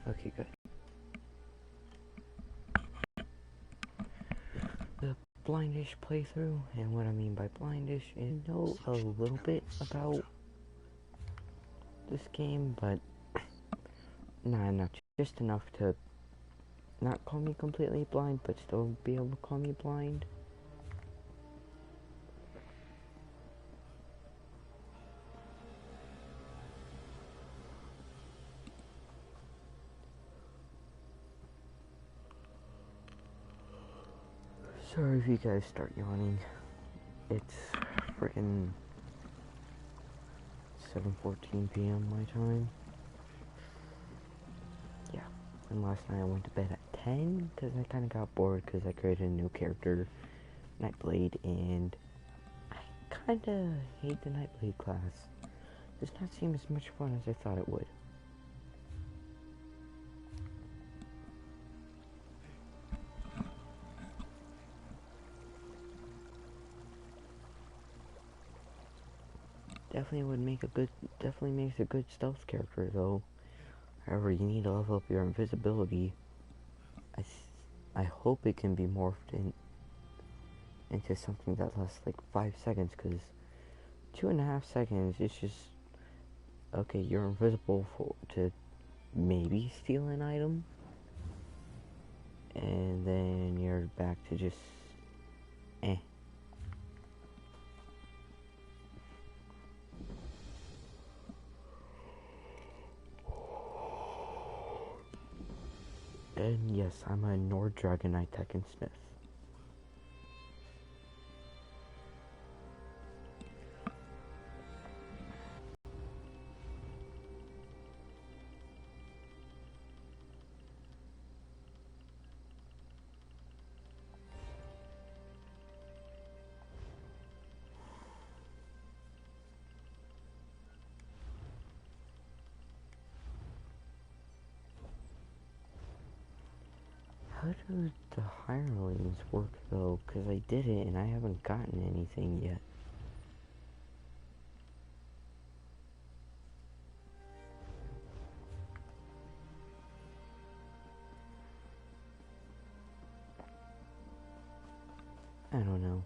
Okay, good. The blindish playthrough, and what I mean by blindish is know a little bit about this game, but not just enough to not call me completely blind, but still be able to call me blind. Sorry if you guys start yawning. It's freaking 7:14 p.m. my time. Yeah, and last night I went to bed at 10 because I kind of got bored because I created a new character, Nightblade, and I kind of hate the Nightblade class. Does not seem as much fun as I thought it would. Definitely makes a good stealth character though. However, you need to level up your invisibility. I hope it can be morphed into something that lasts like 5 seconds, because 2.5 seconds is just, okay, you're invisible to maybe steal an item, and then you're back to just, eh. And yes, I'm a Nord Dragonite Tekken Smith. How do the hirelings work though? Because I did it and I haven't gotten anything yet. I don't know.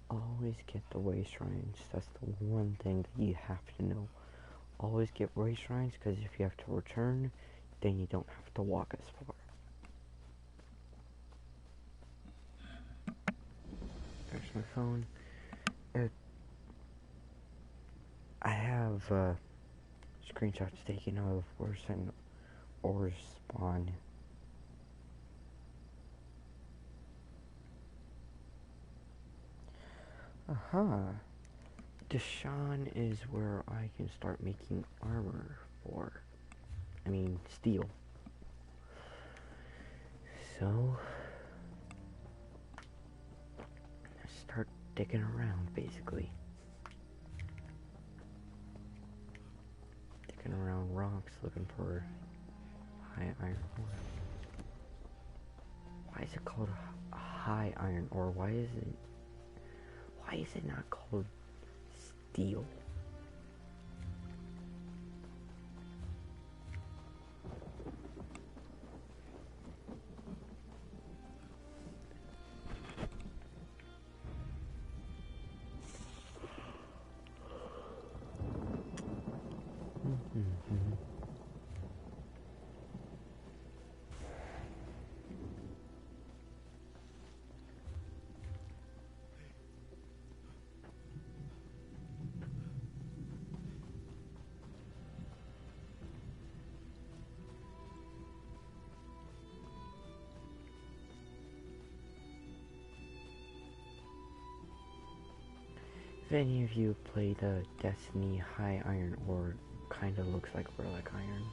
Always get the way shrines. That's the one thing that you have to know. Always get way shrines, because if you have to return, then you don't have to walk as far. There's my phone. I have screenshots taken of where certain ores spawn. Aha! Deshawn is where I can start making armor for. I mean, steel. So, start digging around, basically. Digging around rocks, looking for high iron ore. Why is it called high iron ore? Why is it not called Deal. If any of you played Destiny High Iron or kinda looks like Relic Iron,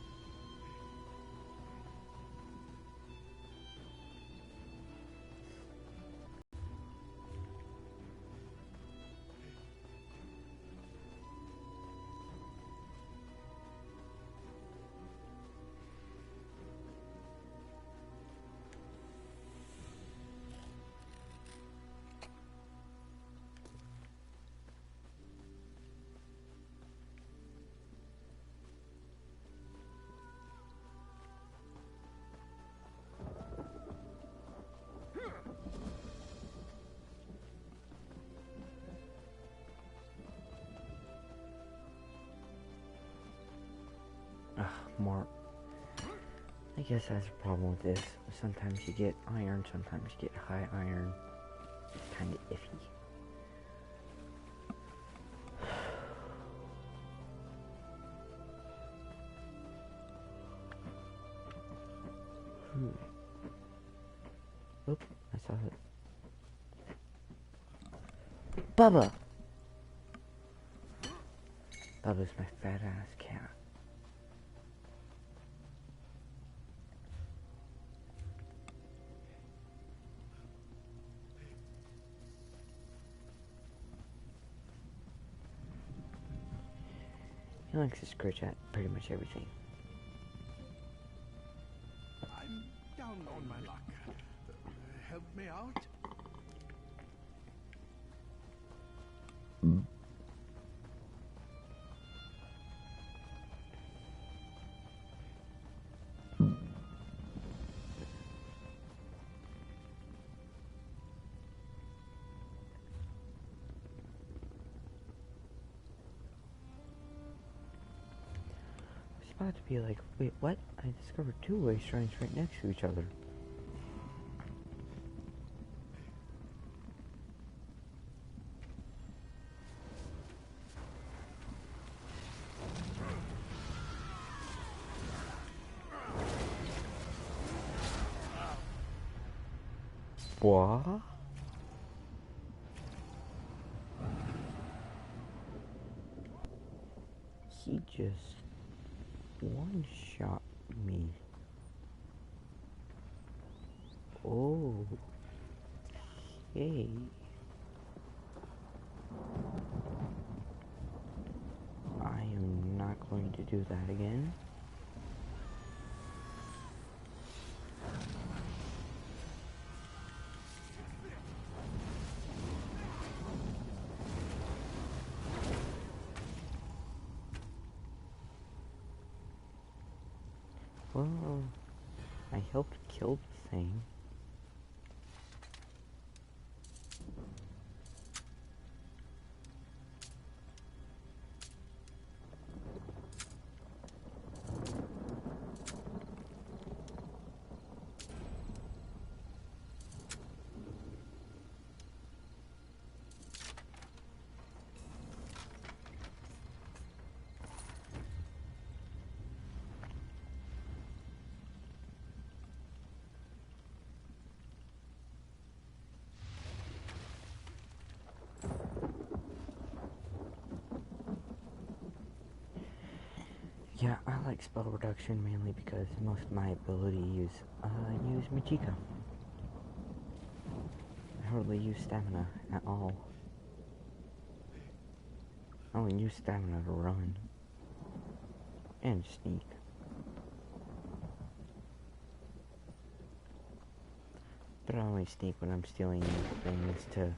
more. I guess that's a problem with this. Sometimes you get iron, sometimes you get high iron. It's kinda iffy. Oop, I saw it. Bubba! Bubba's my fat ass cat. He likes to scratch at pretty much everything. I'm down on my luck. Help me out? It's about to be like, wait, what? I discovered two-way shrines right next to each other. What? He just one-shot me. Oh. Hey. I am not going to do that again. Well, I helped kill the thing. Yeah, I like spell reduction mainly because most of my ability use Magicka. I hardly use stamina at all. I only use stamina to run. And sneak. But I only sneak when I'm stealing things to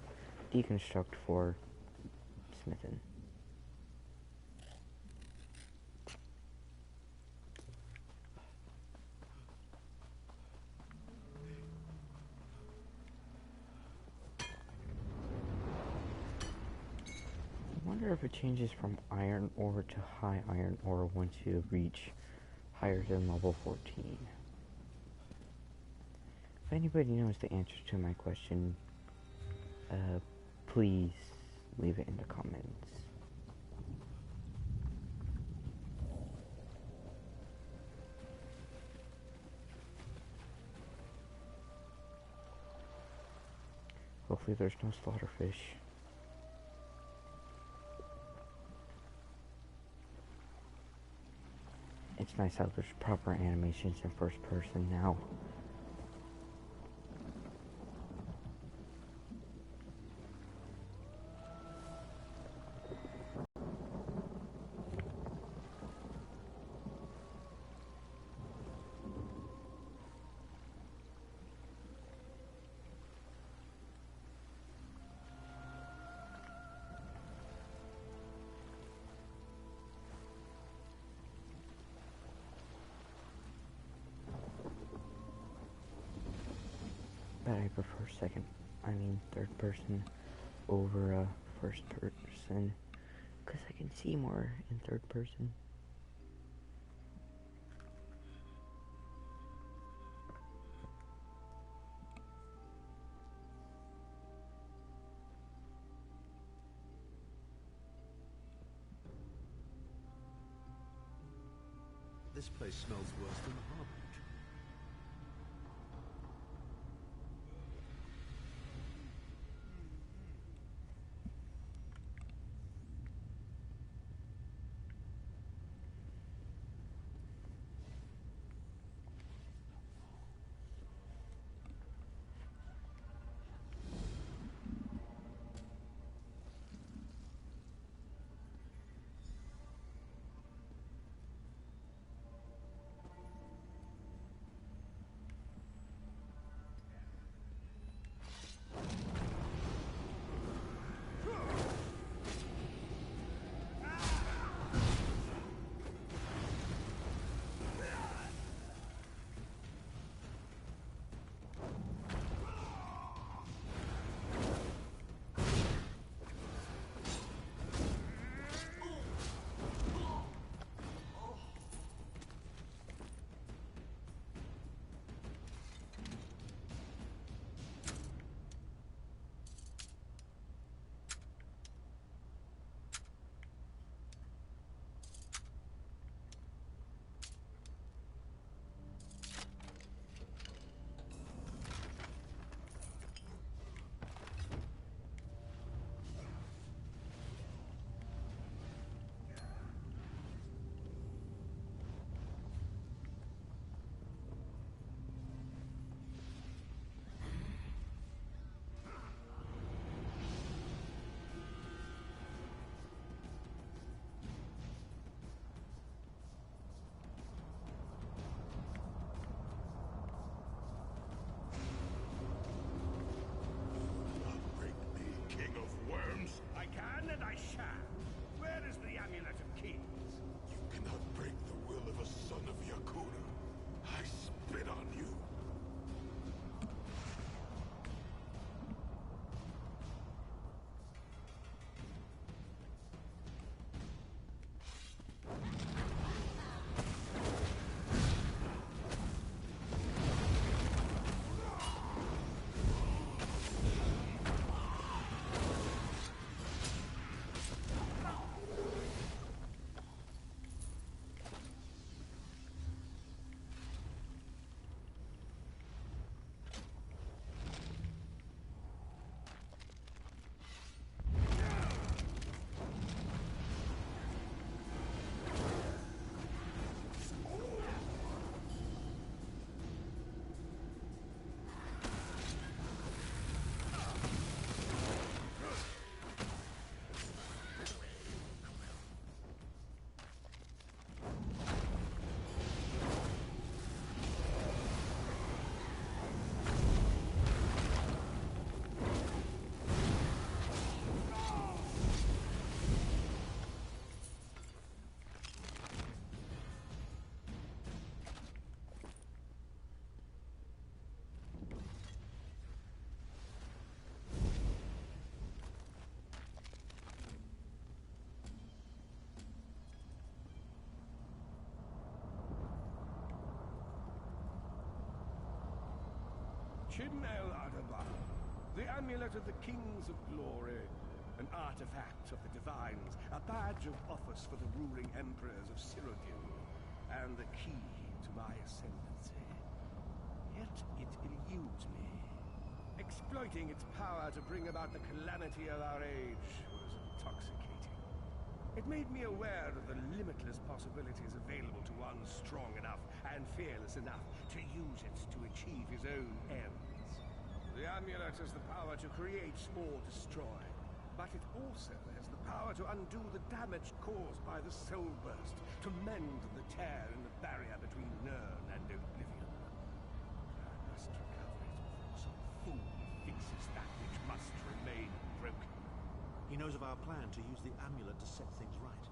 deconstruct for smithing. wonder if it changes from iron ore to high iron ore once you reach higher than level 14. If anybody knows the answer to my question, please leave it in the comments. Hopefully there's no slaughterfish. It's nice how there's proper animations in first person now. But I prefer third person over first person, because I can see more in third person. This place smells worse than Harwich. Shin El Adabar, the amulet of the kings of glory, an artifact of the divines, a badge of office for the ruling emperors of Cyrodiil, and the key to my ascendancy. Yet it eludes me. Exploiting its power to bring about the calamity of our age was intoxicating. It made me aware of the limitless possibilities available to one strong enough and fearless enough to use it to achieve his own ends. The amulet has the power to create or destroy, but it also has the power to undo the damage caused by the soul burst, to mend the tear in the barrier between Nirn and oblivion. I must recover it before some fool fixes that which must remain broken. He knows of our plan to use the amulet to set things right.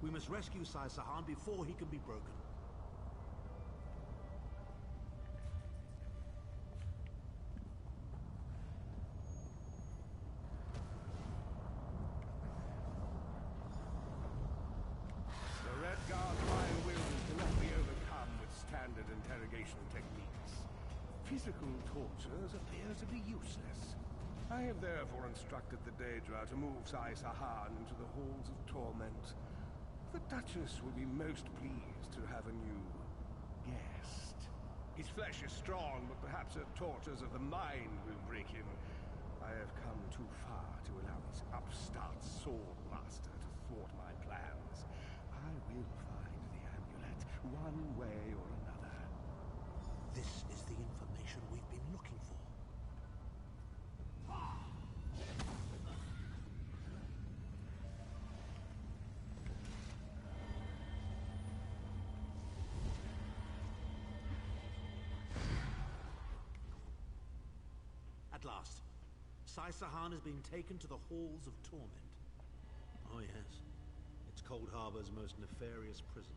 We must rescue Sai Sahan before he can be broken. The Red Guard's iron will cannot be overcome with standard interrogation techniques. Physical tortures appear to be useless. I have therefore instructed the Daedra to move Sai Sahan into the halls of torment. The Duchess will be most pleased to have a new guest. His flesh is strong, but perhaps her tortures of the mind will break him. I have come too far to allow this upstart sword master to thwart my plans. I will find the amulet, one way or another. This is the information we've been looking for. At last, Sai Sahan has been taken to the Halls of Torment. Oh yes, it's Cold Harbor's most nefarious prison.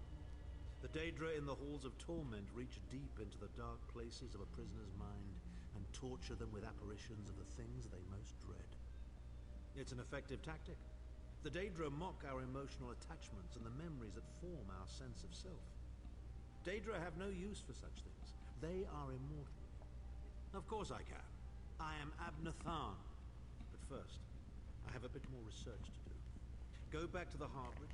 The Daedra in the Halls of Torment reach deep into the dark places of a prisoner's mind and torture them with apparitions of the things they most dread. It's an effective tactic. The Daedra mock our emotional attachments and the memories that form our sense of self. Daedra have no use for such things. They are immortal. Of course I can. I am Abnathan. But first, I have a bit more research to do. Go back to the Harvard.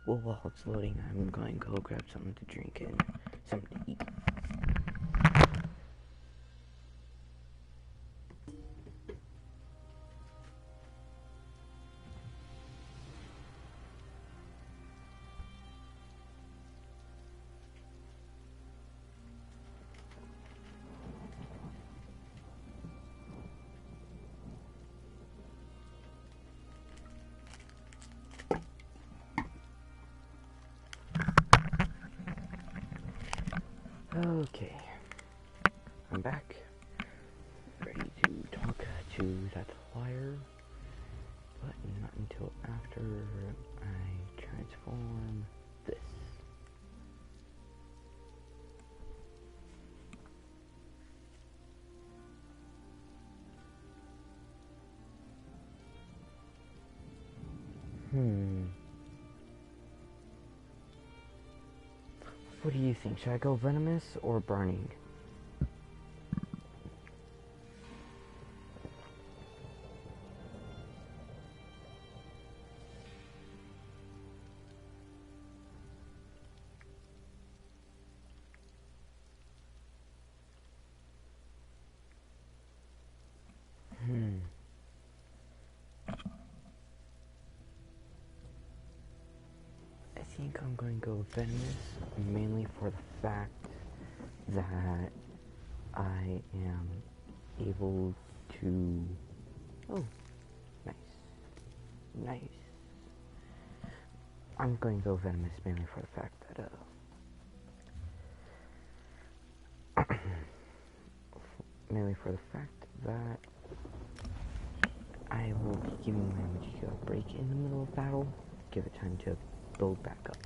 Well, while it's loading, I'm going to go grab something to drink and something to eat. Okay, I'm back, ready to talk to that flyer, but not until after I transform this. What do you think? Should I go venomous or burning? think I'm going to go venomous, mainly for the fact that I am able to... Oh, nice. Nice. I'm going to go venomous mainly for the fact that, mainly for the fact that I will be giving my Magika a break in the middle of battle, give it time to build back up.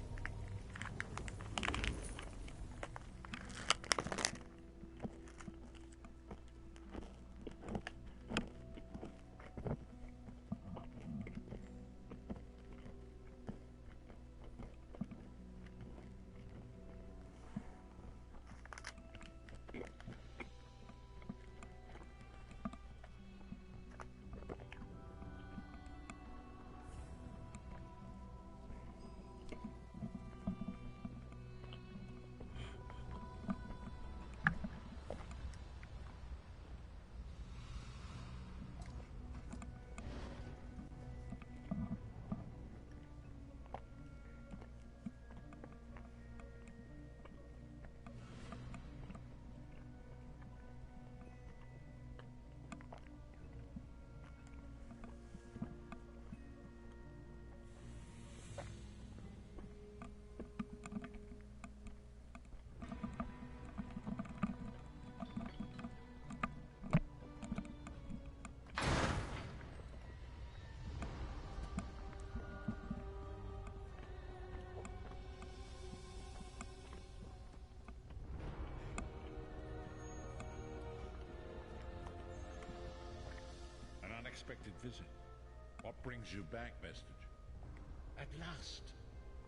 Unexpected visit. What brings you back, Vestige? At last.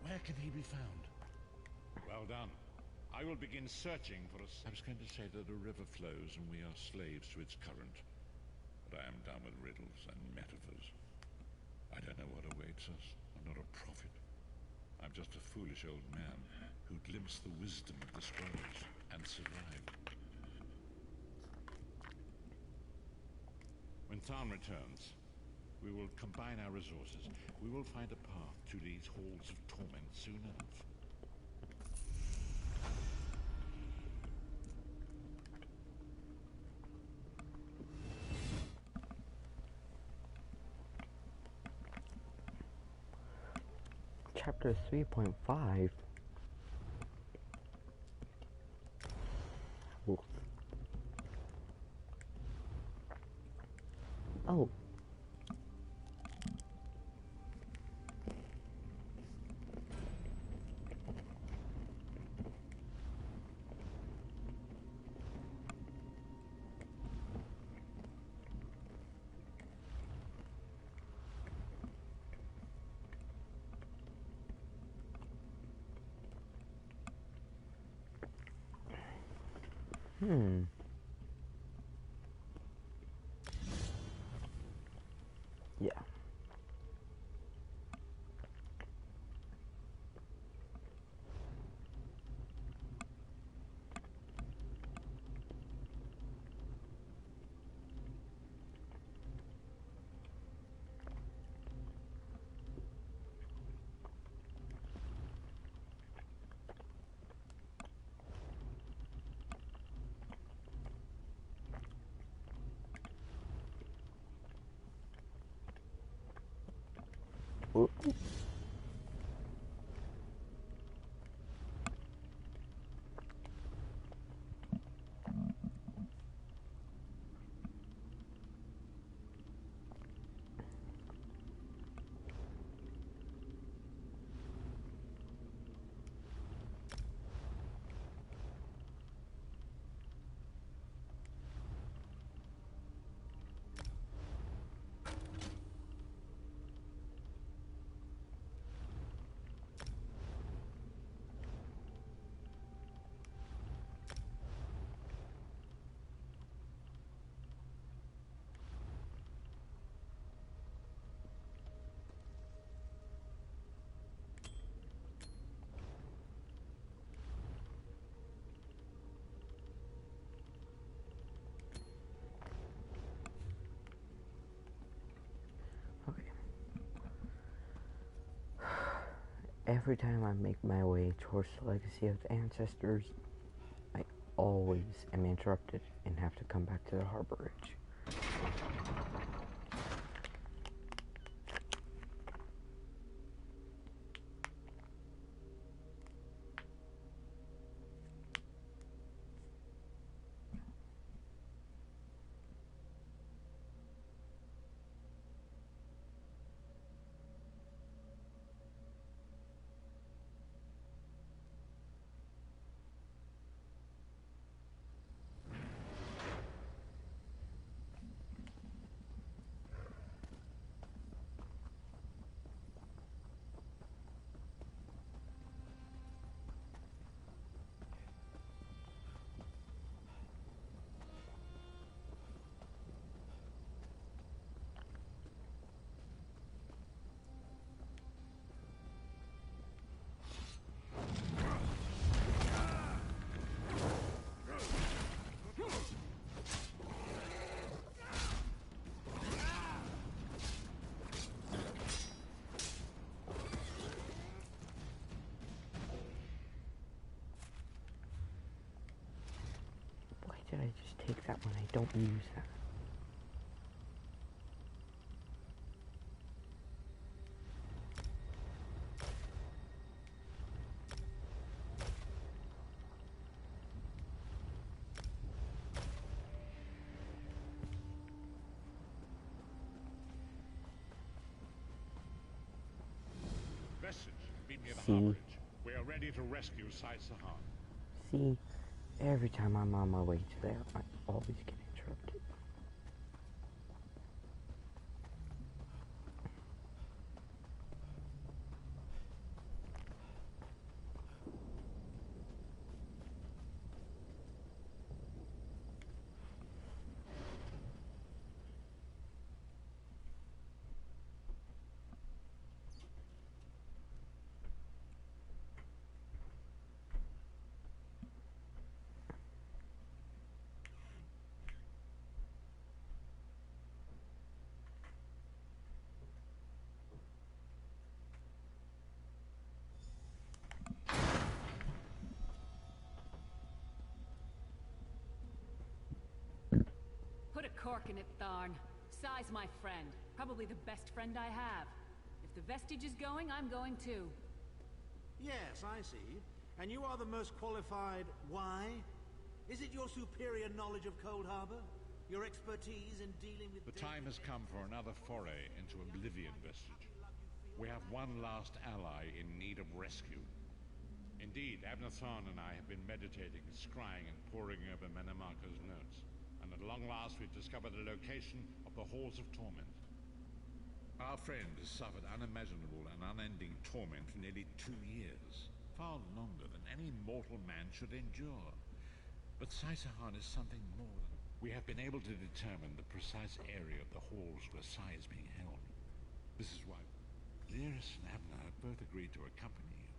Where can he be found? Well done. I will begin searching for us. I was going to say that a river flows and we are slaves to its current. But I am done with riddles and metaphors. I don't know what awaits us. I'm not a prophet. I'm just a foolish old man who glimpsed the wisdom of the scrolls and survived. When Tharn returns, we will combine our resources. We will find a path to these halls of torment soon enough. Chapter 3.5. Ooh. Oh. Yeah. Every time I make my way towards the legacy of the ancestors, I always am interrupted and have to come back to the harbor ridge. Why did I just take that when I don't use that? Vestige, meet me at the See? harbor ridge. We are ready to rescue Sai Sahan. See, every time I'm on my way to there, I always get interrupted. Put a cork in it, Tharn. Sai's my friend. Probably the best friend I have. If the Vestige is going, I'm going too. Yes, I see. And you are the most qualified. Why? Is it your superior knowledge of Cold Harbor? Your expertise in dealing with... The time has come for another foray into Oblivion, Vestige. We have one last ally in need of rescue. Indeed, Abner Thorn and I have been meditating, scrying, and poring over Menemarco's notes. And at long last, we've discovered the location of the Halls of Torment. Our friend has suffered unimaginable and unending torment for nearly 2 years, far longer than any mortal man should endure. But Sai Sahan is something more than... We have been able to determine the precise area of the halls where Sai is being held. This is why Lyris and Abner have both agreed to accompany you.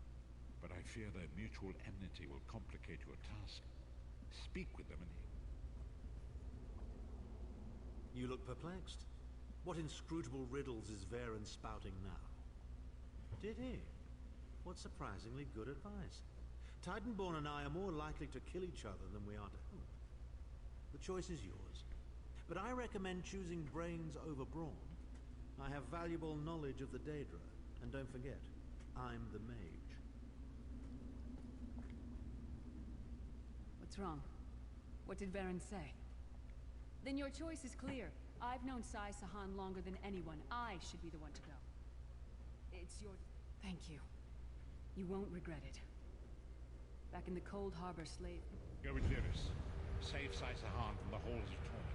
But I fear their mutual enmity will complicate your task. Speak with them and... You look perplexed. What inscrutable riddles is Varen spouting now? Did he? What surprisingly good advice. Titanborn and I are more likely to kill each other than we are to help. The choice is yours. But I recommend choosing brains over brawn. I have valuable knowledge of the Daedra, and don't forget, I'm the mage. What's wrong? What did Varen say? Then your choice is clear. I've known Sai Sahan longer than anyone. I should be the one to go. It's your... Thank you. You won't regret it. Back in the Cold Harbor slave... Go with Lyris. Save Sai Sahan from the Halls of Torment.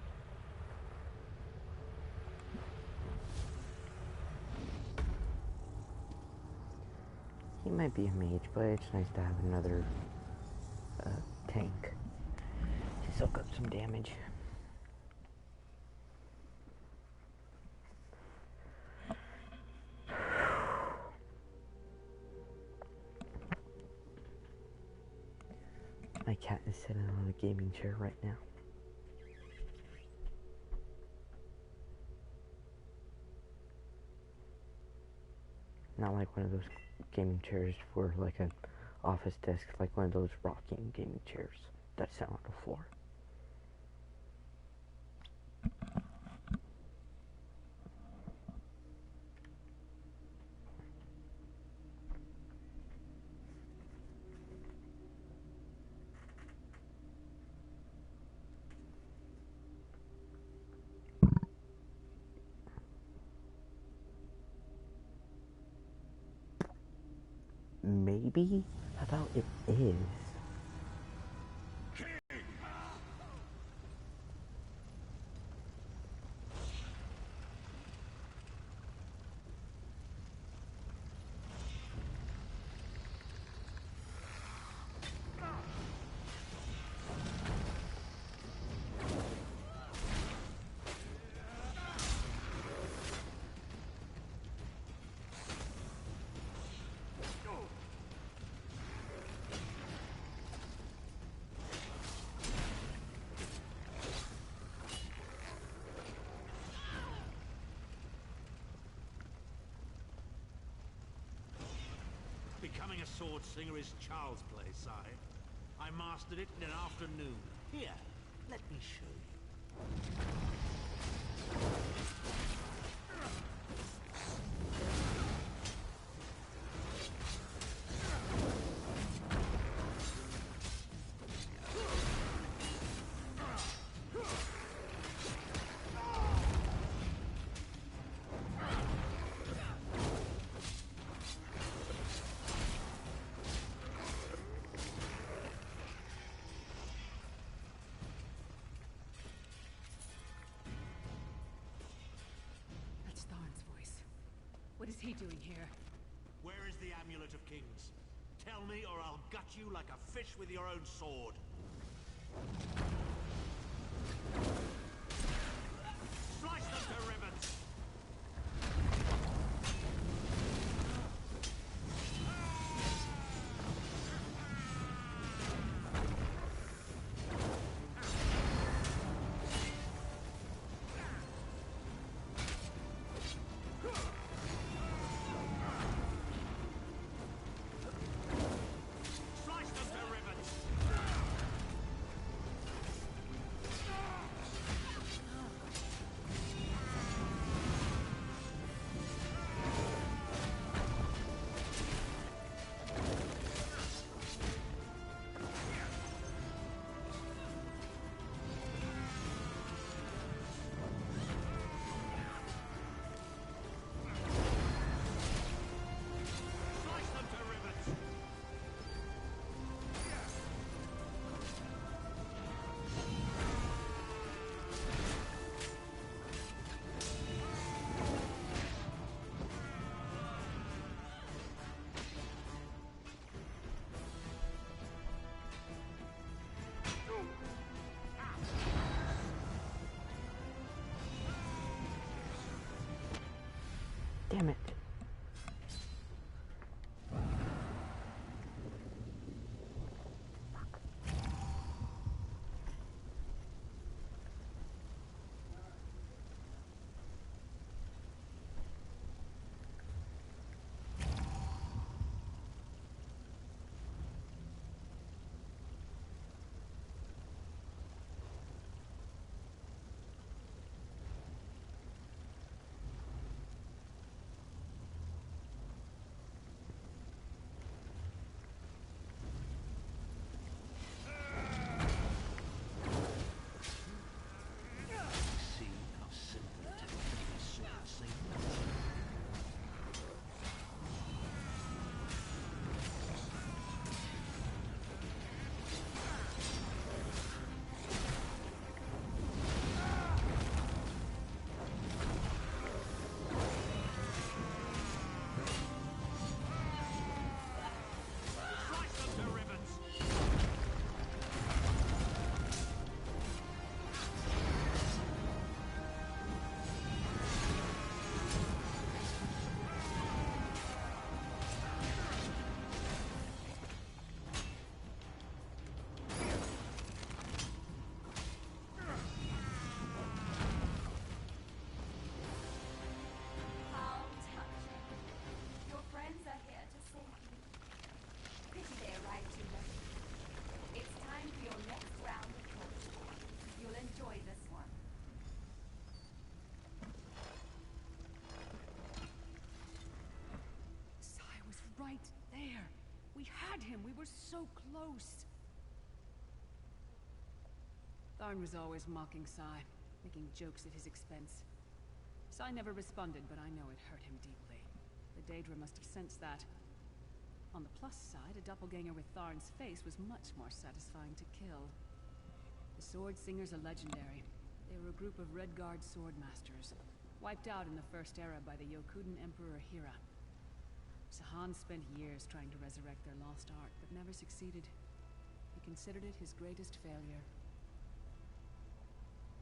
He might be a mage, but it's nice to have another tank to soak up some damage. My cat is sitting on a gaming chair right now. Not like one of those gaming chairs for like an office desk, like one of those rocking gaming chairs that sit on the floor. Maybe? How about it is? Becoming a sword slinger is child's play, sire. I mastered it in an afternoon. Here, let me show you. That's Tharn's voice. What is he doing here? Where is the Amulet of Kings? Tell me, or I'll gut you like a fish with your own sword. Slice them to ribbons! Slice them to ribbons! We're so close. Tharn was always mocking Sai, making jokes at his expense. Sai never responded, but I know it hurt him deeply. The Daedra must have sensed that. On the plus side, a doppelganger with Tharn's face was much more satisfying to kill. The Sword Singers are legendary. They were a group of Red Guard sword masters, wiped out in the First Era by the Yokudan Emperor Hira. Sahan spent years trying to resurrect their lost art, but never succeeded. He considered it his greatest failure.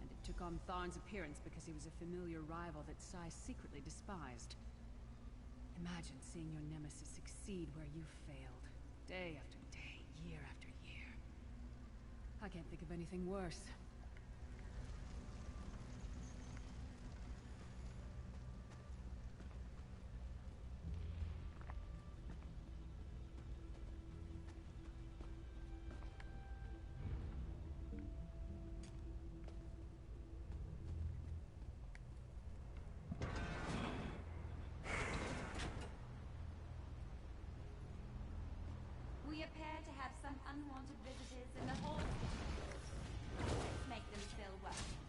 And it took on Tharn's appearance because he was a familiar rival that Sai secretly despised. Imagine seeing your nemesis succeed where you failed. Day after day, year after year. I can't think of anything worse. We appear to have some unwanted visitors in the hall. Let's make them feel welcome.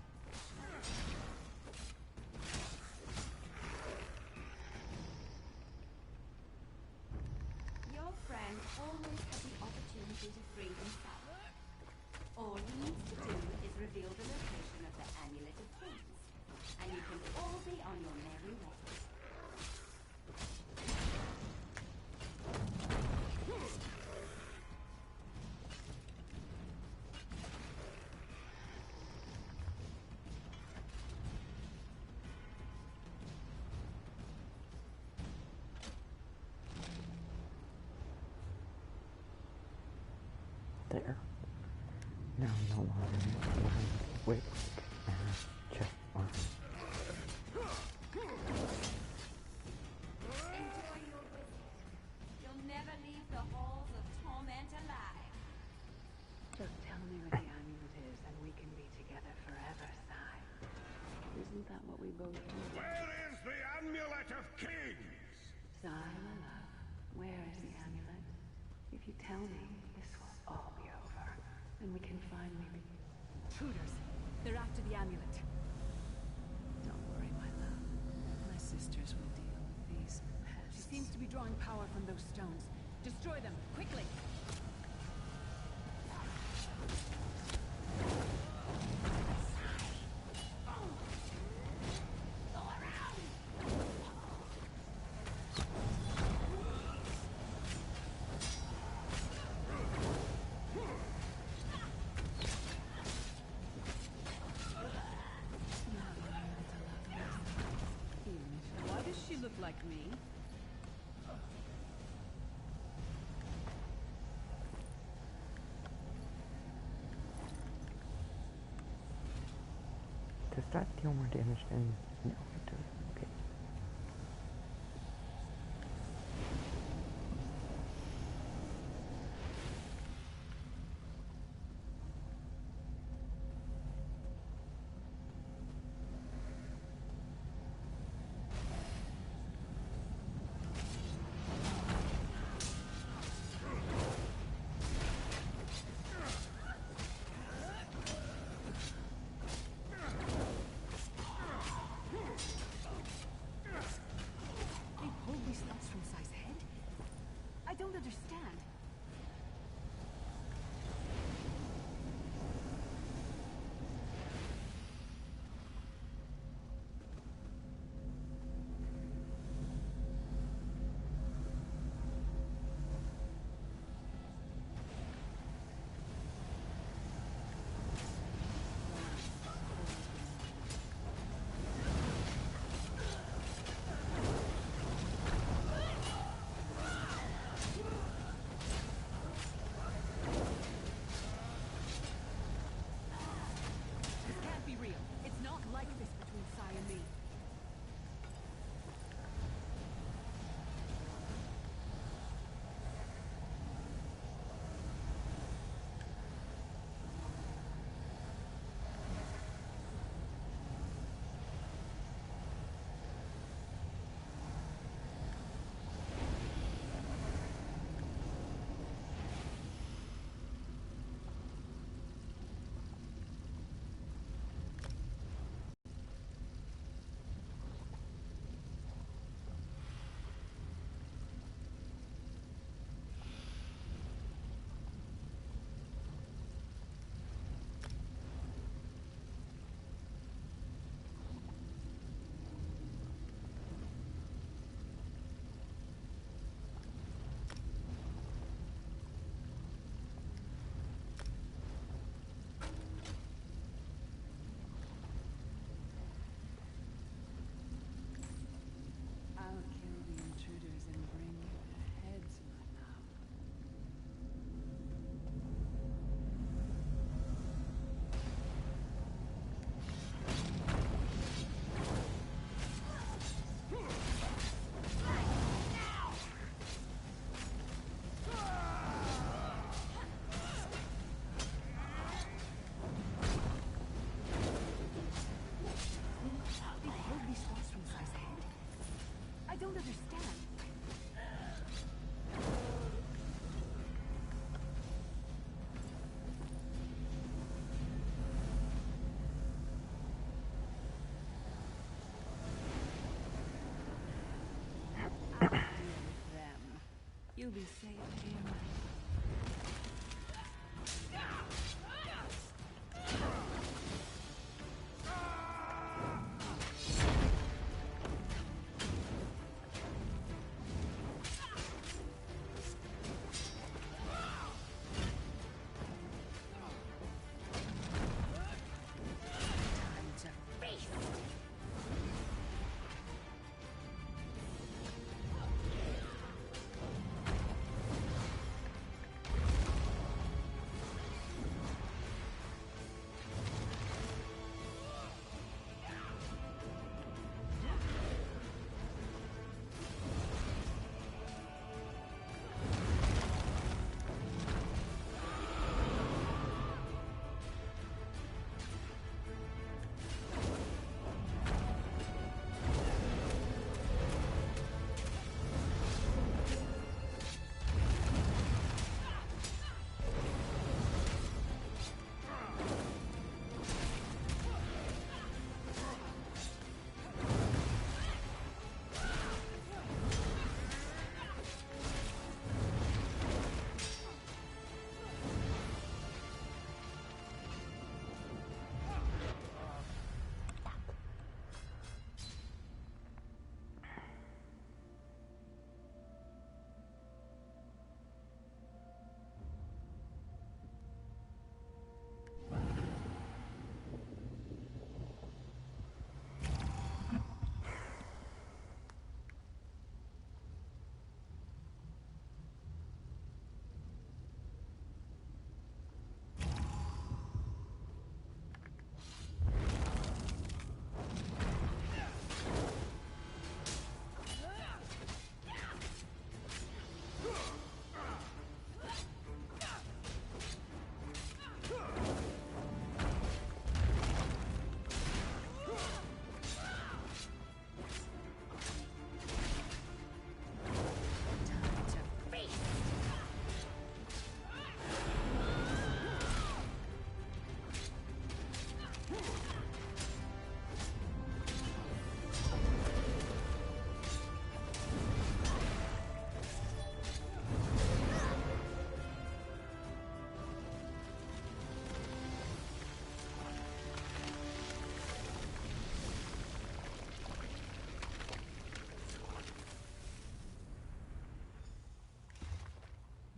Your friend always has the opportunity to free himself. All he needs to do is reveal the location of the Amulet of Kings, and you can all be on your merry way. There. Now no longer wait and check on. Enjoy your visit. You'll never leave the halls of torment alive. Just tell me where the amulet is, and we can be together forever, Sai. Isn't that what we both do? Where is the Amulet of Kings? Sai, my love, where is the amulet? If you tell me, this will all be over, and we can finally be... Hooters, they're after the amulet. Don't worry, my love. My sisters will deal with these pests. She seems to be drawing power from those stones. Destroy them, quickly! Why does she look like me? Does that deal more damage than... No, it doesn't. Okay. They pulled these thoughts from Sai's head? I don't understand. This can't be real. It's not like this between Sai and me. You'll be safe here.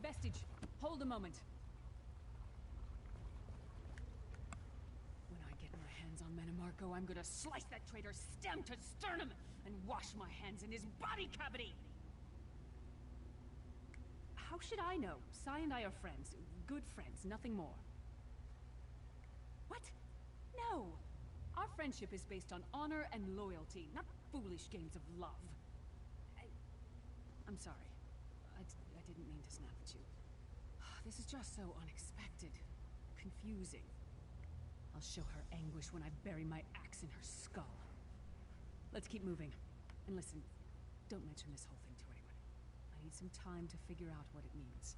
Vestige, hold a moment. When I get my hands on Manamarco, I'm gonna slice that traitor stem to sternum and wash my hands in his body cavity! How should I know? Sai and I are friends. Good friends, nothing more. What? No! Our friendship is based on honor and loyalty, not foolish games of love. I'm sorry. I didn't mean to snap at you. This is just so unexpected. Confusing. I'll show her anguish when I bury my axe in her skull. Let's keep moving. And listen, don't mention this whole thing to anyone. I need some time to figure out what it means.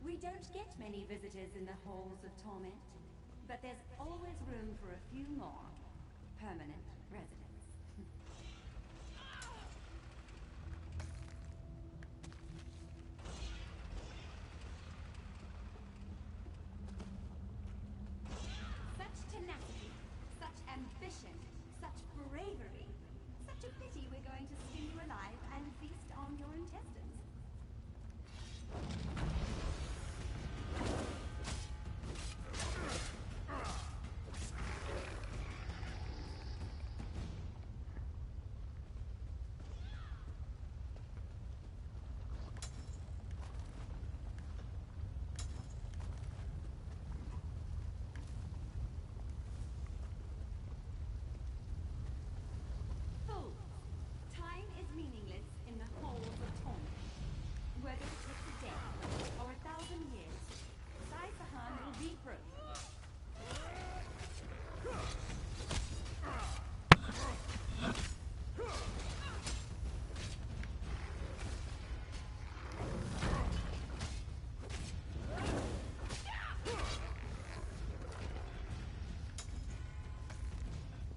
We don't get many visitors in the halls of torment, but there's always room for a few more permanent residents. Such tenacity, such ambition, such bravery. Such a pity we're going to skin you alive and feast on your intestines.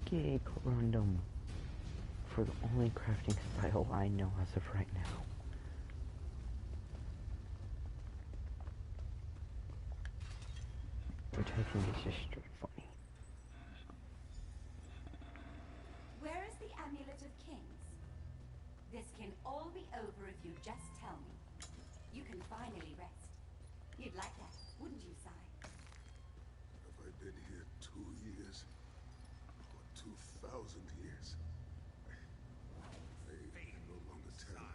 Okay, corundum. For the only crafting style I know as of right now. Which I think is just straight funny. Where is the Amulet of Kings? This can all be over if you just tell me. You can finally rest. You'd like that, wouldn't you, Sai? Have I been here 2 years? Or 2,000 years? I can no longer tell.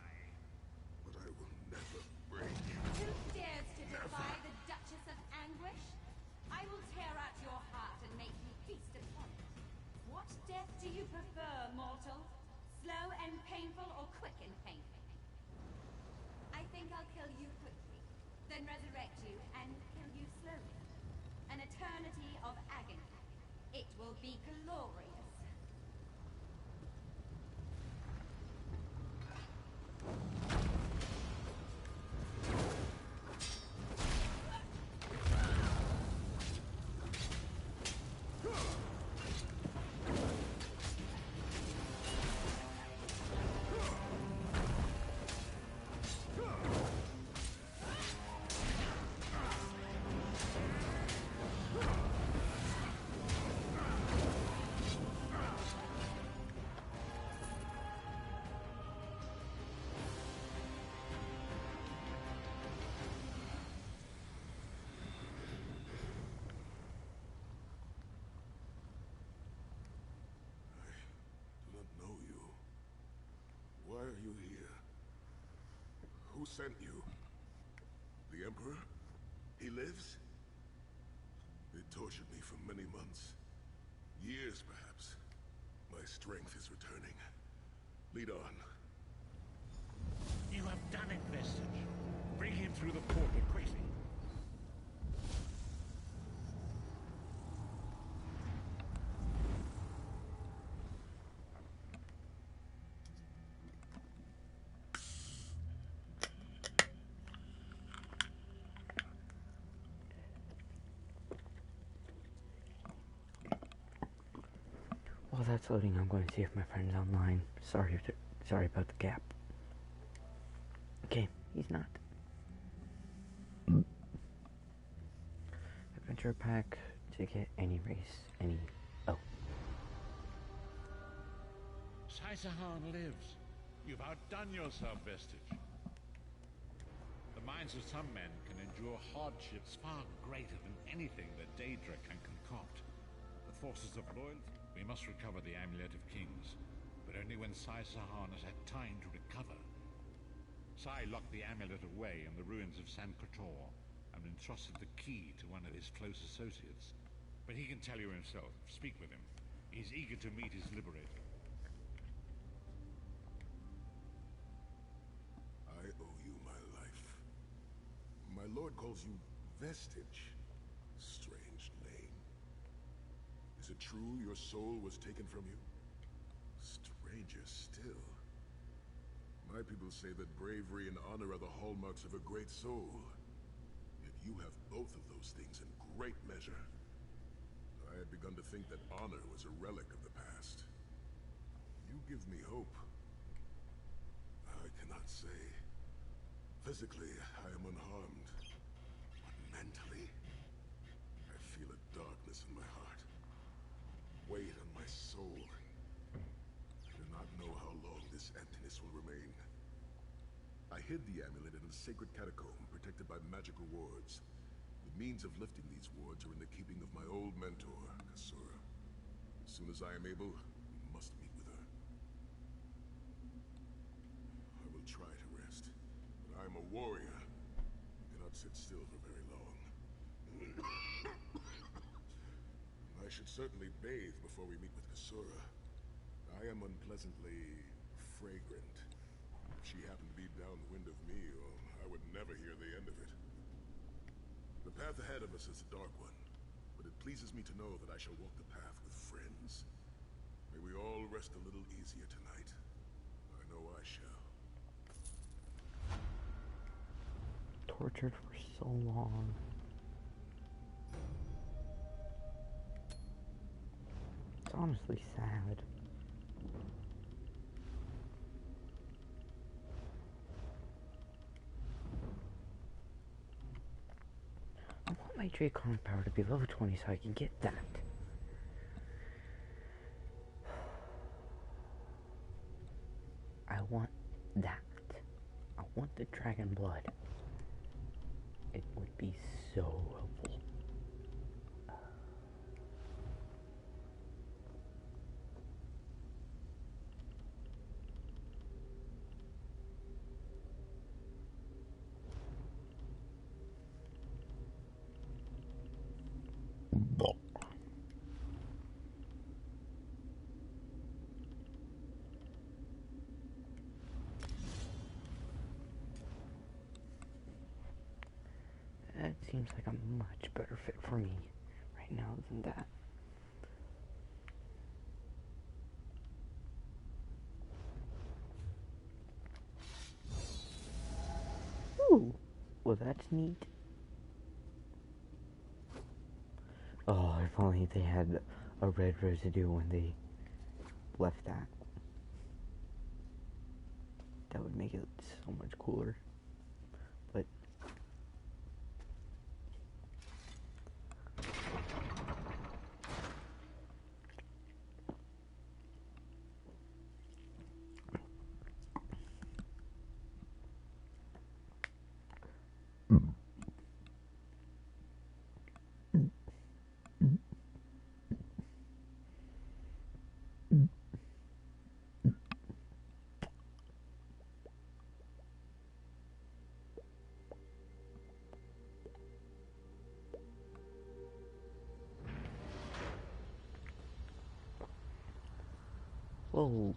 But I will never break. Who dares to defy the Duchess of Anguish? I will tear out your heart and make you feast upon it. What death do you prefer, mortal? Slow and painful or quick and painful? I think I'll kill you quickly, then resurrect you and kill you slowly. An eternity of agony. It will be glorious. Why are you here? Who sent you? The Emperor? He lives? They tortured me for many months. Years, perhaps. My strength is returning. Lead on. You have done it, Vestige. Bring him through the portal quickly. While that's loading, I'm going to see if my friend's online. Sorry about the gap. Okay, he's not. Adventure pack to get any race, oh. Sai-Sahan lives. You've outdone yourself, Vestige. The minds of some men can endure hardships far greater than anything that Daedra can concoct. The forces of loyalty. We must recover the Amulet of Kings, but only when Sai-Sahan has had time to recover. Sai locked the amulet away in the ruins of San Kotor and entrusted the key to one of his close associates. But he can tell you himself. Speak with him. He's eager to meet his liberator. I owe you my life. My lord calls you Vestige. Strange name. Is it true your soul was taken from you? Stranger still. My people say that bravery and honor are the hallmarks of a great soul. Yet you have both of those things in great measure. I had begun to think that honor was a relic of the past. You give me hope. I cannot say. Physically, I am unharmed. But mentally, I feel a darkness in my heart. Weight on my soul. I do not know how long this emptiness will remain. I hid the amulet in a sacred catacomb protected by magical wards. The means of lifting these wards are in the keeping of my old mentor, Kasura. As soon as I am able, we must meet with her. I will try to rest, but I am a warrior. I cannot sit still for very long. I should certainly bathe before we meet with Kasura. I am unpleasantly fragrant. If she happened to be downwind of me, well, I would never hear the end of it. The path ahead of us is a dark one, but it pleases me to know that I shall walk the path with friends. May we all rest a little easier tonight. I know I shall. Tortured for so long. It's honestly sad. I want my Dracon power to be level 20 so I can get that. I want that. I want the dragon blood. It would be so helpful. That seems like a much better fit for me right now than that. Ooh, well that's neat. Oh, if only they had a red residue when they left that. That would make it so much cooler. But whoa.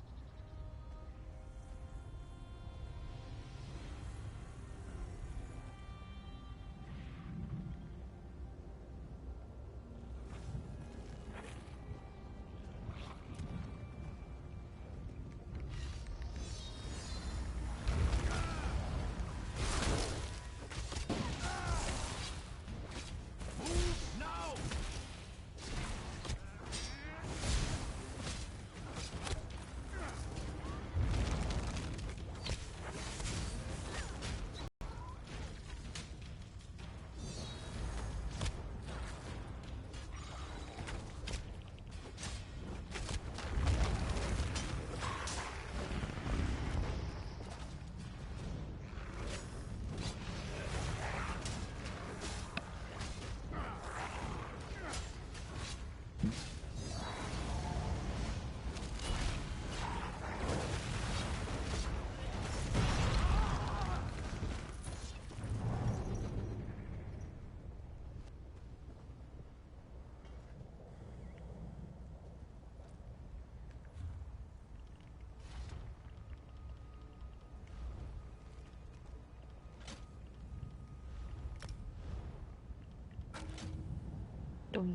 Doink.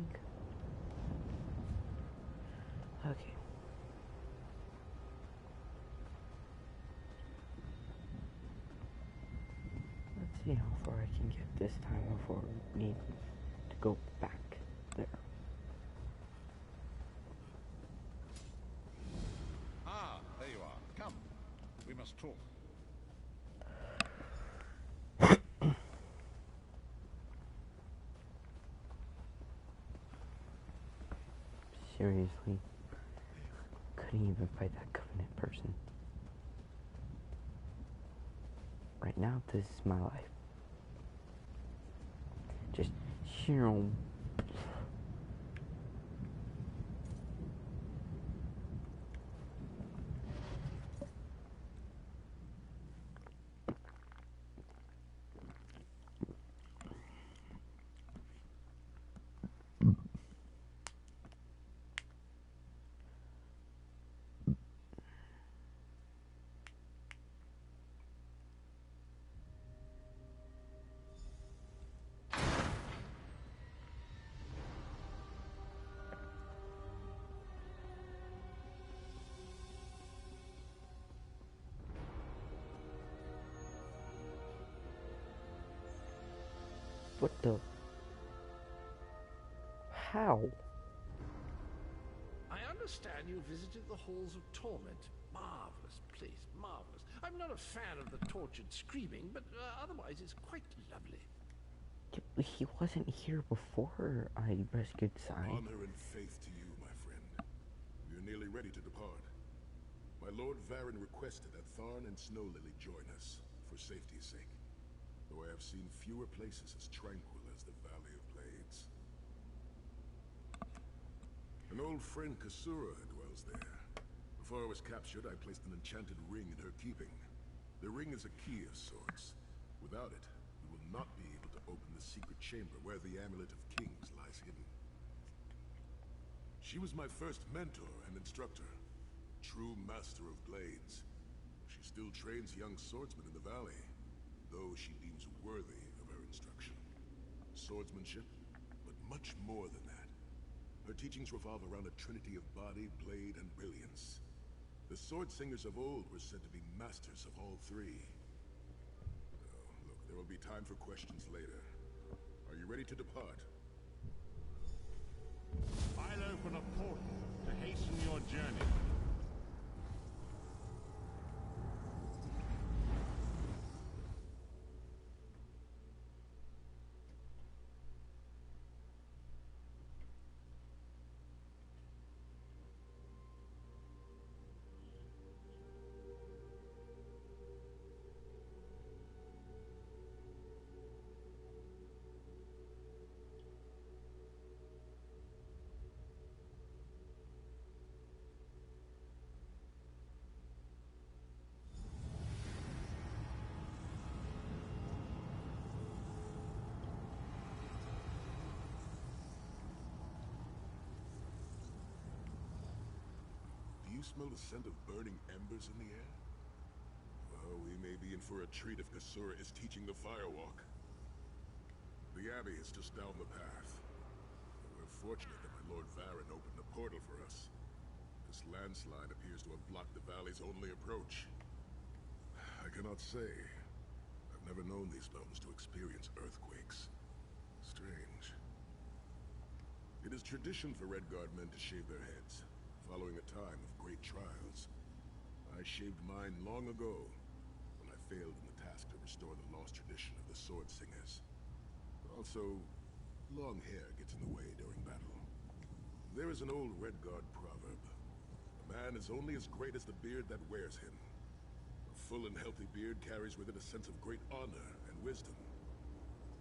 Okay. Let's see how far I can get this time before we need to go back there. Ah, there you are. Come. We must talk. Seriously. Couldn't even fight that Covenant person. Right now, this is my life. Just, you know. What the? How? I understand you visited the halls of torment. Marvelous place, marvelous. I'm not a fan of the tortured screaming, but otherwise it's quite lovely. He wasn't here before I rescued Sai. Honor and faith to you, my friend. We are nearly ready to depart. My Lord Varen requested that Tharn and Snowlily join us, for safety's sake. Though I have seen fewer places as tranquil as the Valley of Blades. An old friend, Kasura, dwells there. Before I was captured, I placed an enchanted ring in her keeping. The ring is a key of sorts. Without it, we will not be able to open the secret chamber where the Amulet of Kings lies hidden. She was my first mentor and instructor. True master of blades. She still trains young swordsmen in the valley, though she deems worthy of her instruction. Swordsmanship, but much more than that. Her teachings revolve around a trinity of body, blade, and brilliance. The sword singers of old were said to be masters of all three. Oh, look, there will be time for questions later. Are you ready to depart? I'll open a portal to hasten your journey. Do you smell the scent of burning embers in the air? Well, we may be in for a treat if Kasura is teaching the firewalk. The Abbey is just down the path. We're fortunate that my Lord Varen opened a portal for us. This landslide appears to have blocked the valley's only approach. I cannot say. I've never known these mountains to experience earthquakes. Strange. It is tradition for Redguard men to shave their heads, following a time of great trials. I shaved mine long ago, when I failed in the task to restore the lost tradition of the Sword Singers. Also, long hair gets in the way during battle. There is an old Redguard proverb. A man is only as great as the beard that wears him. A full and healthy beard carries with it a sense of great honor and wisdom.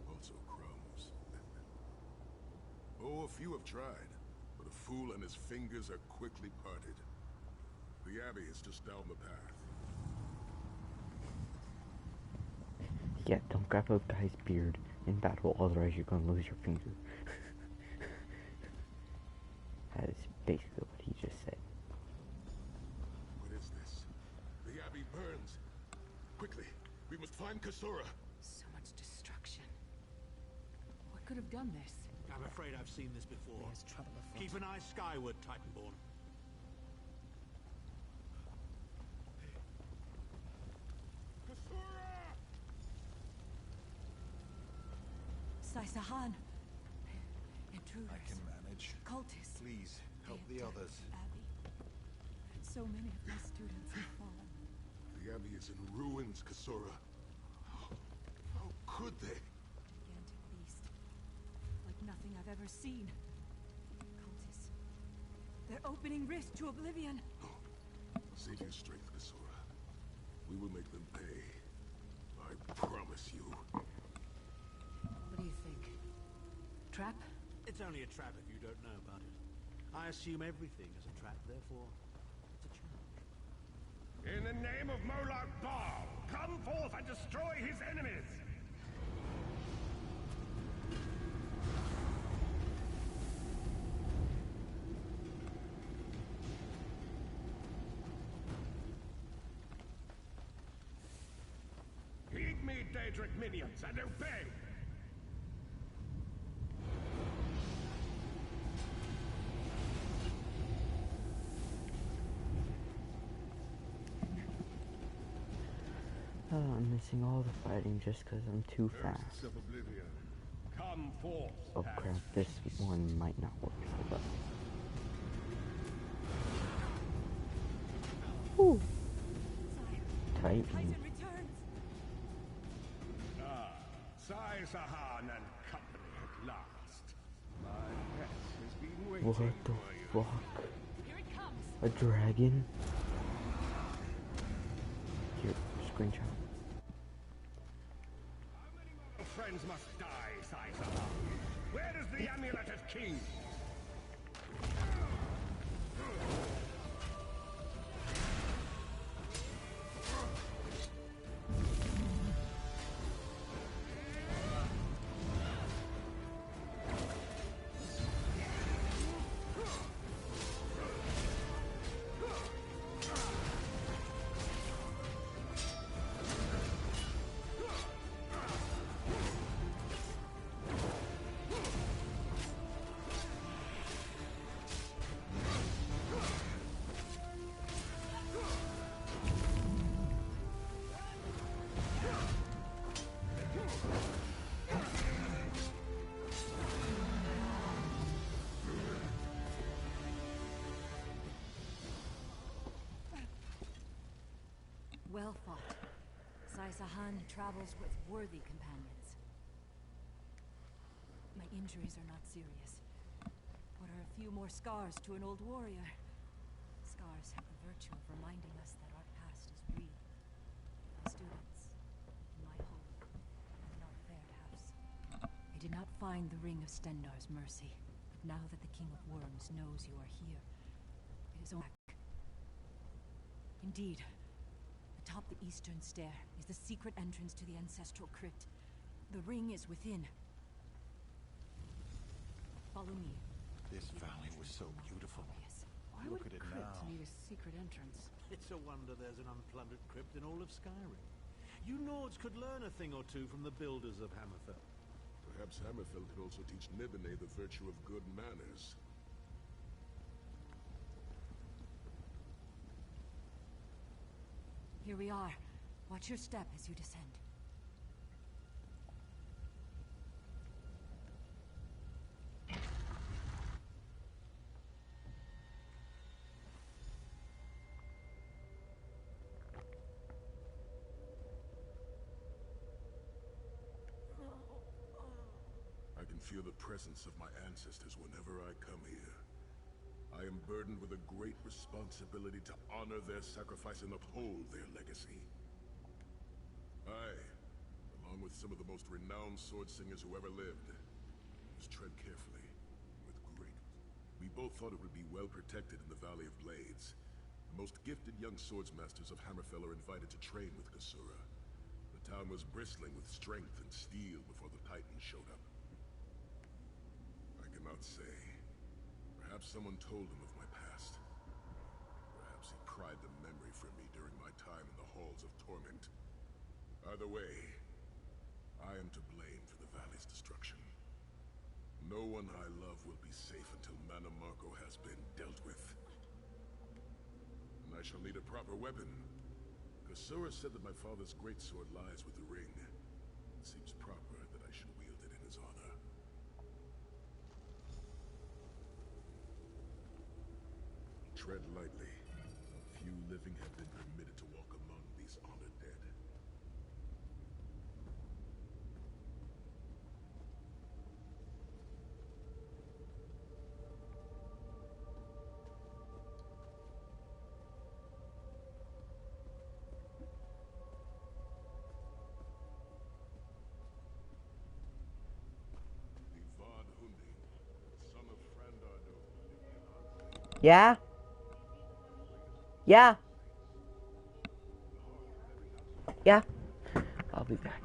Also crumbs. Oh, a few have tried, but a fool and his fingers are quickly parted. The Abbey is just down the path. Yeah, don't grab a guy's beard in battle, otherwise you're gonna lose your finger. That is basically what he just said. What is this? The Abbey burns. Quickly, we must find Kasura. So much destruction. What could have done this? I'm afraid I've seen this before. There's trouble afoot. Keep an eye skyward, Titanborn. Kasura! Sai-Sahan. Intruders. I can manage. Cultists. Please, help They the attacked others. Abbey. So many of my students have fallen. The Abbey is in ruins, Kasura. How could they? Gigantic beast. Like nothing I've ever seen. Cultists. They're opening rift to oblivion. Save your strength, Kasura. We will make them pay. I promise you. What do you think? Trap? It's only a trap if you don't know about it. I assume everything is a trap, therefore, it's a challenge. In the name of Molag Bal, come forth and destroy his enemies! Heed me, Daedric minions, and obey! Oh, I'm missing all the fighting just because I'm too fast. Ghosts of Oblivion. Come forth, Oh crap, this one might not work so well. Whew. Titan Titan. returns. Ah, Sai-Sahan and company at last. My guest has been waiting What the for you. fuck? Here it comes. A dragon? Here, screenshot. How many more friends must die, Sai-Sahan? Where is the amulet of kings? Well fought. Sai-Sahan travels with worthy companions. My injuries are not serious. What are a few more scars to an old warrior? Scars have the virtue of reminding us that our past is real. My students, in my home, have not fared house. I did not find the Ring of Stendar's mercy, but now that the King of Worms knows you are here, it is back. Indeed, atop the eastern stair is the secret entrance to the ancestral crypt. The ring is within. Follow me. This valley was so beautiful. Yes. Why Look would at it crypt now. need a secret entrance? It's a wonder there's an unplundered crypt in all of Skyrim. You Nords could learn a thing or two from the builders of Hammerfell. Perhaps Hammerfell could also teach Nibene the virtue of good manners. Here we are. Watch your step as you descend. I can feel the presence of my ancestors whenever I come here. I am burdened with a great responsibility to honor their sacrifice and uphold their legacy. I, along with some of the most renowned sword singers who ever lived, must tread carefully, with great... We both thought it would be well protected in the Valley of Blades. The most gifted young swordsmasters of Hammerfell are invited to train with Kasura. The town was bristling with strength and steel before the Titans showed up. I cannot say. Perhaps someone told him of my past. Perhaps he pried the memory from me during my time in the halls of torment. Either way, I am to blame for the valley's destruction. No one I love will be safe until Mana Marco has been dealt with. And I shall need a proper weapon. Kasura said that my father's greatsword lies with the ring. It seems proper that I should wield it in his honor. Tread lightly. Few living have been permitted to walk among these honored dead. Ivan Hunding, son of Frandardo. Yeah? Yeah? Yeah? I'll be back.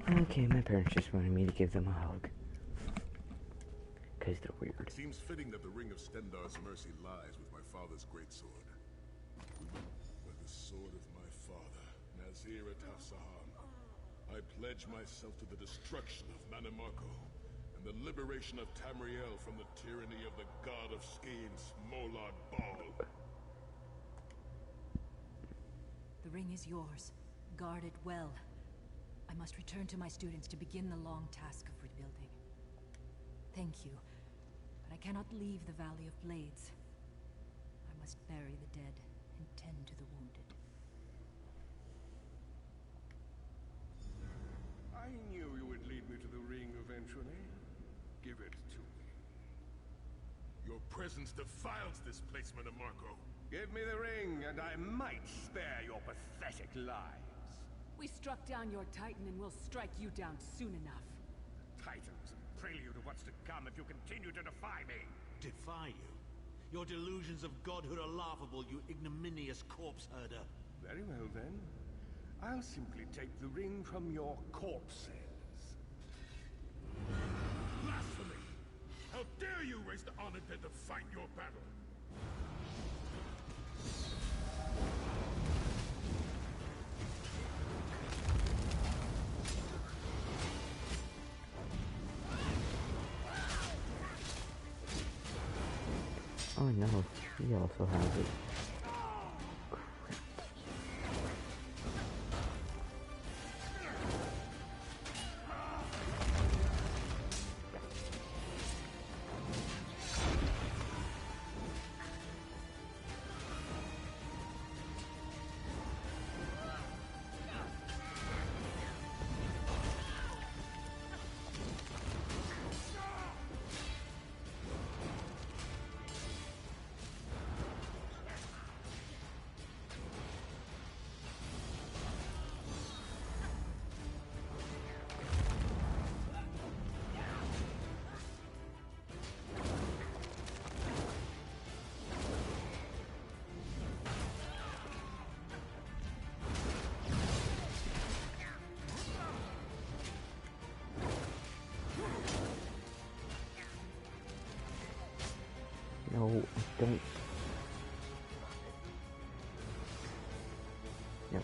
Okay, my parents just wanted me to give them a hug. Because they're weird. It seems fitting that the ring of Stendarr's mercy lies with my father's greatsword. By the sword of my father, Nazir Sahan, I pledge myself to the destruction of Manimarco and the liberation of Tamriel from the tyranny of the god of Skeins, Molad Bal. The ring is yours. Guard it well. I must return to my students to begin the long task of rebuilding. Thank you, but I cannot leave the Valley of Blades. I must bury the dead and tend to the wounded. I knew you would lead me to the ring eventually. Give it to me. Your presence defiles this place, Manimarco. Give me the ring, and I might spare your pathetic lives. We struck down your Titan and we'll strike you down soon enough. Titans, a prelude of what's to come if you continue to defy me. Defy you? Your delusions of godhood are laughable, you ignominious corpse herder. Very well then. I'll simply take the ring from your corpses. Blasphemy! How dare you raise the honored dead to fight your battle? Oh no, he also has it. No, I don't. No.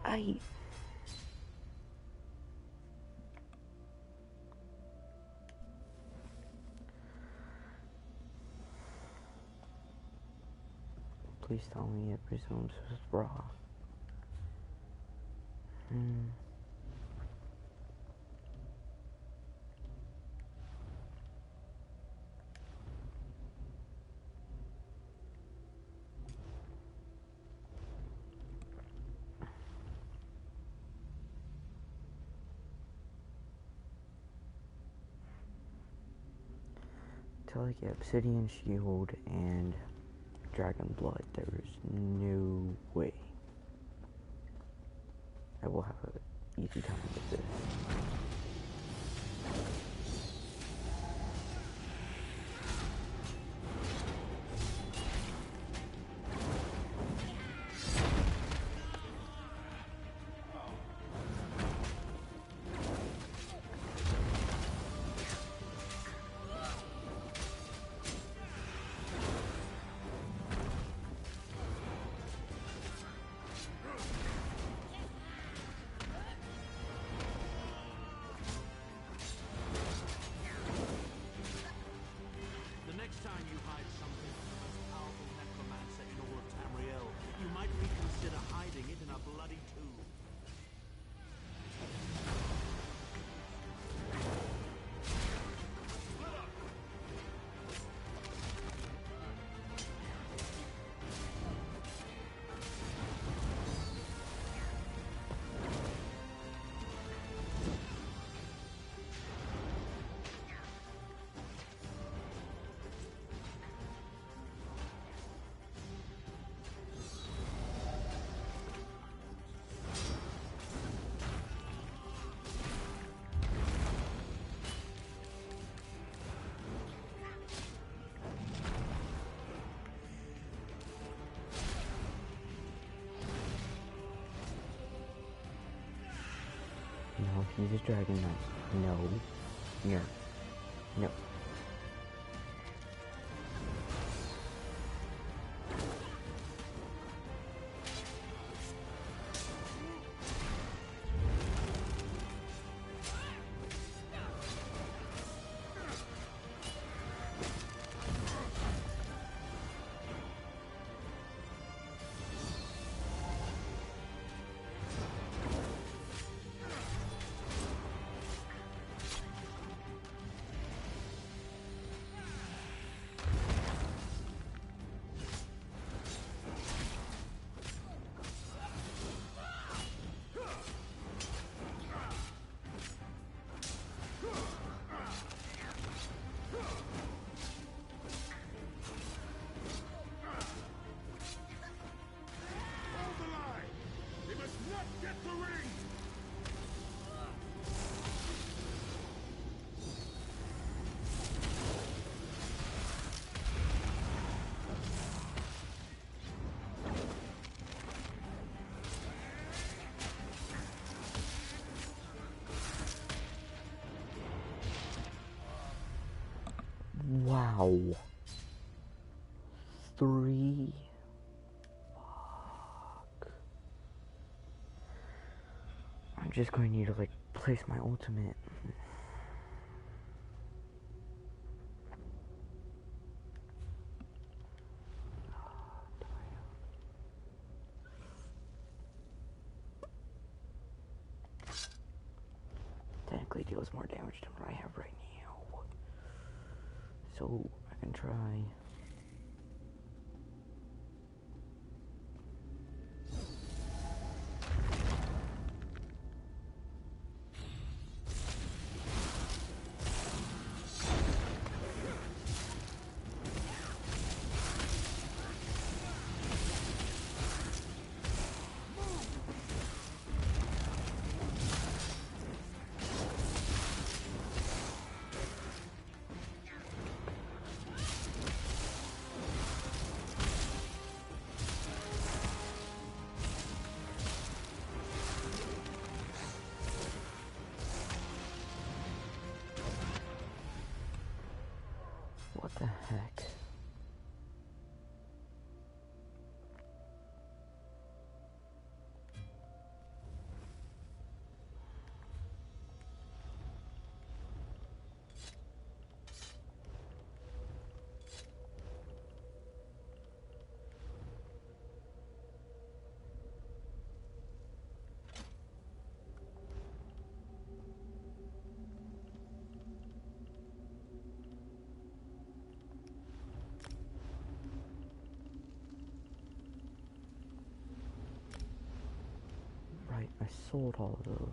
I... Please tell me it resumes with raw. Till I get Obsidian Shield and Dragon Blood, there's no way I will have an easy time with this. No, he's a dragon knight. No. No. No. Wow. 3. Fuck. I'm just going to need to, like, place my ultimate. Technically deals more damage than what I have right now. So, I can try. What the heck? Right, I sold all of those.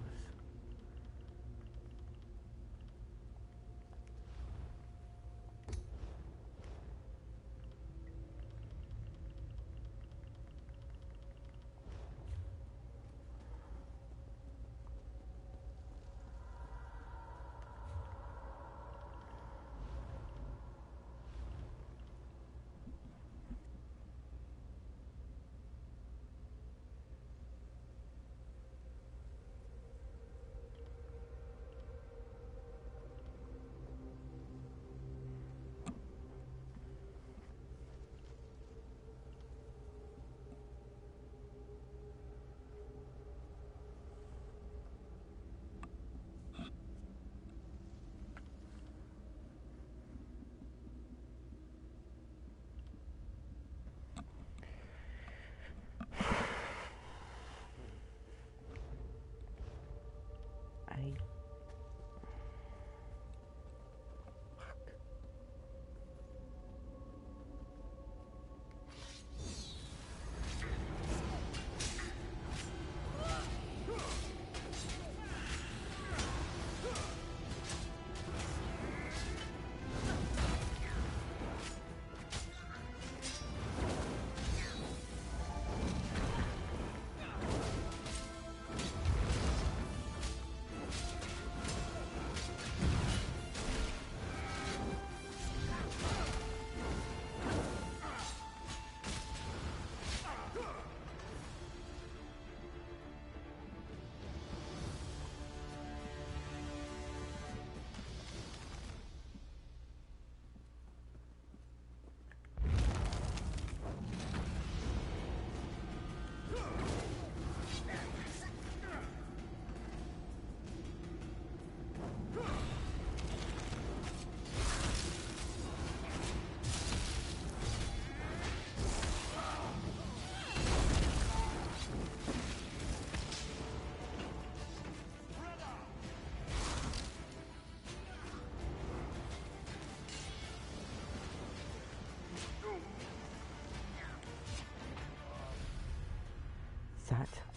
I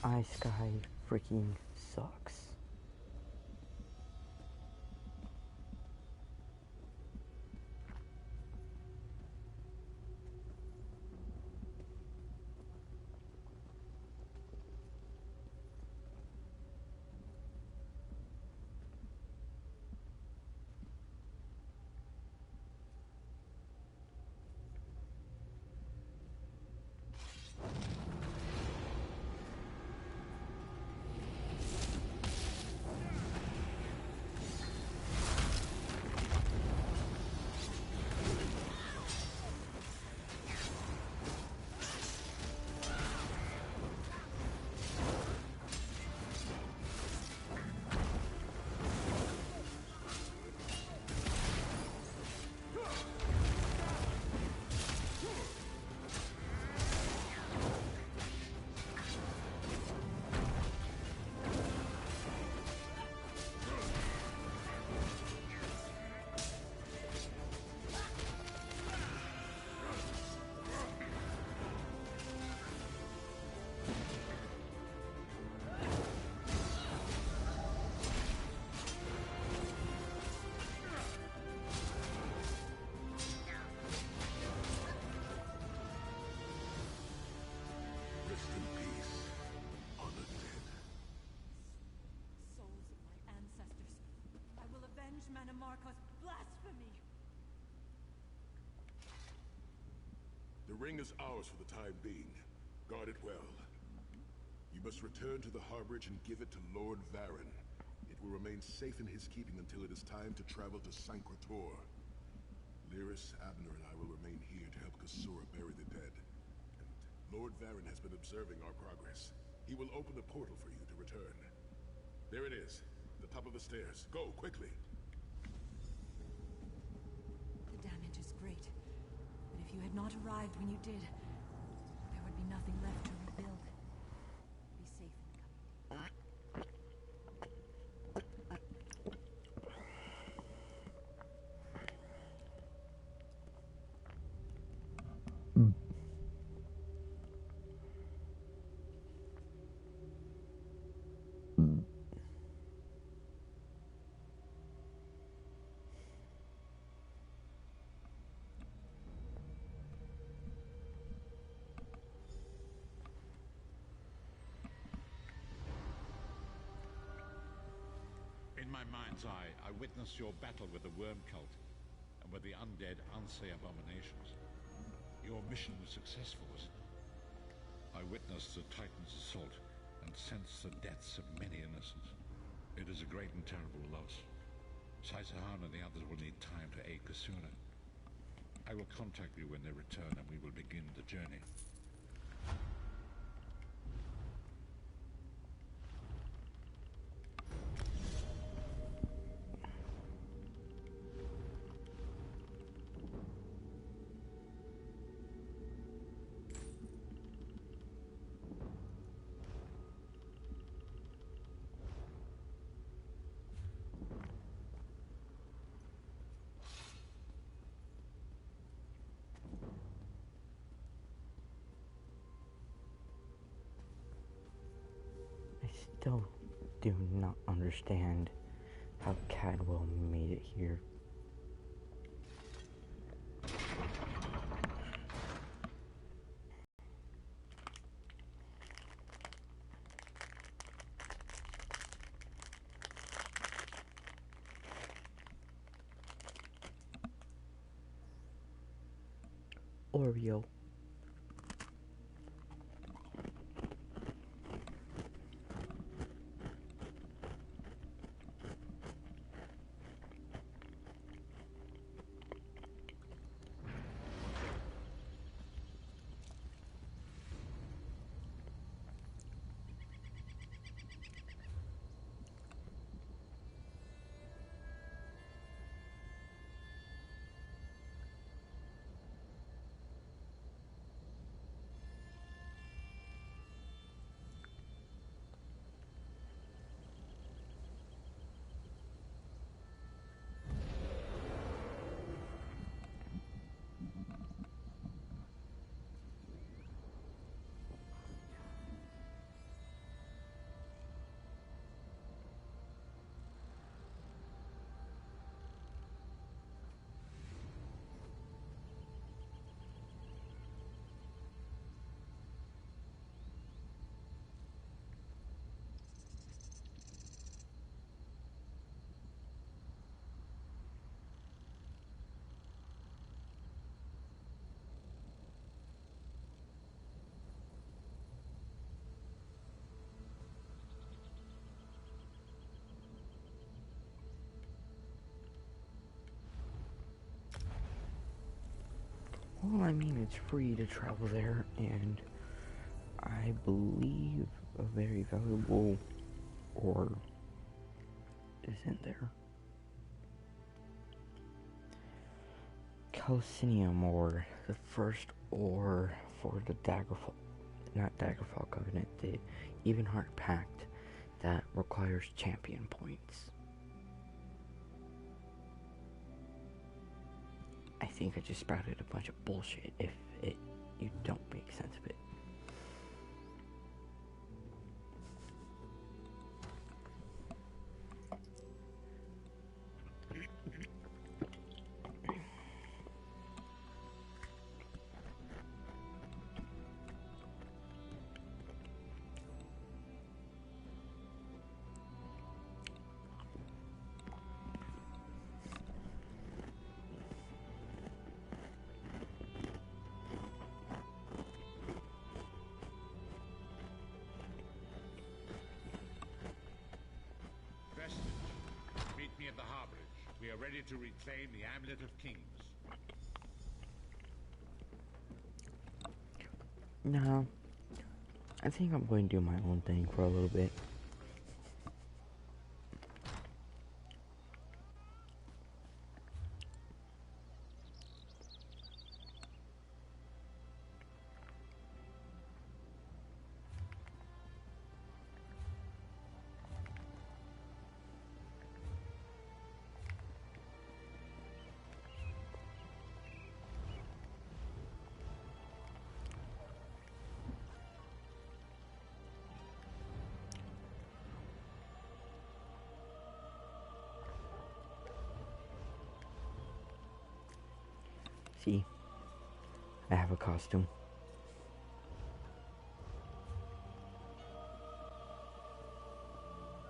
Ice Sky freaking sucks. Rest in peace, honored dead. Souls of my ancestors, I will avenge Manamarkos' blasphemy! The ring is ours for the time being. Guard it well. You must return to the harborage and give it to Lord Varen. It will remain safe in his keeping until it is time to travel to Sankrator. Lyris, Abner, and I will remain here to help Kasura bury the dead. And Lord Varen has been observing our progress. He will open a portal for you to return. There it is, the top of the stairs. Go, quickly! The damage is great, but if you had not arrived when you did, there would be nothing left to rebuild. Be safe in the coming days. In my mind's eye, I witnessed your battle with the worm cult and with the undead Unsay abominations. Your mission was successful, wasn't it? I witnessed the Titan's assault and sensed the deaths of many innocents. It is a great and terrible loss. Saisahan and the others will need time to aid Kasuna. I will contact you when they return and we will begin the journey. Still do not understand how Cadwell made it here. Oreo. Well, I mean, it's free to travel there, and I believe a very valuable ore is in there. Calcinium ore, the first ore for the Daggerfall Covenant, the Evenheart Pact that requires champion points. I think I just sprouted a bunch of bullshit if you don't make sense of it. Meet me at the Harborage. We are ready to reclaim the Amulet of Kings. No, I think I'm going to do my own thing for a little bit. See, I have a costume.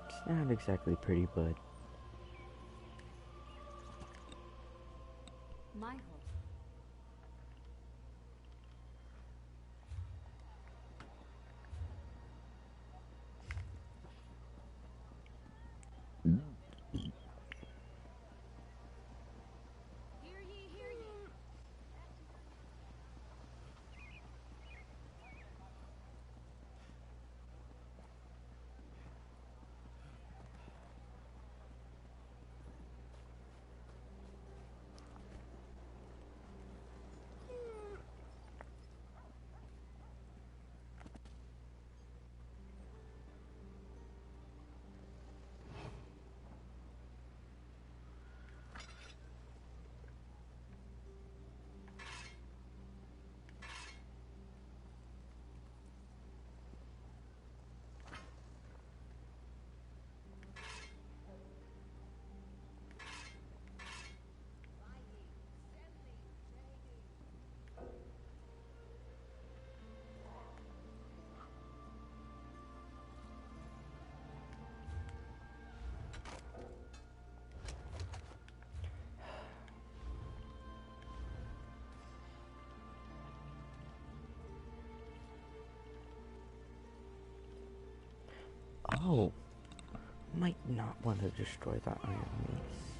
It's not exactly pretty, but My hope. Hear ye, hear ye. oh, might not want to destroy that iron mace.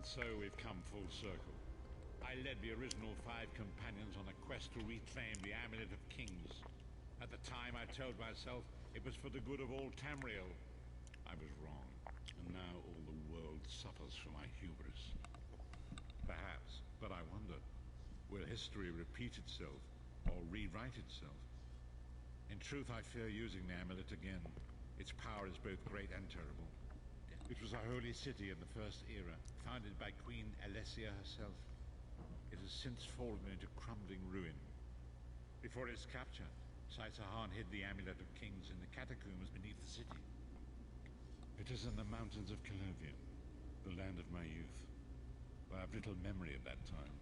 so we've come full circle. I led the original 5 companions on a quest to reclaim the Amulet of Kings. At the time, I told myself it was for the good of all Tamriel. I was wrong, and now all the world suffers for my hubris. Perhaps, but I wonder, will history repeat itself, or rewrite itself? In truth, I fear using the amulet again. Its power is both great and terrible. It was a holy city in the First Era, founded by Queen Alessia herself. It has since fallen into crumbling ruin. Before its capture, Saitahan hid the Amulet of Kings in the catacombs beneath the city. It is in the mountains of Colovian, the land of my youth. I have little memory of that time.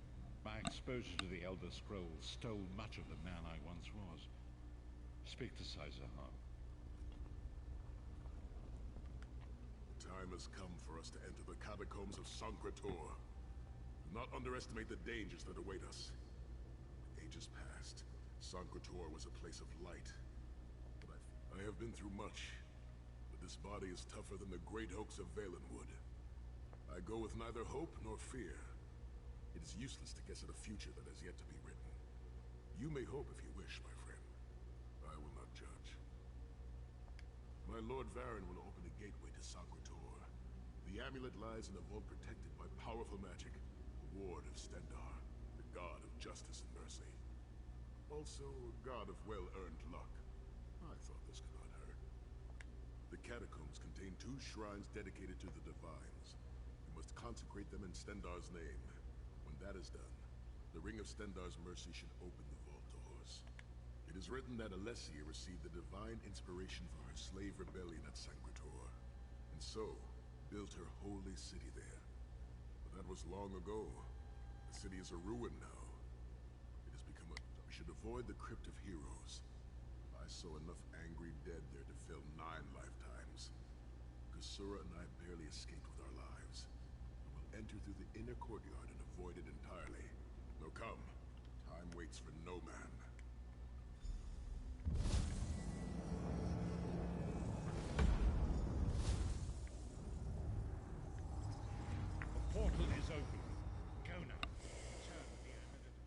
My exposure to the Elder Scrolls stole much of the man I once was. Speak to Saitahan. Time has come for us to enter the catacombs of Sancretor. Do not underestimate the dangers that await us. Ages past, Sancretor was a place of light. But I have been through much. But this body is tougher than the great oaks of Valenwood. I go with neither hope nor fear. It is useless to guess at a future that has yet to be written. You may hope if you wish, my friend. I will not judge. My Lord Varen will open a gateway to Sancretor. The amulet lies in a vault protected by powerful magic, a ward of Stendar, the god of justice and mercy. Also, a god of well-earned luck. I thought this could not hurt. The catacombs contain 2 shrines dedicated to the divines. You must consecrate them in Stendar's name. When that is done, the Ring of Stendar's mercy should open the vault doors. It is written that Alessia received the divine inspiration for her slave rebellion at Sancretor, and so built her holy city there. But that was long ago. The city is a ruin now. It has become a... We should avoid the Crypt of Heroes. I saw enough angry dead there to fill 9 lifetimes. Kasura and I barely escaped with our lives. We will enter through the inner courtyard and avoid it entirely. Now come. Time waits for no man. The portal is open. Go now. Return the amulet.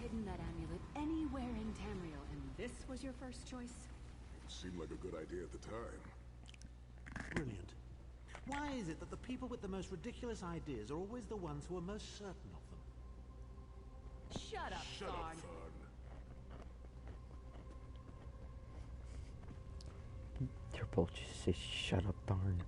Hidden that amulet anywhere in Tamriel, and this was your first choice? It seemed like a good idea at the time. Brilliant. Why is it that the people with the most ridiculous ideas are always the ones who are most certain of them? Shut up, Shut up, Thorn. Thorn. They're both just say, shut up, darn.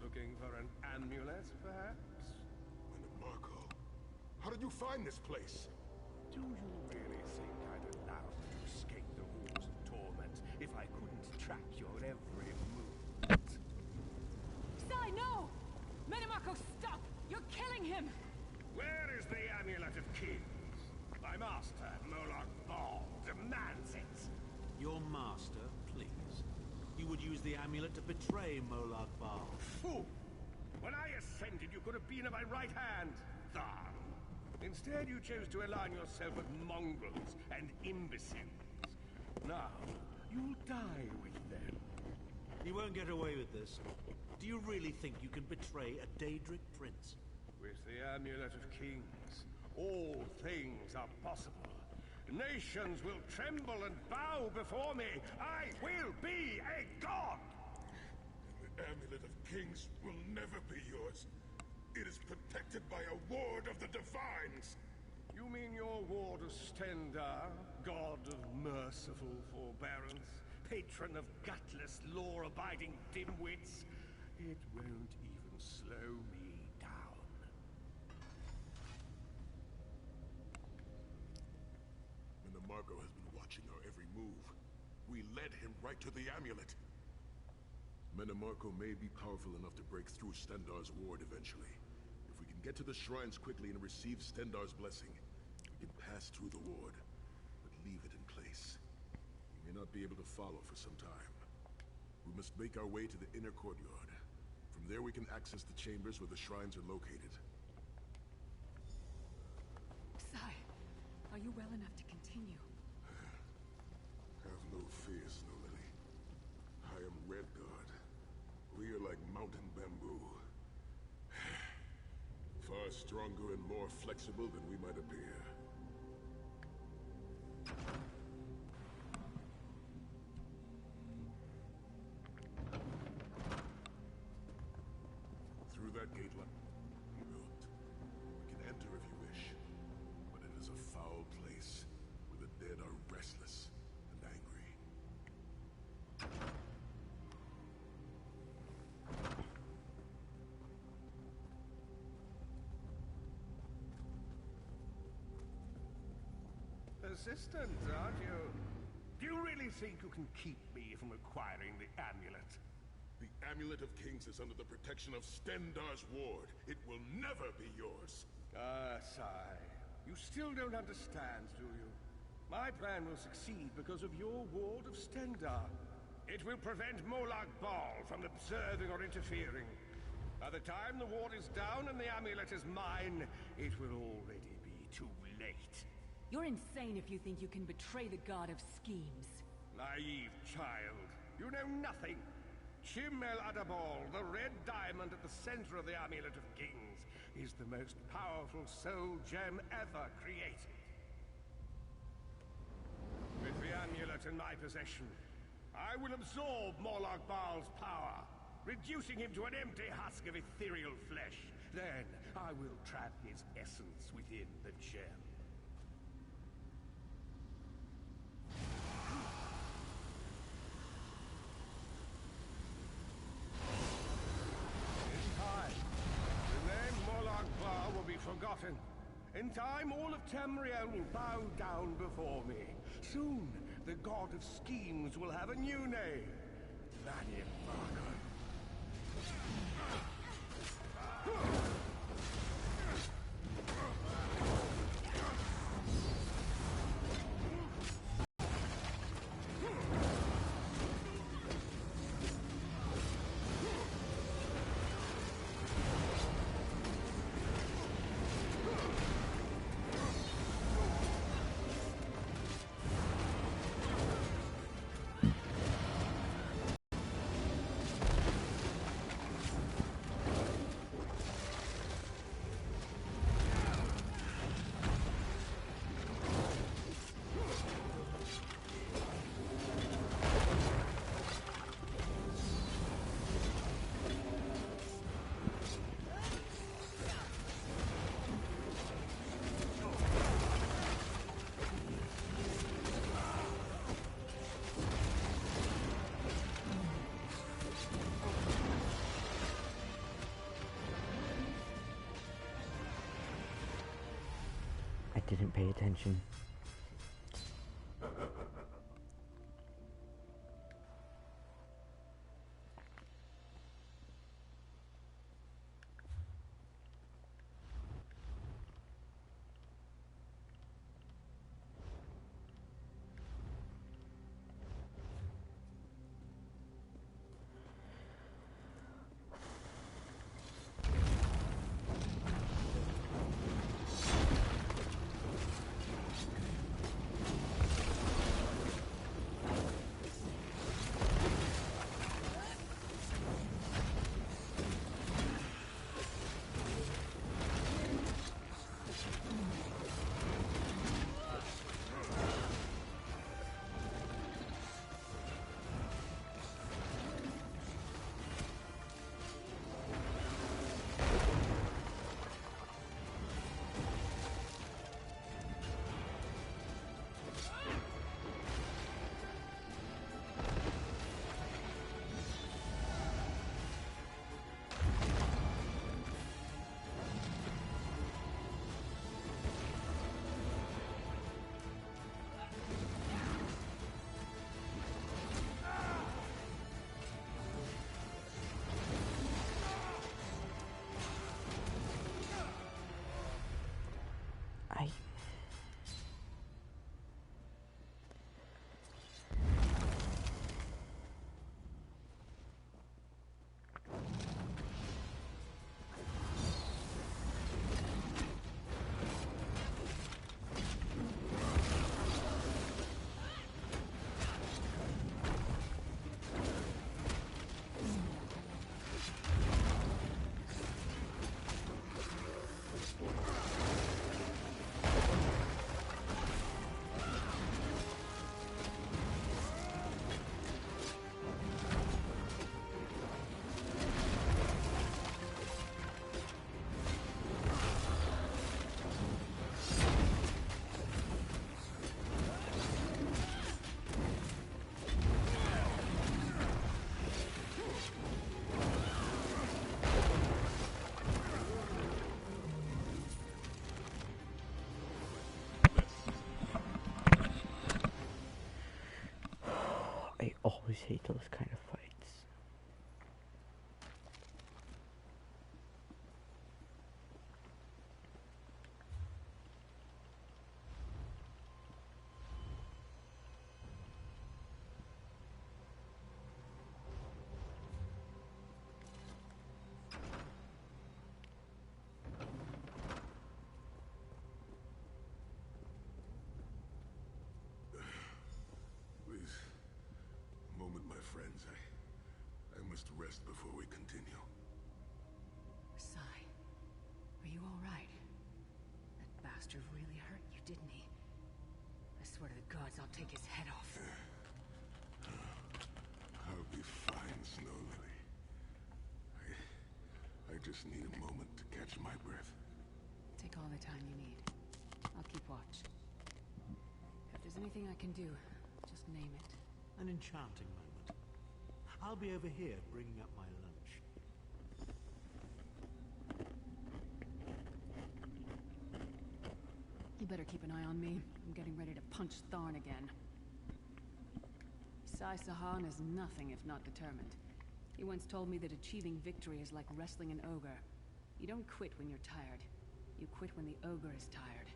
Looking for an amulet, perhaps? Marco, how did you find this place? Do you really think I'd allow you to escape the halls of torment if I couldn't track your every movement? Sai, no! Metamarco, stop! You're killing him! Where is the Amulet of Kings? My master, Molag Bal, demands it. Your master, please. You would use the amulet to betray Molag Bal. Fool! When I ascended, you could have been at my right hand, Tharn. Instead, you chose to align yourself with mongrels and imbeciles. Now, you'll die with them. You won't get away with this. Do you really think you can betray a Daedric prince? With the Amulet of Kings, all things are possible. Nations will tremble and bow before me. I will be a god! The Amulet of Kings will never be yours. It is protected by a ward of the Divines. You mean your ward of Stendar, god of merciful forbearance, patron of gutless, law-abiding dimwits? It won't even slow me down. Marco has been watching our every move. We led him right to the amulet. Metamarco may be powerful enough to break through Stendarr's ward eventually. If we can get to the shrines quickly and receive Stendarr's blessing, we can pass through the ward, but leave it in place. We may not be able to follow for some time. We must make our way to the inner courtyard. From there we can access the chambers where the shrines are located. Sai, are you well enough to continue? Have no fear, Snow Lily. I am Redguard. We are like mountain bamboo. Far stronger and more flexible than we might appear. Through that gate locked. We can enter if you wish, but it is a foul place where the dead are restless and angry. Persistent, aren't you? Do you really think you can keep me from acquiring the amulet? The Amulet of Kings is under the protection of Stendarr's ward. It will never be yours. Ah, Sai. You still don't understand, do you? My plan will succeed because of your ward of Stendarr. It will prevent Molag Bal from observing or interfering. By the time the ward is down and the amulet is mine, it will already be too late. You're insane if you think you can betray the god of schemes. Naive child. You know nothing. Chim El Adabal, the red diamond at the center of the Amulet of Kings, is the most powerful soul gem ever created. With the amulet in my possession, I will absorb Molag Bal's power, reducing him to an empty husk of ethereal flesh. Then I will trap his essence within the gem. Forgotten. In time, all of Tamriel will bow down before me. Soon, the god of schemes will have a new name. Vanirvarkon. I didn't pay attention. always hate those kind of fights. Please, a moment, my friends. I must rest before we continue. Sai, are you all right? That bastard really hurt you, didn't he? I swear to the gods, I'll take his head off. I'll be fine, Snow Lily. I just need a moment to catch my breath. Take all the time you need. I'll keep watch. If there's anything I can do, just name it. An enchanting moment. I'll be over here bringing up my lunch. You better keep an eye on me. I'm getting ready to punch Tharn again. Sai Sahan is nothing if not determined. He once told me that achieving victory is like wrestling an ogre. You don't quit when you're tired. You quit when the ogre is tired.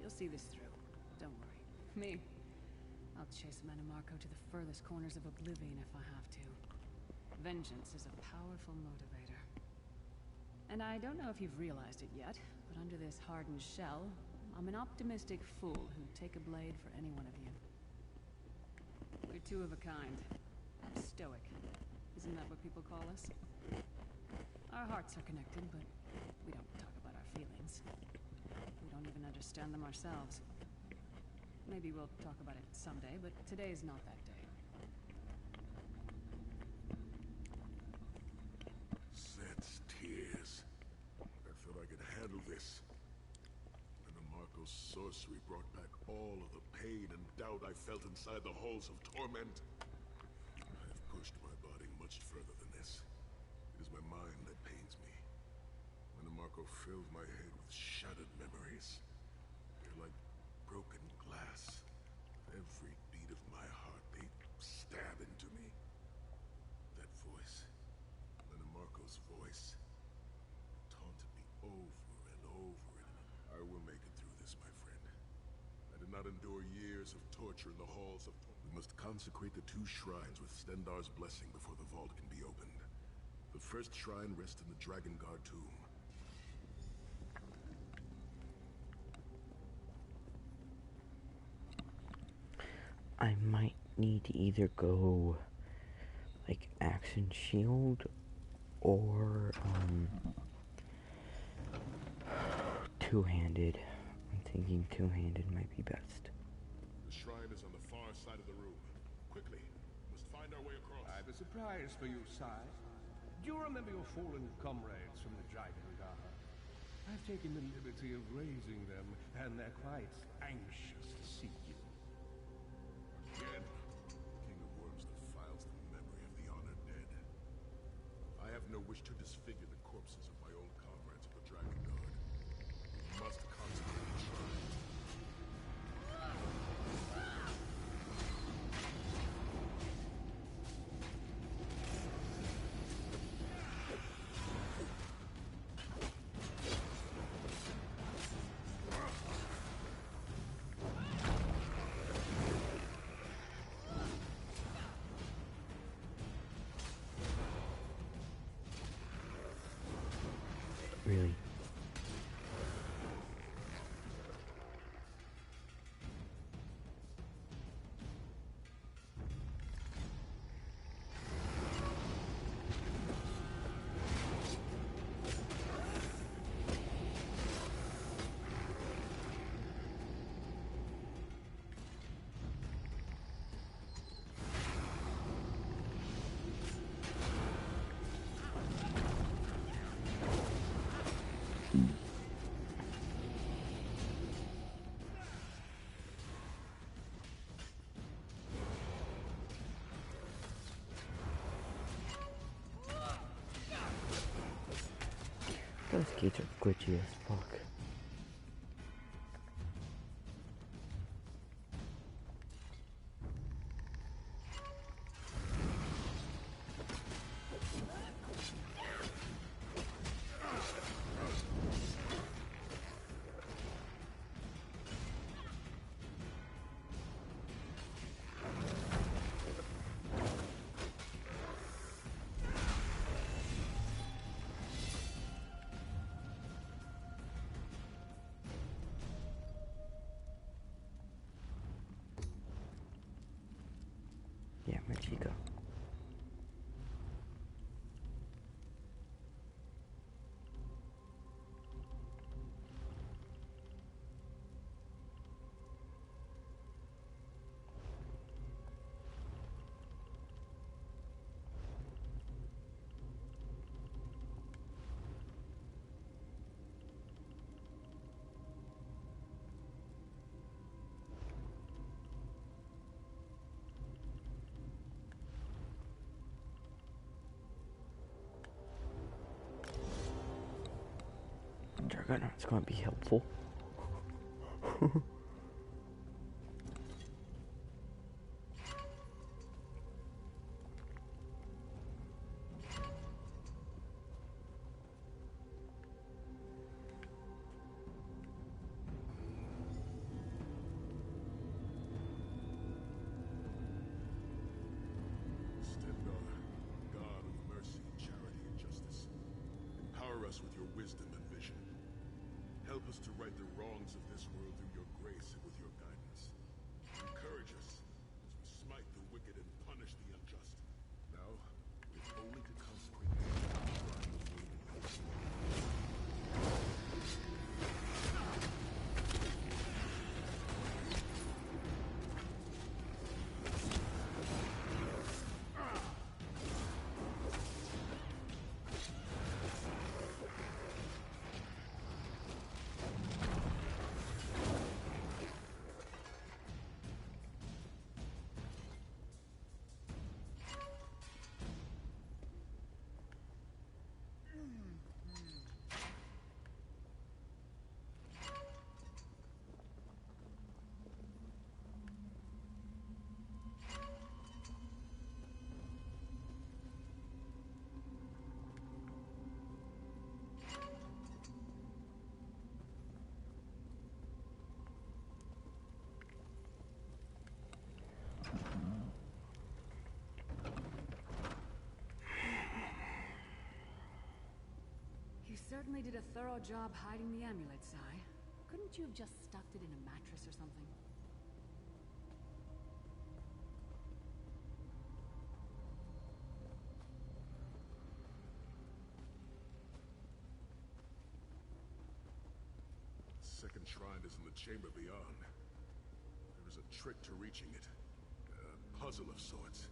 You'll see this through. Don't worry. Me? I'll chase Mannimarco to the furthest corners of oblivion if I have to. Vengeance is a powerful motivator. And I don't know if you've realized it yet, but under this hardened shell, I'm an optimistic fool who'd take a blade for any one of you. We're two of a kind. Stoic. Isn't that what people call us? Our hearts are connected, but we don't talk about our feelings. We don't even understand them ourselves. Maybe we'll talk about it someday, but today is not that day. Set's tears. I thought I could handle this. Marco's sorcery brought back all of the pain and doubt I felt inside the halls of torment. I've pushed my body much further than this. It is my mind that pains me. When Marco filled my head with shattered memories, they're like broken glass. Every beat of my heart, they stab into me. That voice, Marco's voice, taunted me over and over and I will make it through this, my friend. I did not endure years of torture in the halls of... We must consecrate the 2 shrines with Stendarr's blessing before the vault can be opened. The first shrine rests in the Dragon Guard tomb. I might need to either go like axe and shield or two-handed. I'm thinking two-handed might be best. The shrine is on the far side of the room. Quickly, must find our way across. I have a surprise for you, Sai. Do you remember your fallen comrades from the Dragon Guard? I've taken the liberty of raising them, and they're quite anxious to see you. Again? King of Worms defiles the memory of the honored dead. I have no wish to disfigure the corpses of my own comrades of the Dragon Guard. We must consecrate the shrine. Really. Those gates are glitchy as fuck. Yeah, my chica. Juggernaut's going to be helpful. God of mercy, charity, and justice, empower us with your wisdom and vision. Help us to right the wrongs of this world through your grace and with your guidance. Encourage us as we smite the wicked and punish the unjust. Now, we have only to consecrate the shrine of holy. You certainly did a thorough job hiding the amulet, Sai. Couldn't you have just stuffed it in a mattress or something? The second shrine is in the chamber beyond. There is a trick to reaching it. A puzzle of sorts.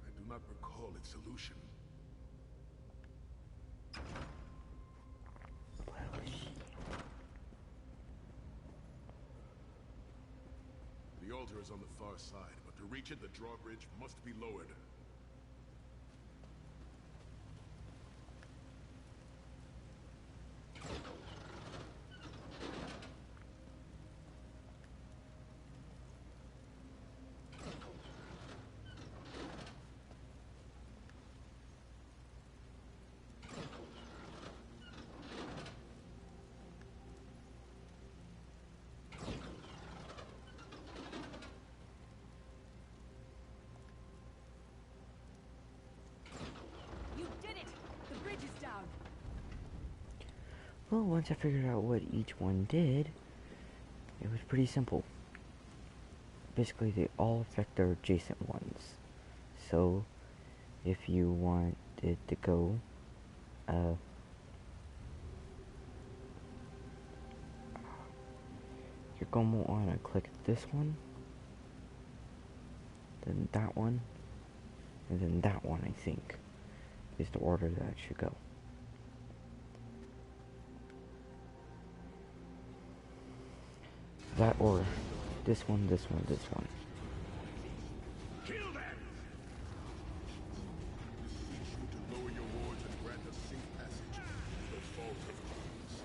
I do not recall its solution. The altar is on the far side, but to reach it, the drawbridge must be lowered. Well, once I figured out what each one did, it was pretty simple. Basically, they all affect their adjacent ones. So, if you want it to go, you're going to want to click this one, then that one, and then that one, I think, is the order that it should go. That order. This one, this one, this one. Kill them! Beseech you to lower your wards and grant us safe passage to the vault of Hades.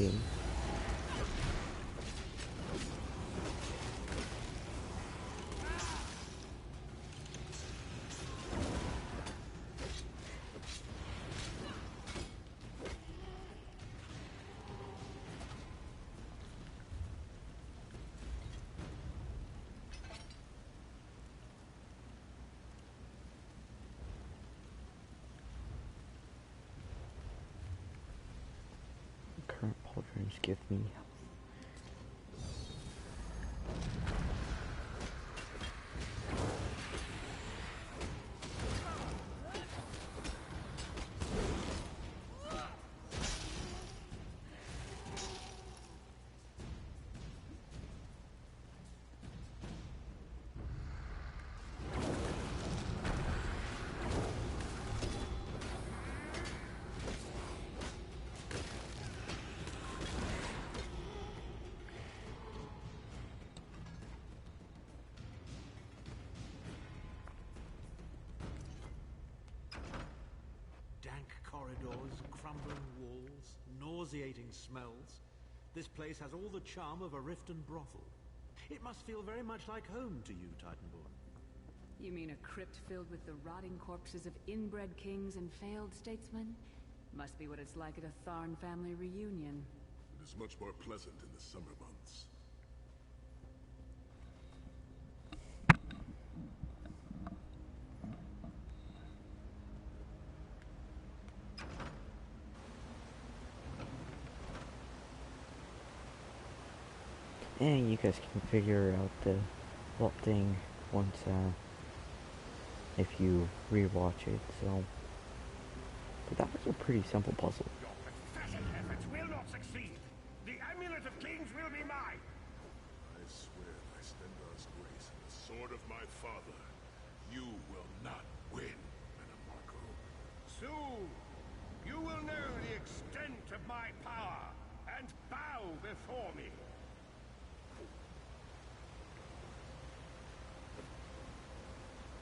game. Current pauldrons give me health. Corridors, crumbling walls, nauseating smells. This place has all the charm of a Riften brothel. It must feel very much like home to you, Titanborn. You mean a crypt filled with the rotting corpses of inbred kings and failed statesmen? Must be what it's like at a Tharn family reunion. It is much more pleasant in the summer months. And you guys can figure out the vault thing once, if you rewatch it, so. But that was a pretty simple puzzle. Your pathetic efforts will not succeed. The Amulet of Kings will be mine. I swear by Stendar's grace and the sword of my father, you will not win, Marco. Soon, you will know the extent of my power and bow before me.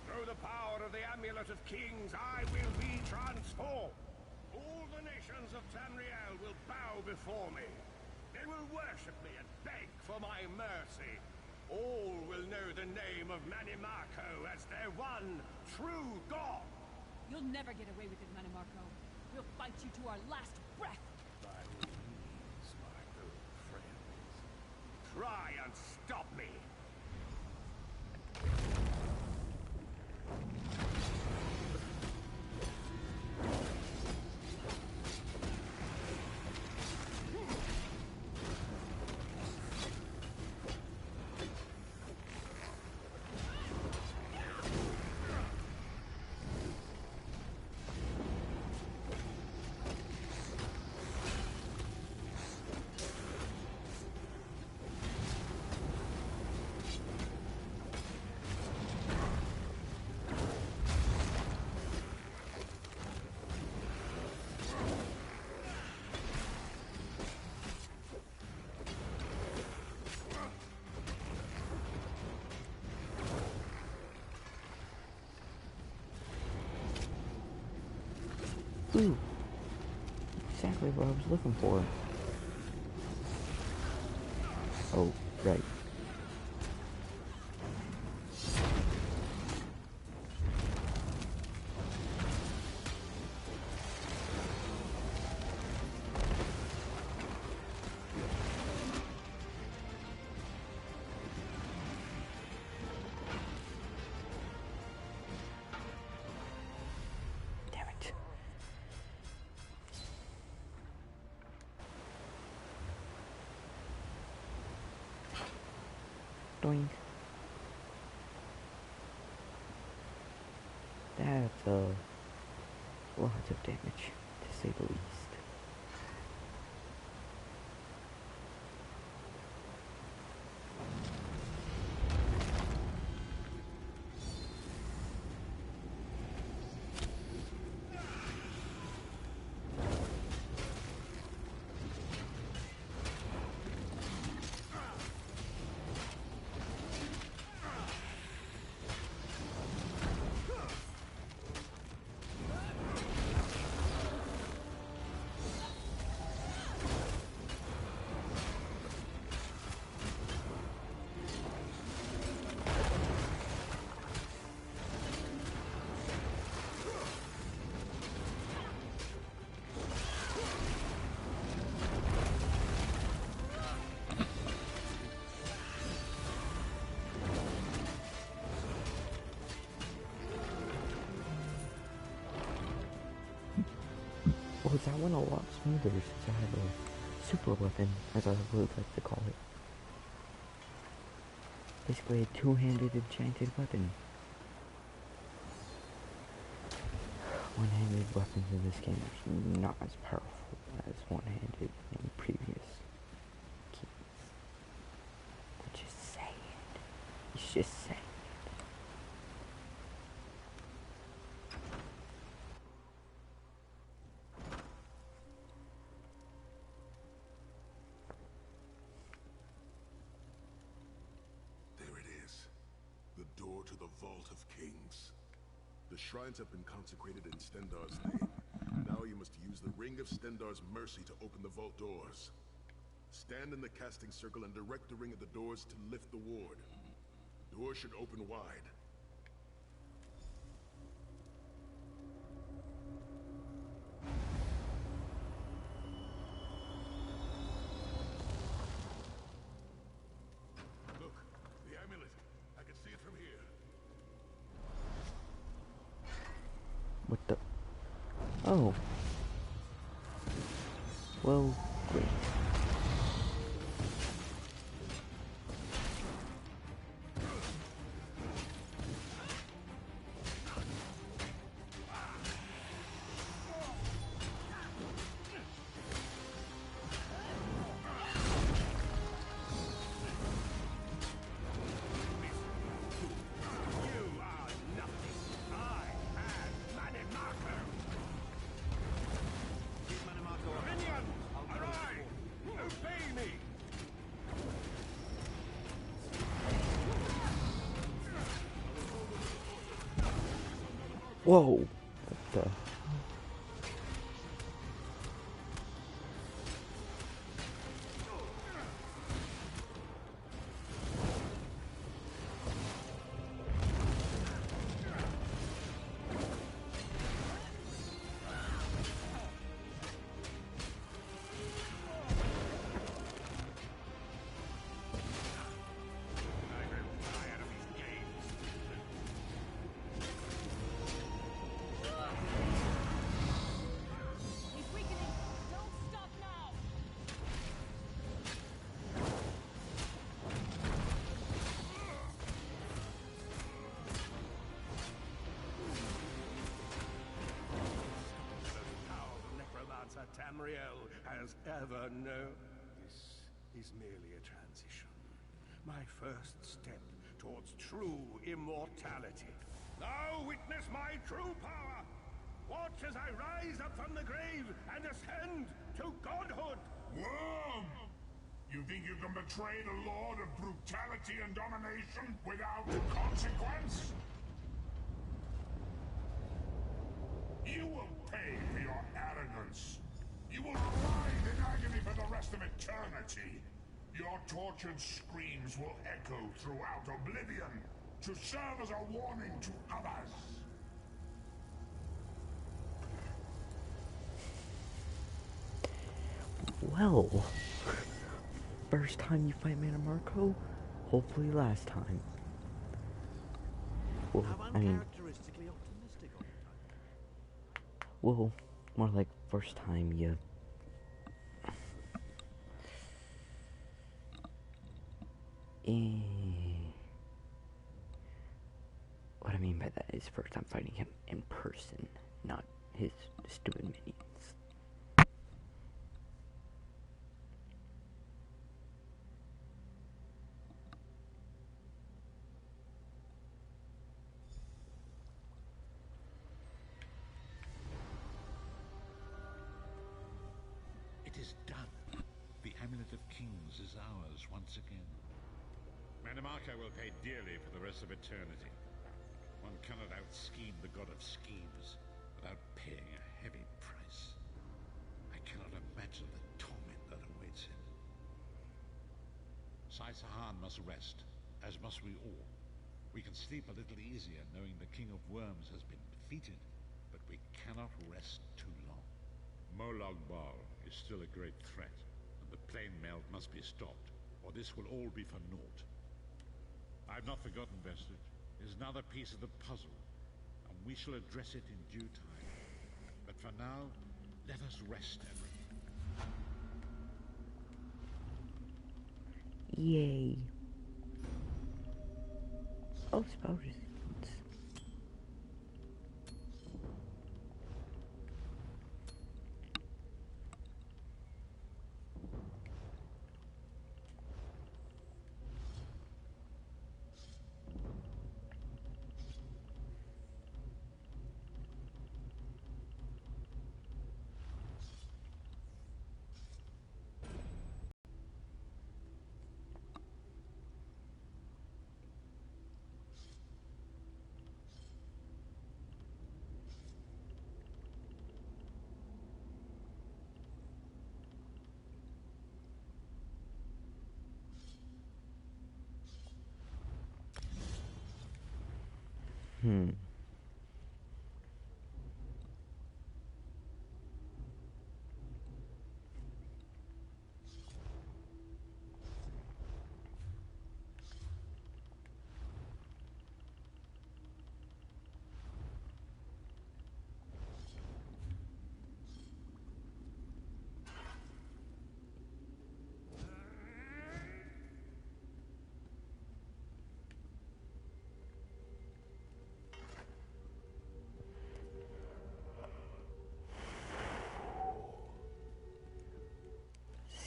Through the power of the Amulet of Kings, I will be transformed. All the nations of Tamriel will bow before me. They will worship me and beg for my mercy. All will know the name of Manimarco as their one true god. You'll never get away with it, Manimarco. We'll fight you to our last breath. By all means, my old friends. Try and stop me. Ooh, exactly what I was looking for. Oh, right. Doink. That's lots of damage, to say the least. went a lot smoother since I have a super weapon, as I would like to call it. Basically a two-handed enchanted weapon. One-handed weapons in this game are not as powerful as one-handed in previous games. I'm just saying. It's just saying. There it is. The door to the Vault of Kings. The shrines have been consecrated in Stendar's name. Now you must use the Ring of Stendar's mercy to open the vault doors. Stand in the casting circle and direct the ring of the doors to lift the ward. Doors should open wide. Look, the amulet. I can see it from here. What the? Oh. Well, great. You are nothing. I am Manimarco. Keep Manimarco up. Minions, I'll close the arise! portal. Obey me! Whoa. What the? I am tired of these games. He's weakening. Don't stop now. The powerful necromancer Tamriel has ever known. This is merely a transition. My first step towards true immortality. Now witness my true power! Watch as I rise up from the grave and ascend to godhood! Worm! You think you can betray the Lord of brutality and domination without consequence? You will pay for your arrogance. You will writhe in agony for the rest of eternity. Your tortured screams will echo throughout oblivion to serve as a warning to others. Well. First time you fight Manimarco? Hopefully last time. Well, How I mean, uncharacteristically optimistic on you. well, more like first time you... What I mean by that is first I'm fighting him in person, not his stupid minions. It is done. The Amulet of Kings is ours once again. Manimarco will pay dearly for the rest of eternity. One cannot out-scheme the god of schemes without paying a heavy price. I cannot imagine the torment that awaits him. Sai-Sahan must rest, as must we all. We can sleep a little easier knowing the King of Worms has been defeated, but we cannot rest too long. Molag Bal is still a great threat, and the plane melt must be stopped, or this will all be for naught. I've not forgotten Vestige. It is another piece of the puzzle, and we shall address it in due time. But for now, Let us rest, Edward. Yay. Oh, spell resistance. Hmm.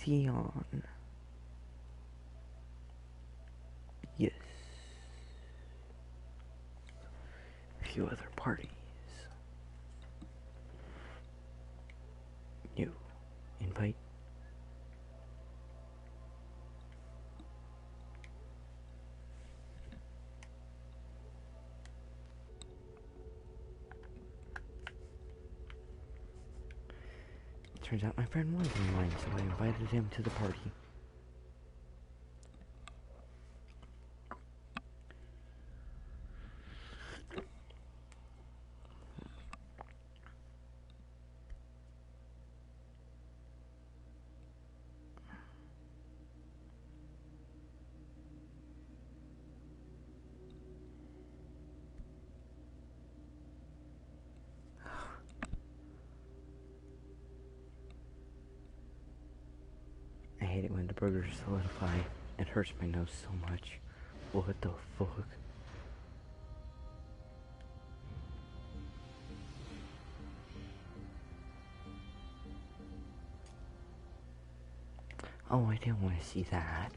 Sion. Yes. A few other parties. New. Invite. Turns out my friend was in line, so I invited him to the party. I hate it when the burgers solidify. It hurts my nose so much. What the fuck? Oh, I didn't want to see that.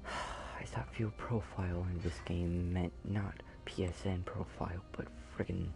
I thought view profile in this game meant not PSN profile, but friggin'...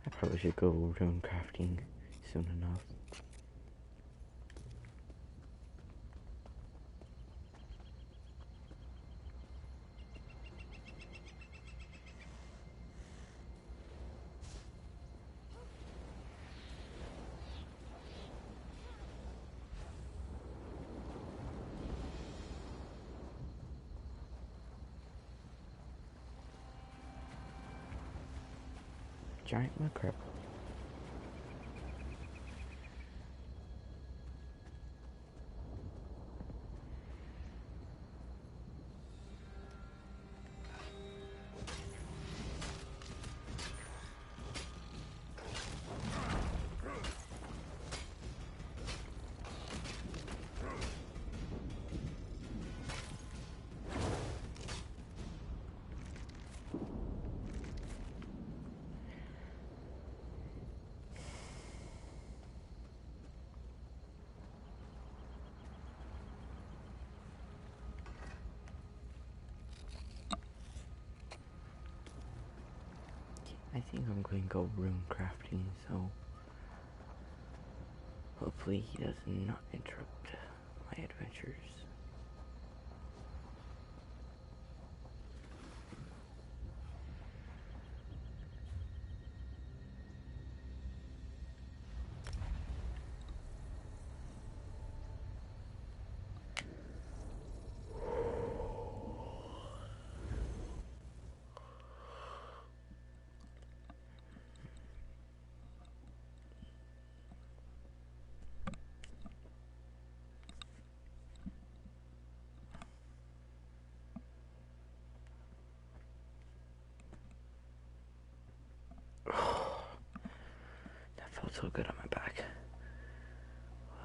I probably should go rune crafting soon enough. Giant mudcrab. I think I'm going to go rune crafting, so hopefully he does not interrupt my adventures. That felt so good on my back.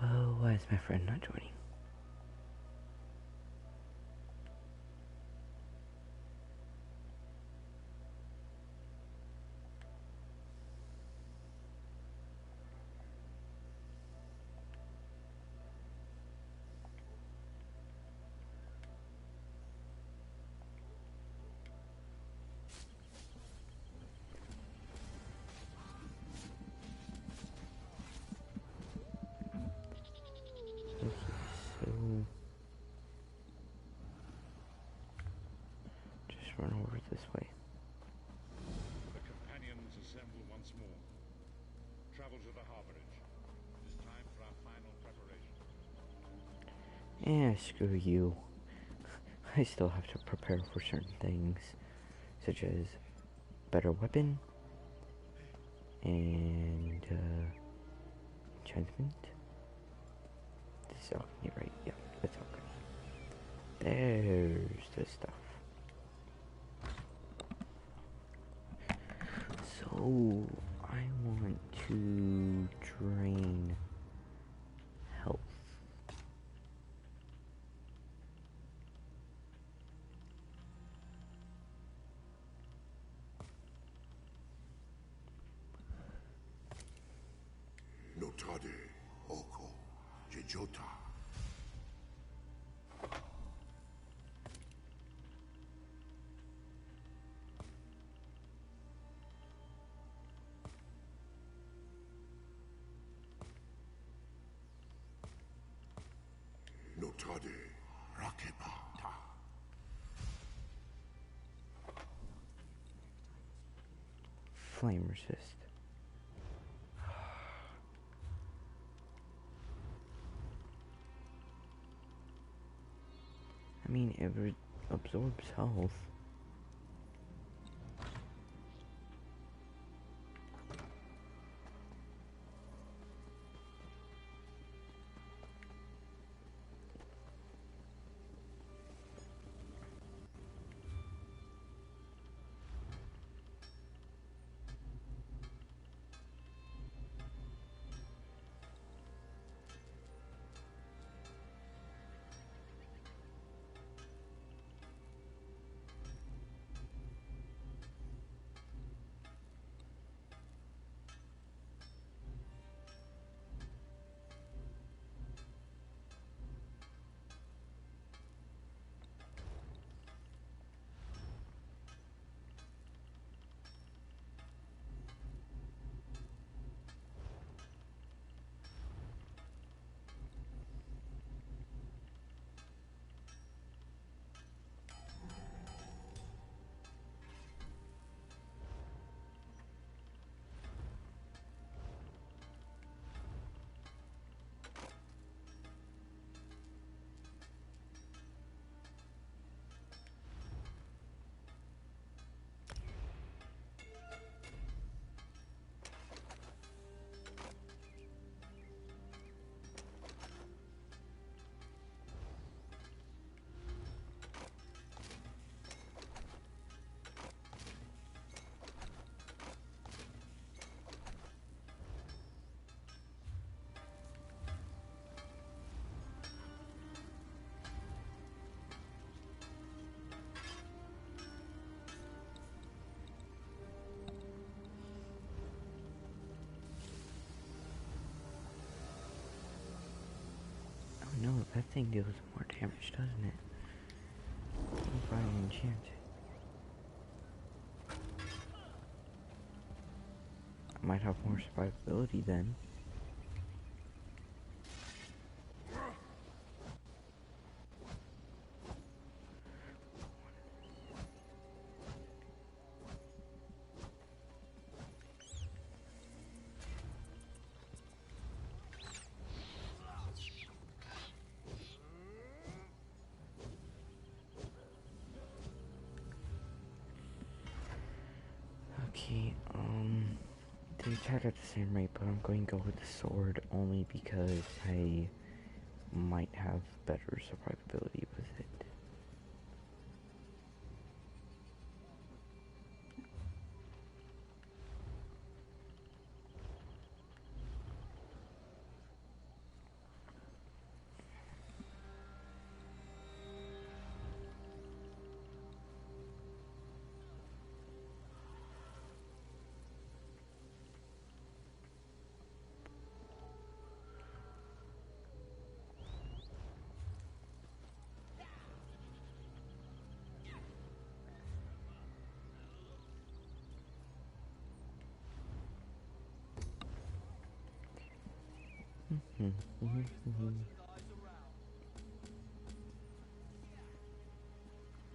Oh, why is my friend not joining? So just run over this way. The companions assemble once more. Travel to the harborage. It is time for our final preparation. Screw you. I still have to prepare for certain things, such as better weapon and enchantment. This is all right. Yeah, that's okay. There's the stuff. So I want to drain health. Notade, Oko, Jejota. Notade, Rakepata. Flame resist. I mean, it absorbs health. No, that thing deals more damage, doesn't it? If I enchant it. might have more survivability then. Okay, they attack at the same rate, but I'm going to go with the sword only because I might have better survivability with it.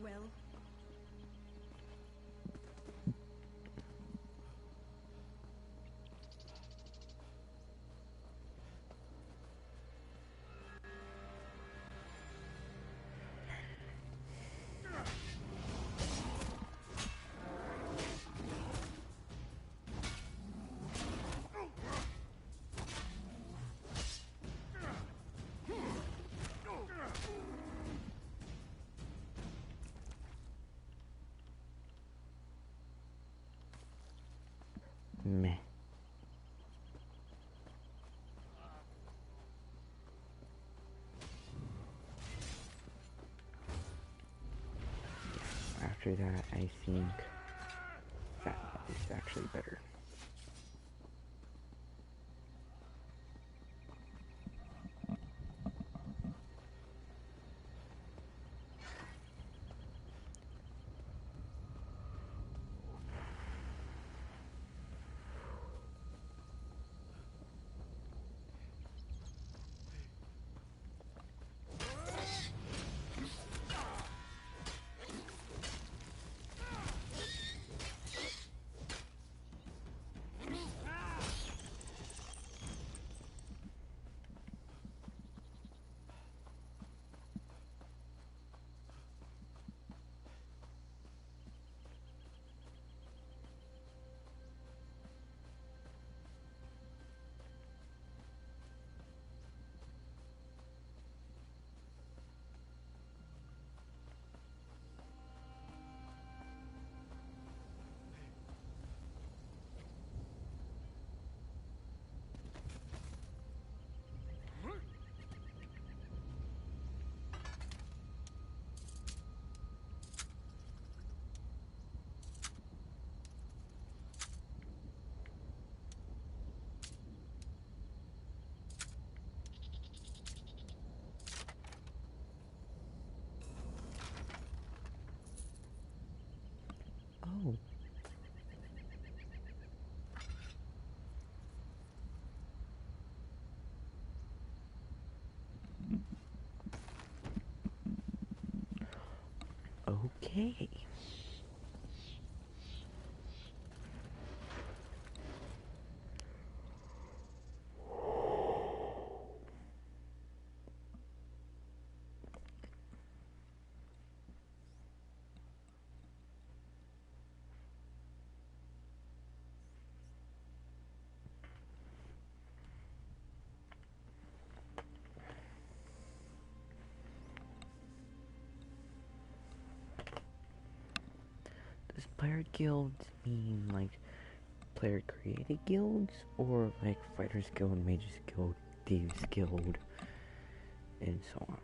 Well, Meh. After that, I think that is actually better. Oh. Okay. Does player guilds mean like player created guilds, or like fighters guild, mages guild, thieves guild, and so on?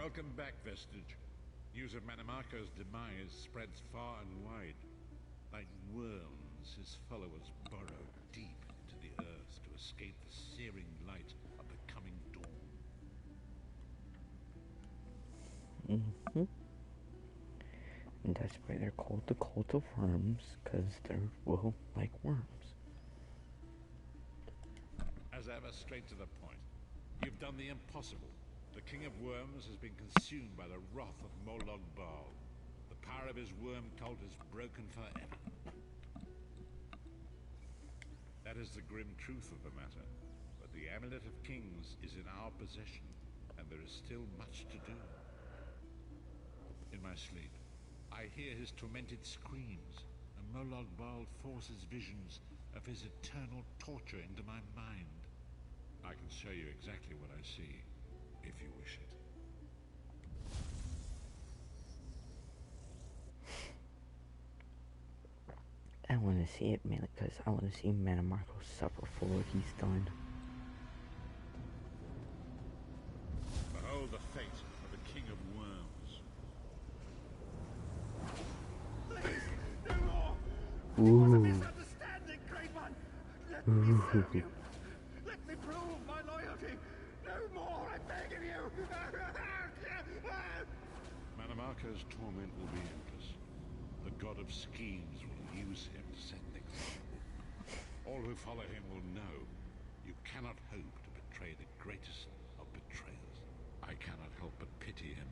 Welcome back, Vestige. News of Manimarco's demise spreads far and wide. Like worms, his followers burrow deep into the earth to escape the searing light of the coming dawn. Mm-hmm. And that's why they're called the Cult of Worms, because they're, well, like worms. As ever, straight to the point. You've done the impossible. The King of Worms has been consumed by the wrath of Molog Bal. The power of his worm cult is broken forever. That is the grim truth of the matter. But the Amulet of Kings is in our possession, and there is still much to do. In my sleep, I hear his tormented screams, and Molog Bal forces visions of his eternal torture into my mind. I can show you exactly what I see, if you wish it. I want to see it mainly because I want to see Manimarco suffer for what he's done. Behold the fate of the King of Worms. It was a misunderstanding, Great One. Let me serve you. Let me prove my loyalty. No more, I beg of you. Manimarco's torment will be endless. The god of schemes will use him to set an example. All who follow him will know you cannot hope to betray the greatest of betrayers. I cannot help but pity him,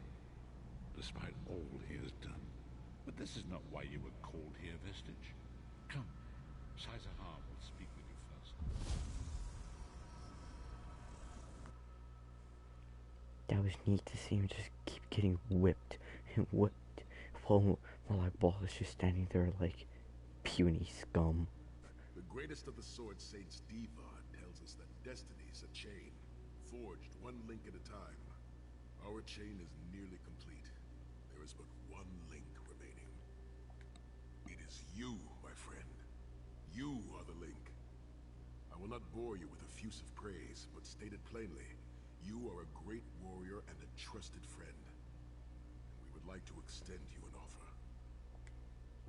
despite all he has done. But this is not why you were called here, Vestige. Come, Saizahar will speak with you first. That was neat to see him just keep getting whipped and whipped while like Ball is just standing there like puny scum. The greatest of the Sword Saints, Diva, tells us that destiny is a chain, forged one link at a time. Our chain is nearly complete. There is but one link remaining. It is you, my friend. You are the link. I will not bore you with effusive praise, but stated plainly, you are a great warrior and a trusted friend. And we would like to extend you an offer.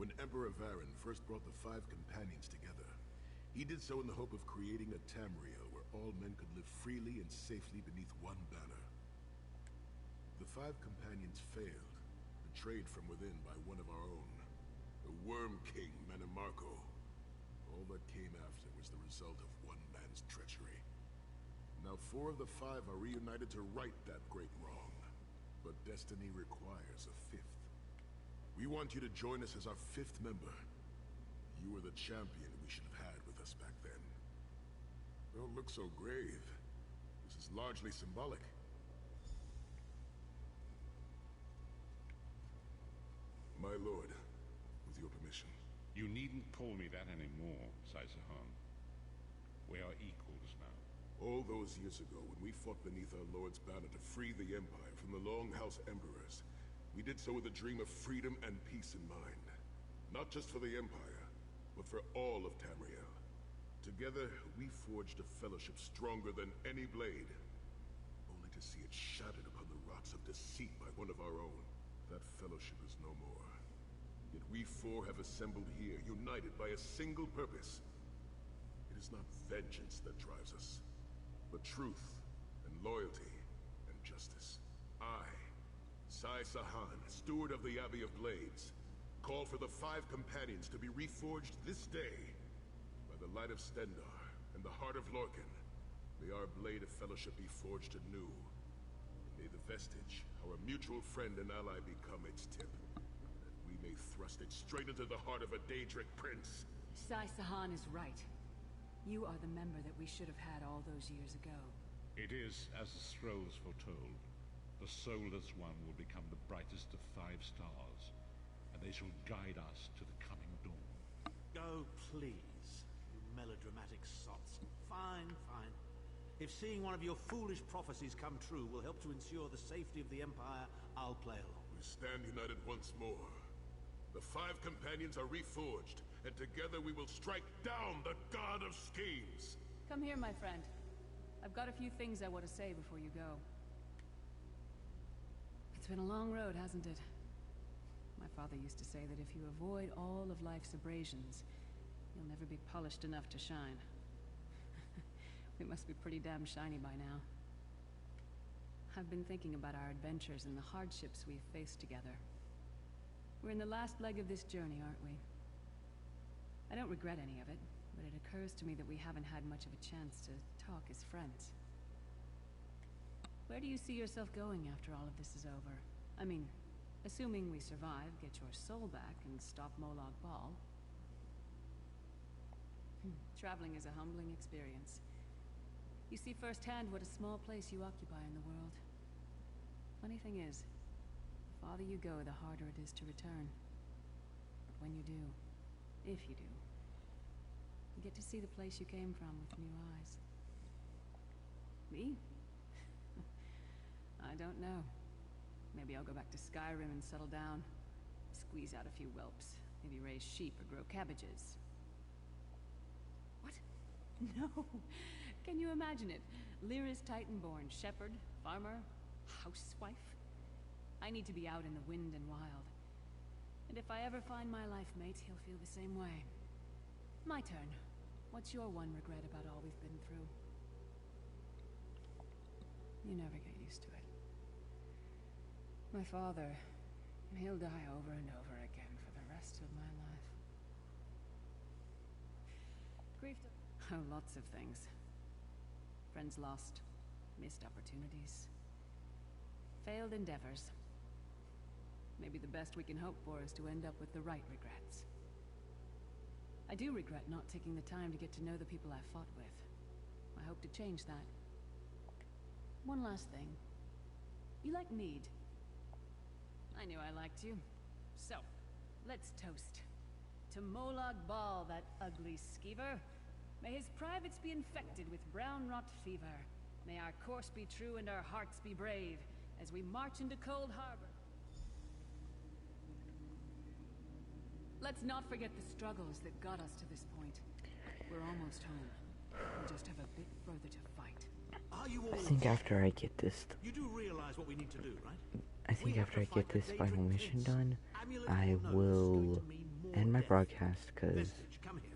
When Emperor Varen first brought the 5 companions together, he did so in the hope of creating a Tamriel where all men could live freely and safely beneath one banner. The 5 companions failed, betrayed from within by one of our own, the Worm King Manimarco. All that came after was the result of one man's treachery. Now 4 of the 5 are reunited to right that great wrong, but destiny requires a 5th. We want you to join us as our 5th member. You were the champion we should have had with us back then. Don't look so grave. This is largely symbolic. My lord, with your permission. You needn't call me that anymore, Saizahar. We are equals now. All those years ago, when we fought beneath our lord's banner to free the Empire from the Longhouse Emperors, we did so with a dream of freedom and peace in mind. Not just for the Empire, but for all of Tamriel. Together, we forged a fellowship stronger than any blade, only to see it shattered upon the rocks of deceit by one of our own. That fellowship is no more. Yet we 4 have assembled here, united by a single purpose. It is not vengeance that drives us, but truth and loyalty and justice. I, Saizahar, steward of the Abbey of Blades, call for the 5 companions to be reforged this day. By the light of Stendarr and the heart of Lorkhan, may our blade of fellowship be forged anew. May the Vestige, our mutual friend and ally, become its tip, that we may thrust it straight into the heart of a Daedric prince. Saizahar is right. You are the member that we should have had all those years ago. It is as the scrolls foretold. The soulless one will become the brightest of 5 stars, and they shall guide us to the coming dawn. Oh, please, you melodramatic sots. Fine, fine. If seeing one of your foolish prophecies come true will help to ensure the safety of the Empire, I'll play along. We stand united once more. The 5 companions are reforged, and together we will strike down the God of Schemes. Come here, my friend. I've got a few things I want to say before you go. been a long road, hasn't it? My father used to say that if you avoid all of life's abrasions, you'll never be polished enough to shine. We must be pretty damn shiny by now. I've been thinking about our adventures and the hardships we've faced together. We're in the last leg of this journey, aren't we? I don't regret any of it, but it occurs to me that we haven't had much of a chance to talk as friends. Where do you see yourself going after all of this is over? I mean, assuming we survive, get your soul back, and stop Molag Bal. Traveling is a humbling experience. You see firsthand what a small place you occupy in the world. Funny thing is, the farther you go, the harder it is to return. But when you do, if you do, you get to see the place you came from with new eyes. Me? I don't know. Maybe I'll go back to Skyrim and settle down. Squeeze out a few whelps. Maybe raise sheep or grow cabbages. What? No! Can you imagine it? Lyra's Titanborn, shepherd, farmer, housewife. I need to be out in the wind and wild. And if I ever find my life mate, he'll feel the same way. My turn. What's your one regret about all we've been through? You never get used to it. My father, he'll die over and over again for the rest of my life. Grief. Oh, lots of things. Friends lost, missed opportunities, failed endeavors. Maybe the best we can hope for is to end up with the right regrets. I do regret not taking the time to get to know the people I fought with. I hope to change that. One last thing. You like mead? I knew I liked you. So, let's toast. To Molag Bal, that ugly skeever. May his privates be infected with brown rot fever. May our course be true and our hearts be brave as we march into Cold Harbor. Let's not forget the struggles that got us to this point. We're almost home. We just have a bit further to fight. Are you all I think after I get this, You do realize what we need to do, right? I think after I get this final mission done, I will end my broadcast because Vestige, come here.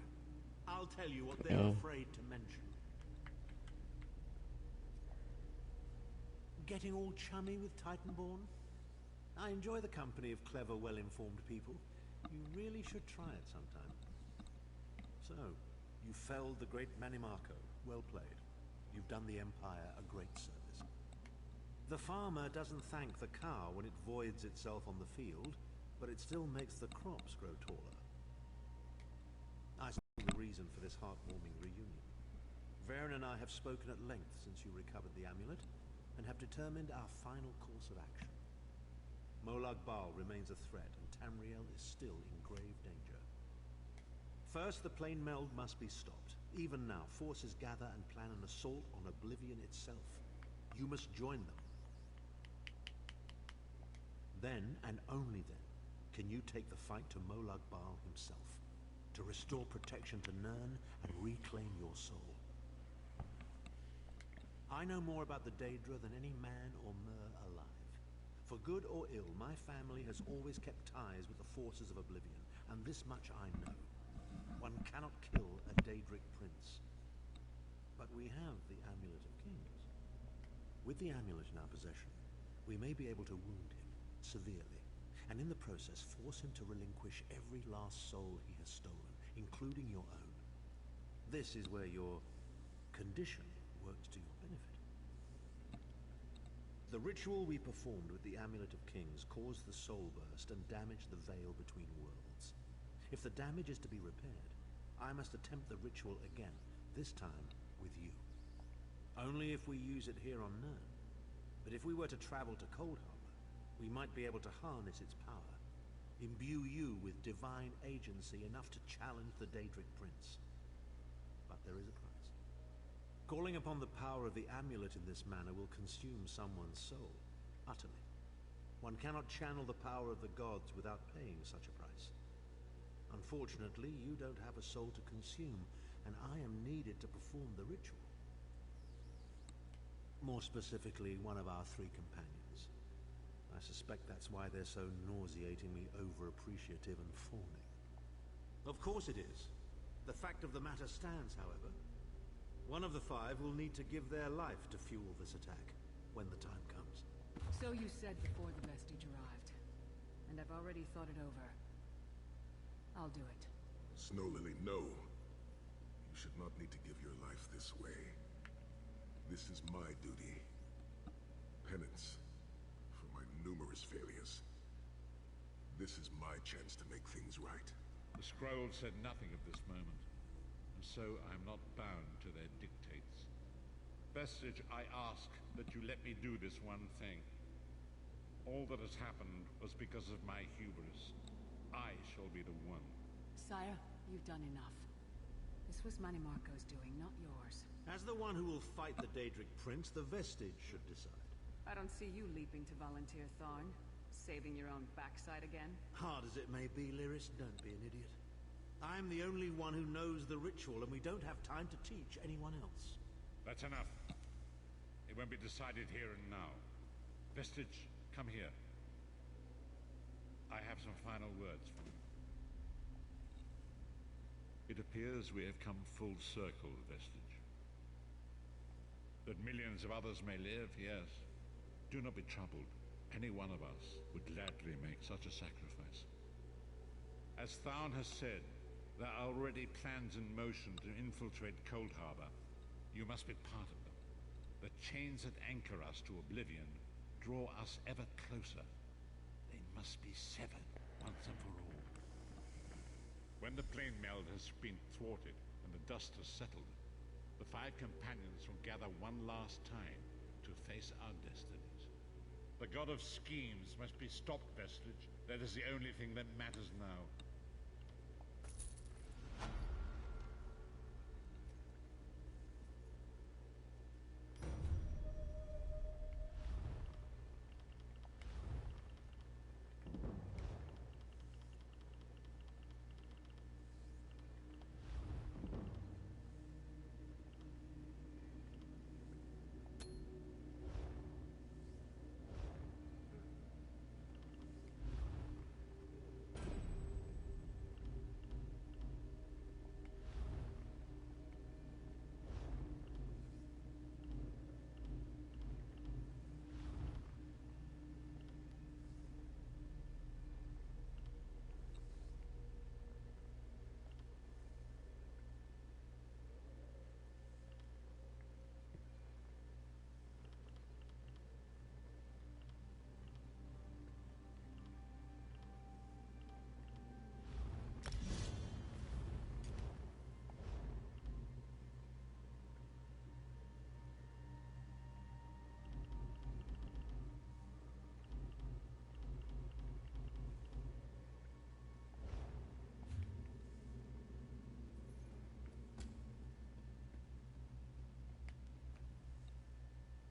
I'll tell you what they're afraid to mention. Getting all chummy with Titanborn? I enjoy the company of clever, well-informed people. You really should try it sometime. So, you felled the great Manimarco. Well played. You've done the Empire a great service. The farmer doesn't thank the cow when it voids itself on the field, but it still makes the crops grow taller. I see the reason for this heartwarming reunion. Varen and I have spoken at length since you recovered the amulet, and have determined our final course of action. Molag Bal remains a threat, and Tamriel is still in grave danger. First, the plane meld must be stopped. Even now, forces gather and plan an assault on Oblivion itself. You must join them. Then, and only then, can you take the fight to Molag Bal himself, to restore protection to Nirn and reclaim your soul. I know more about the Daedra than any man or mer alive. For good or ill, my family has always kept ties with the forces of Oblivion, and this much I know. One cannot kill a Daedric prince. But we have the Amulet of Kings. With the amulet in our possession, we may be able to wound him severely, and in the process force him to relinquish every last soul he has stolen, including your own. This is where your condition works to your benefit. The ritual we performed with the Amulet of Kings caused the soul burst and damaged the veil between worlds. If the damage is to be repaired, I must attempt the ritual again, this time with you. Only if we use it here on Nirn. But if we were to travel to Cold Harbor, we might be able to harness its power, imbue you with divine agency enough to challenge the Daedric Prince. But there is a price. Calling upon the power of the amulet in this manner will consume someone's soul, utterly. One cannot channel the power of the gods without paying such a price. Unfortunately, you don't have a soul to consume, and I am needed to perform the ritual. More specifically, one of our 3 companions. I suspect that's why they're so nauseatingly over-appreciative and fawning. Of course it is. The fact of the matter stands, however. One of the 5 will need to give their life to fuel this attack, when the time comes. So you said before the vestige arrived. And I've already thought it over. I'll do it. Snow Lily, no. You should not need to give your life this way. This is my duty. Penance for my numerous failures. This is my chance to make things right. The scroll said nothing of this moment, and so I'm not bound to their dictates. Vestige, I ask that you let me do this one thing. All that has happened was because of my hubris. I shall be the one. Sire, you've done enough. This was Manimarco's doing, not yours. As the one who will fight the Daedric Prince, the Vestige should decide. I don't see you leaping to volunteer, Tharn. Saving your own backside again? Hard as it may be, Lyris, don't be an idiot. I'm the only one who knows the ritual, and we don't have time to teach anyone else. That's enough. It won't be decided here and now. Vestige, come here. I have some final words for you. It appears we have come full circle, Vestige. That millions of others may live, yes. Do not be troubled. Any one of us would gladly make such a sacrifice. As Tharn has said, there are already plans in motion to infiltrate Cold Harbor. You must be part of them. The chains that anchor us to oblivion draw us ever closer. They must be severed once and for all. When the plane meld has been thwarted and the dust has settled, the 5 companions will gather one last time to face our destinies. The god of schemes must be stopped, Vestige. That is the only thing that matters now.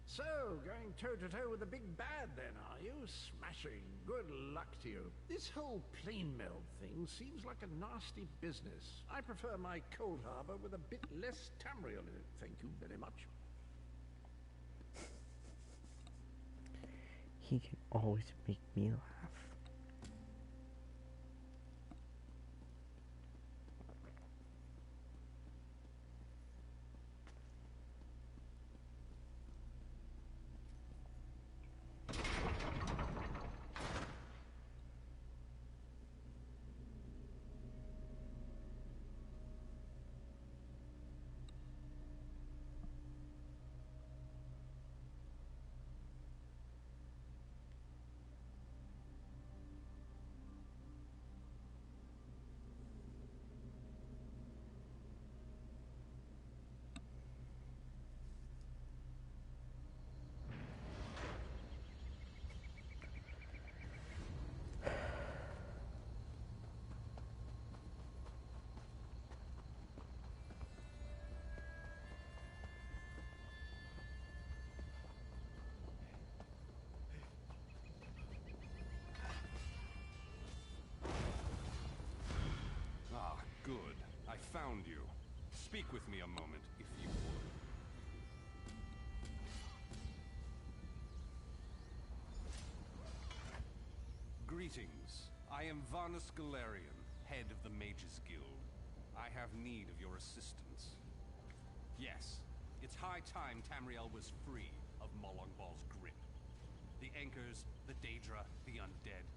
So, going toe-to-toe with the big bad then, are you? Smashing. Good luck to you. This whole plane meld thing seems like a nasty business. I prefer my Cold Harbor with a bit less Tamriel in it, thank you very much. He can always make me laugh. Good. I found you. Speak with me a moment, if you would. Greetings. I am Varnus Galarian, head of the Mages Guild. I have need of your assistance. Yes, it's high time Tamriel was free of Molongbal's grip. The Anchors, the Daedra, the Undead,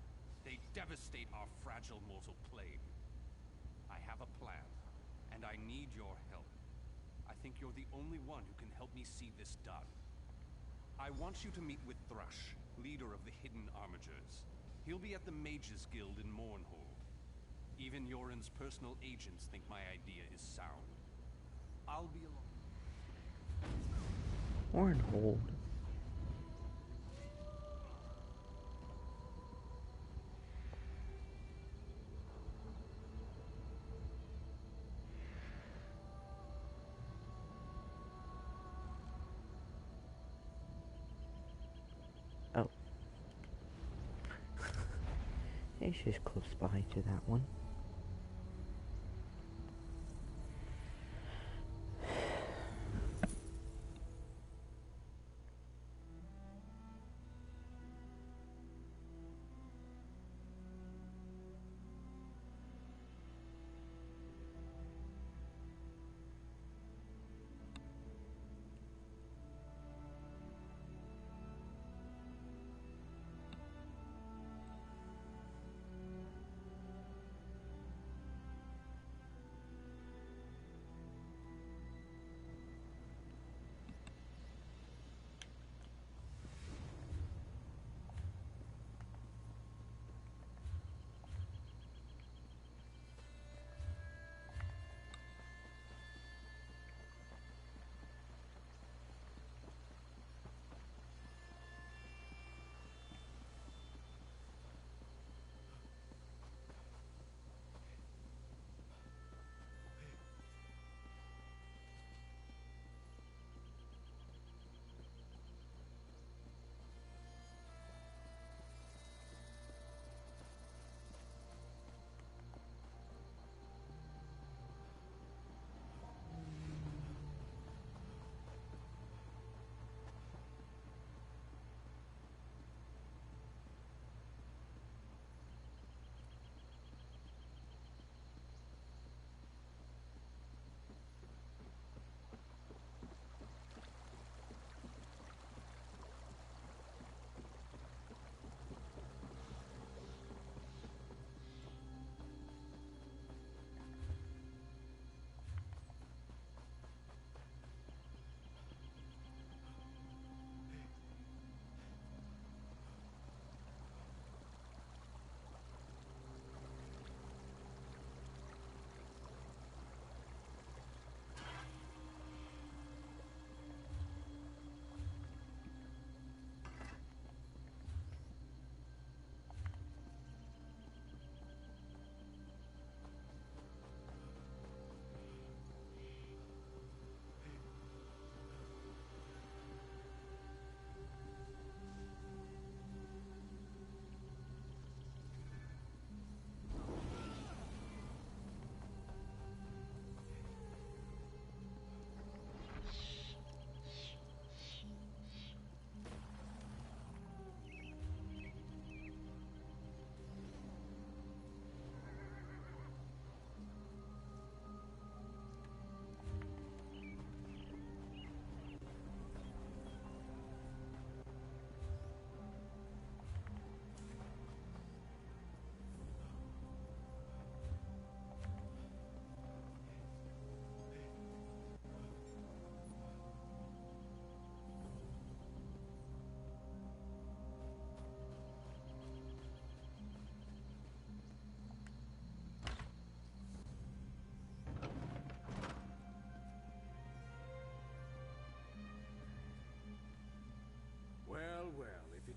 they devastate our fragile mortal plane. I have a plan, and I need your help. I think you're the only one who can help me see this done. I want you to meet with Thrush, leader of the Hidden Armigers. He'll be at the Mages Guild in Mournhold. Even Yoren's personal agents think my idea is sound. I'll be along. Mournhold. Oh. It's just close by to that one.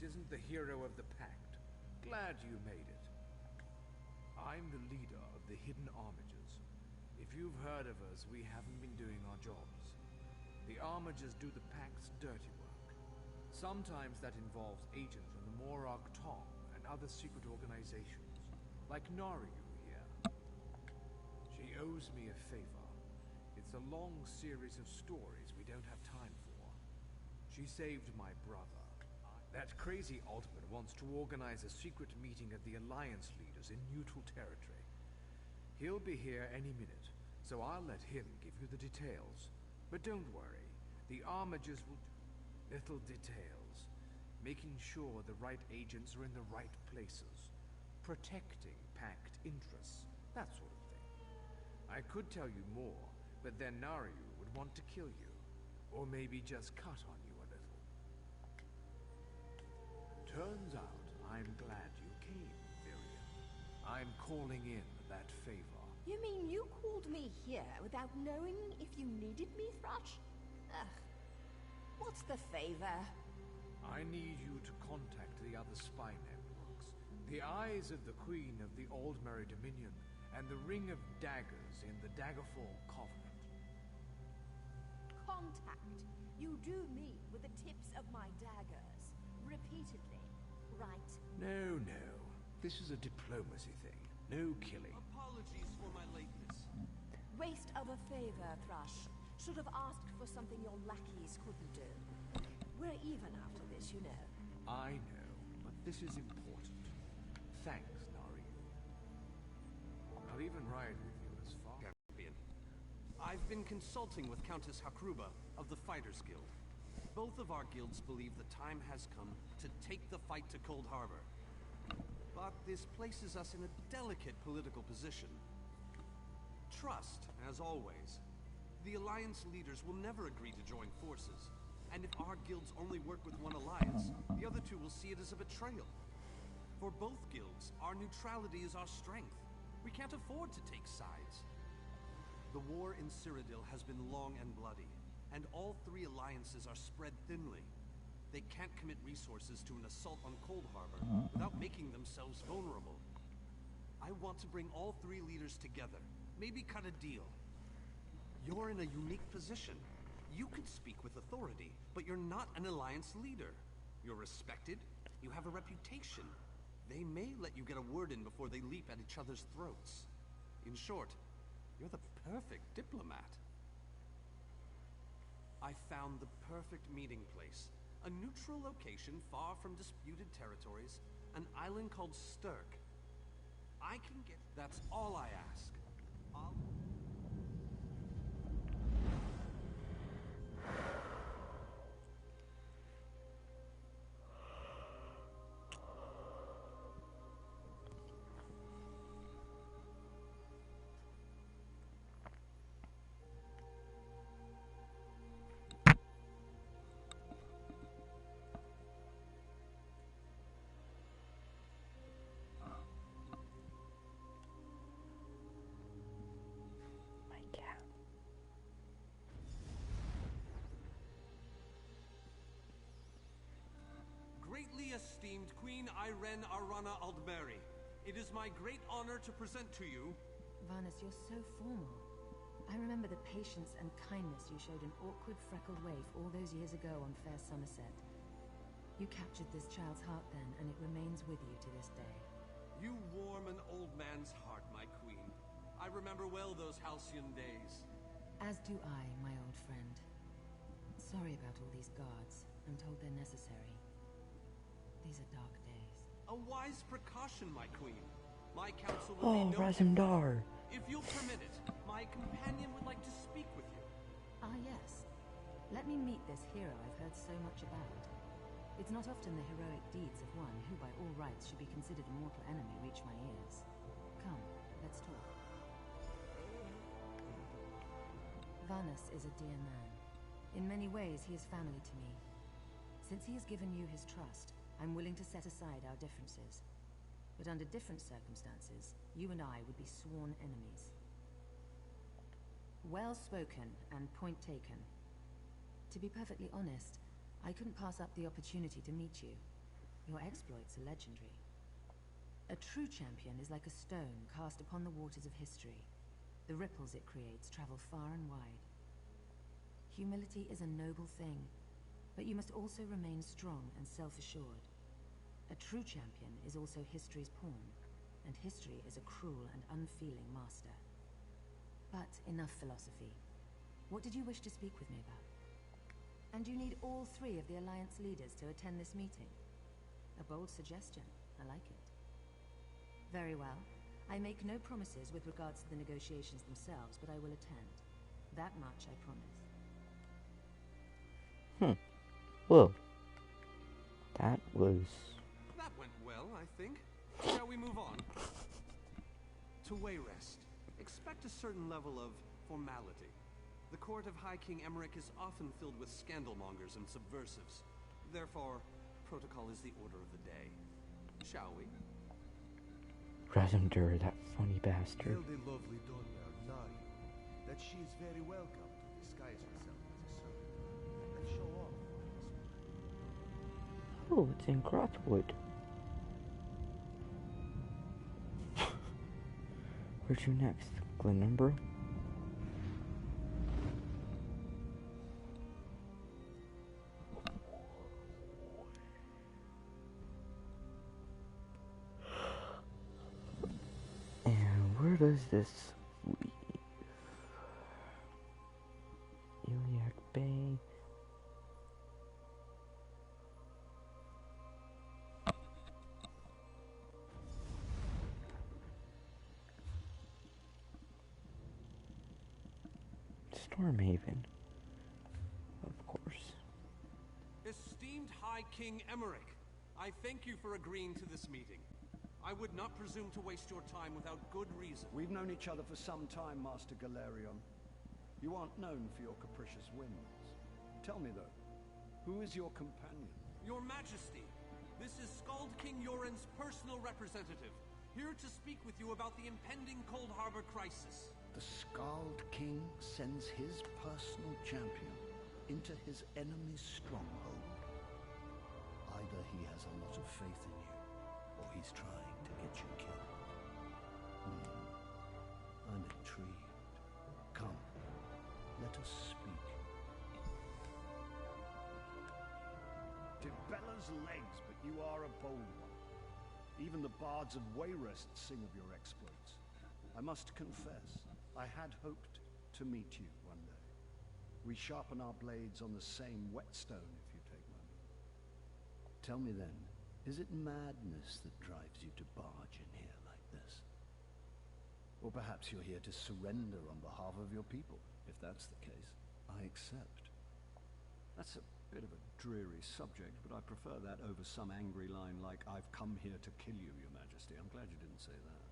It isn't the hero of the pact. Glad you made it. I'm the leader of the Hidden Armigers. If you've heard of us, we haven't been doing our jobs. The Armigers do the pact's dirty work. Sometimes that involves agents from the Morag Tong and other secret organizations, like Naryu here. She owes me a favor. It's a long series of stories we don't have time for. She saved my brother. That crazy Altman wants to organize a secret meeting of the Alliance leaders in neutral territory. He'll be here any minute, so I'll let him give you the details. But don't worry, the Armigers will do little details, making sure the right agents are in the right places, protecting Pact interests, that sort of thing. I could tell you more, but then Naryu would want to kill you, or maybe just cut on you a little. Turns out I'm glad you came, Virion. I'm calling in that favor. You mean you called me here without knowing if you needed me, Thrush? Ugh. What's the favor? I need you to contact the other spy networks, the Eyes of the Queen of the Aldmeri Dominion, and the Ring of Daggers in the Daggerfall Covenant. Contact. You do mean with the tips of my daggers. Repeatedly, right? No, no. This is a diplomacy thing. No killing. Apologies for my lateness. Waste of a favor, Thrush. Should have asked for something your lackeys couldn't do. We're even after this, you know. I know, but this is important. Thanks, Nari. I'll even ride with you as far. Champion. I've been consulting with Countess Hakruba of the Fighters Guild. Both of our guilds believe the time has come to take the fight to Cold Harbor. But this places us in a delicate political position. Trust, as always. The Alliance leaders will never agree to join forces. And if our guilds only work with one alliance, the other two will see it as a betrayal. For both guilds, our neutrality is our strength. We can't afford to take sides. The war in Cyrodiil has been long and bloody, and all three alliances are spread thinly. They can't commit resources to an assault on Cold Harbor without making themselves vulnerable. I want to bring all three leaders together, maybe cut a deal. You're in a unique position. You could speak with authority, but you're not an alliance leader. You're respected, you have a reputation. They may let you get a word in before they leap at each other's throats. In short, you're the perfect diplomat. I found the perfect meeting place. A neutral location far from disputed territories. An island called Sturk. I can get... That's all I ask. I'll... Greatly esteemed Queen Irene Arana Aldmeri, it is my great honor to present to you... Varnus, you're so formal. I remember the patience and kindness you showed an awkward, freckled waif all those years ago on Fair Somerset. You captured this child's heart then, and it remains with you to this day. You warm an old man's heart, my queen. I remember well those halcyon days. As do I, my old friend. Sorry about all these guards. I'm told they're necessary. These are dark days. A wise precaution, my queen. My counsel will be no... Razendar! If you'll permit it, my companion would like to speak with you. Ah, yes. Let me meet this hero I've heard so much about. It's not often the heroic deeds of one who by all rights should be considered a mortal enemy reach my ears. Come, let's talk. Varnus is a dear man. In many ways, he is family to me. Since he has given you his trust, I'm willing to set aside our differences. But under different circumstances, you and I would be sworn enemies. Well spoken and point taken. To be perfectly honest, I couldn't pass up the opportunity to meet you. Your exploits are legendary. A true champion is like a stone cast upon the waters of history. The ripples it creates travel far and wide. Humility is a noble thing, but you must also remain strong and self-assured. A true champion is also history's pawn, and history is a cruel and unfeeling master. But enough philosophy. What did you wish to speak with me about? And you need all three of the Alliance leaders to attend this meeting? A bold suggestion. I like it. Very well. I make no promises with regards to the negotiations themselves, but I will attend. That much I promise. Well, that was... That went well, I think. Shall we move on? To Wayrest, expect a certain level of formality. The court of High King Emmerich is often filled with scandalmongers and subversives. Therefore, protocol is the order of the day. Shall we? Rasimdur, that funny bastard. Tell the lovely daughter of Nari that she is very welcome to disguise herself as a servant and show off on this one. Oh, it's in Grothwood. Where to next? Glenumbra? And where does this leave? Iliac Bay. Stormhaven, of course. Esteemed High King Emmerich, I thank you for agreeing to this meeting. I would not presume to waste your time without good reason. We've known each other for some time, Master Galerion. You aren't known for your capricious whims. Tell me, though, who is your companion? Your Majesty, this is Skald King Yoren's personal representative, here to speak with you about the impending Cold Harbor crisis. The Skald King sends his personal champion into his enemy's stronghold. Either he has a lot of faith in you, or he's trying to get you killed. I'm intrigued. Come, let us speak. To Bella's legs, but you are a bold one. Even the bards of Wayrest sing of your exploits. I must confess, I had hoped to meet you one day. We sharpen our blades on the same whetstone, if you take my meaning. Tell me then, is it madness that drives you to barge in here like this? Or perhaps you're here to surrender on behalf of your people. If that's the case, I accept. That's a bit of a dreary subject, but I prefer that over some angry line like, "I've come here to kill you, Your Majesty." I'm glad you didn't say that.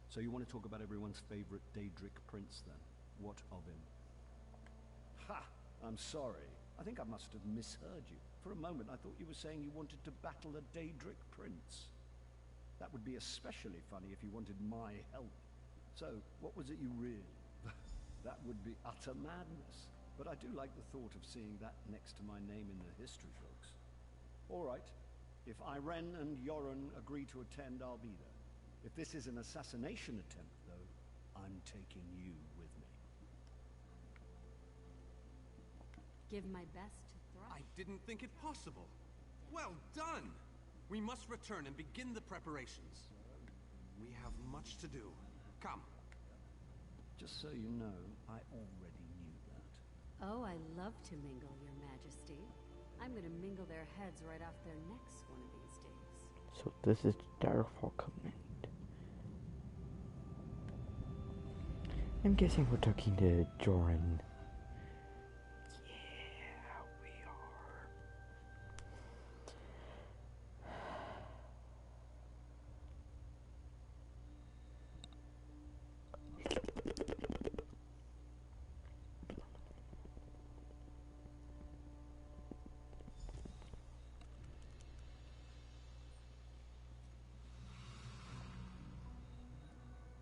So you want to talk about everyone's favorite Daedric prince, then? What of him? Ha! I'm sorry. I think I must have misheard you. For a moment, I thought you were saying you wanted to battle a Daedric prince. That would be especially funny if you wanted my help. So, what was it you really... That would be utter madness. But I do like the thought of seeing that next to my name in the history books. All right. If Irene and Yoren agree to attend, I'll be there. If this is an assassination attempt, though, I'm taking you with me. Give my best to thrive. I didn't think it possible. Well done! We must return and begin the preparations. We have much to do. Come. Just so you know, I already knew that. Oh, I love to mingle, Your Majesty. I'm gonna mingle their heads right off their necks one of these days. So this is the Direfall Covenant. I'm guessing we're talking to Joran. Yeah, we are.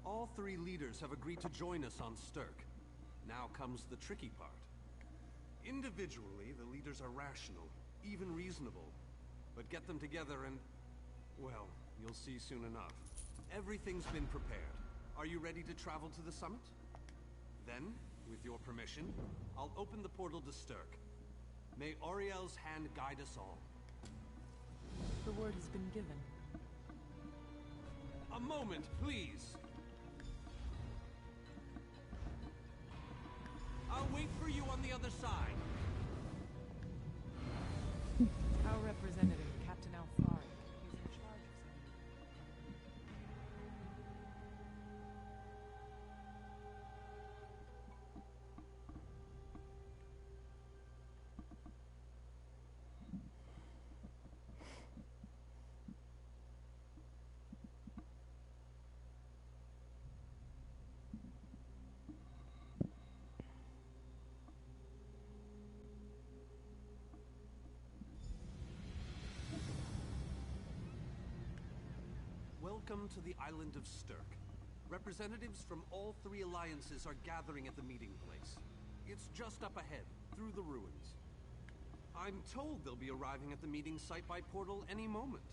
All three leaders have agreed to join us on Stirk. Now comes the tricky part. Individually, the leaders are rational, even reasonable. But get them together and... well, you'll see soon enough. Everything's been prepared. Are you ready to travel to the summit? Then, with your permission, I'll open the portal to Stirk. May Auriel's hand guide us all. The word has been given. A moment, please! I'll wait for you on the other side. Our representative, Captain Alfari, is Welcome to the island of Stirk. Representatives from all three alliances are gathering at the meeting place. It's just up ahead, through the ruins. I'm told they'll be arriving at the meeting site by portal any moment.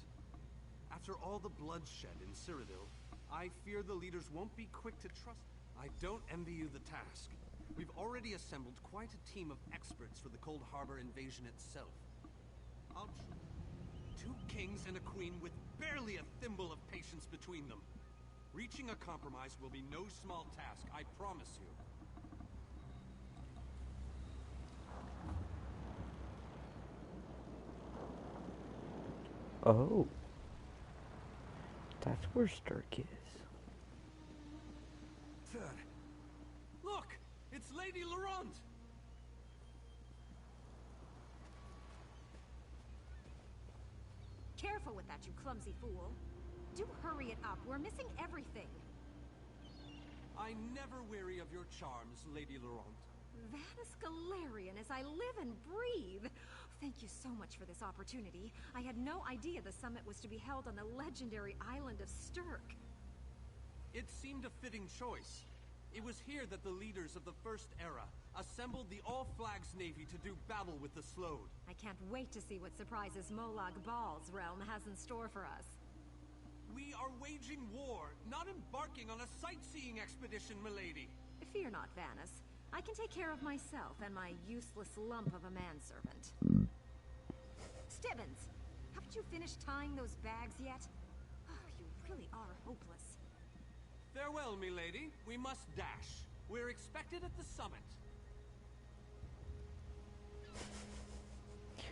After all the bloodshed in Cyrodiil, I fear the leaders won't be quick to trust. I don't envy you the task. We've already assembled quite a team of experts for the Cold Harbor invasion itself. Two kings and a queen with barely a thimble of patience between them. Reaching a compromise will be no small task, I promise you. Oh. That's where Stirk is. Third. Look! It's Lady Laurent! Careful with that, you clumsy fool. Do hurry it up. We're missing everything. I never weary of your charms, Lady Laurent. Vanus Galarian as I live and breathe. Thank you so much for this opportunity. I had no idea the summit was to be held on the legendary island of Stirk. It seemed a fitting choice. It was here that the leaders of the First Era assembled the All-Flags Navy to do battle with the Slode. I can't wait to see what surprises Molag Bal's realm has in store for us. We are waging war, not embarking on a sightseeing expedition, milady. Fear not, Vanus. I can take care of myself and my useless lump of a manservant. Stibbons, haven't you finished tying those bags yet? Oh, you really are hopeless. Farewell, milady. We must dash. We're expected at the summit.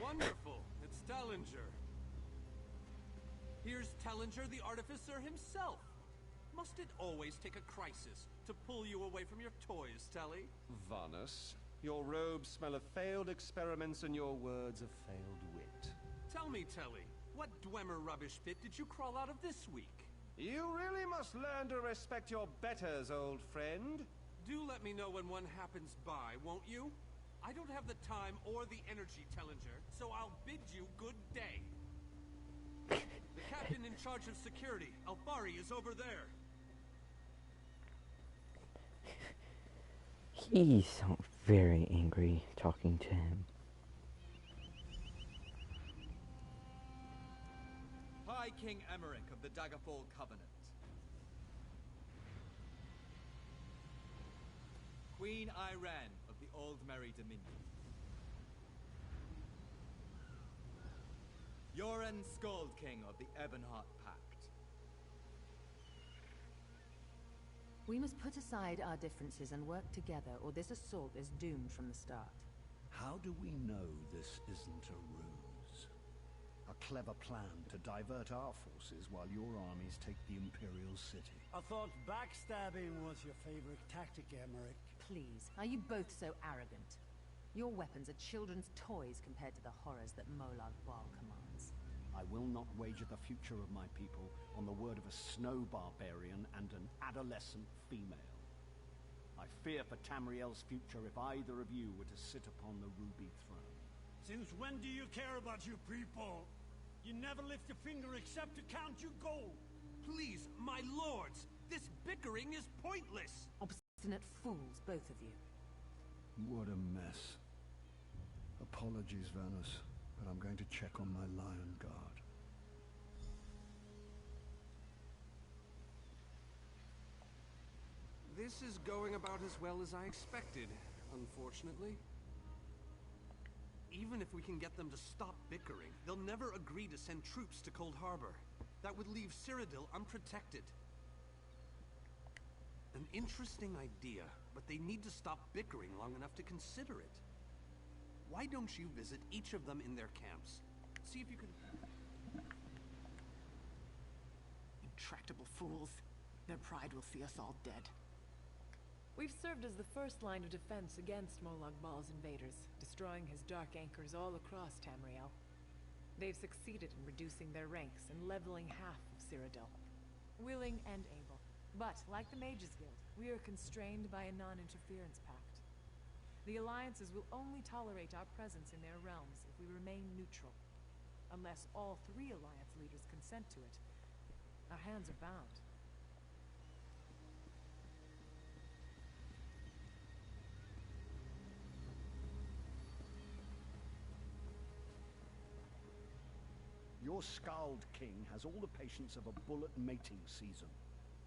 Wonderful. It's Tellinger. Here's Tellinger, the artificer himself. Must it always take a crisis to pull you away from your toys, Telly? Vanus, your robes smell of failed experiments and your words of failed wit. Tell me, Telly, what Dwemer rubbish pit did you crawl out of this week? You really must learn to respect your betters, old friend. Do let me know when one happens by, won't you? I don't have the time or the energy, Tellinger, so I'll bid you good day. The captain in charge of security, Alfari, is over there. He sounds very angry talking to him. High King Emmerich of the Daggerfall Covenant. Queen Iran of the Old Merry Dominion. Yoren Skald King of the Ebonheart Pact. We must put aside our differences and work together, or this assault is doomed from the start. How do we know this isn't a ruse? A clever plan to divert our forces while your armies take the Imperial City. I thought backstabbing was your favorite tactic, Emmerich. Please, are you both so arrogant? Your weapons are children's toys compared to the horrors that Molag Bal commands. I will not wager the future of my people on the word of a snow barbarian and an adolescent female. I fear for Tamriel's future if either of you were to sit upon the Ruby Throne. Since when do you care about your people? You never lift a finger except to count your gold. Please, my lords, this bickering is pointless. Obstinate fools, both of you. What a mess. Apologies, Vanus, but I'm going to check on my Lion Guard. This is going about as well as I expected, unfortunately. Even if we can get them to stop bickering, they'll never agree to send troops to Cold Harbor. That would leave Cyrodiil unprotected. An interesting idea, but they need to stop bickering long enough to consider it. Why don't you visit each of them in their camps? See if you can... Intractable fools. Their pride will see us all dead. We've served as the first line of defense against Molag Bal's invaders, destroying his dark anchors all across Tamriel. They've succeeded in reducing their ranks and leveling half of Cyrodiil. Willing and able. But, like the Mages Guild, we are constrained by a non-interference pact. The alliances will only tolerate our presence in their realms if we remain neutral. Unless all three alliance leaders consent to it. Our hands are bound. Your Scald King has all the patience of a bull at mating season.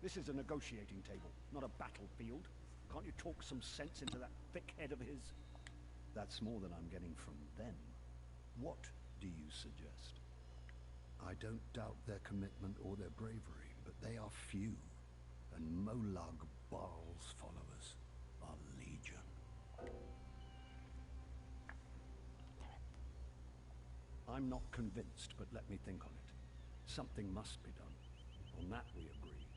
This is a negotiating table, not a battlefield. Can't you talk some sense into that thick head of his? That's more than I'm getting from them. What do you suggest? I don't doubt their commitment or their bravery, but they are few, and Molag Bal's followers are legion. I'm not convinced, but let me think on it. Something must be done. On that we agree.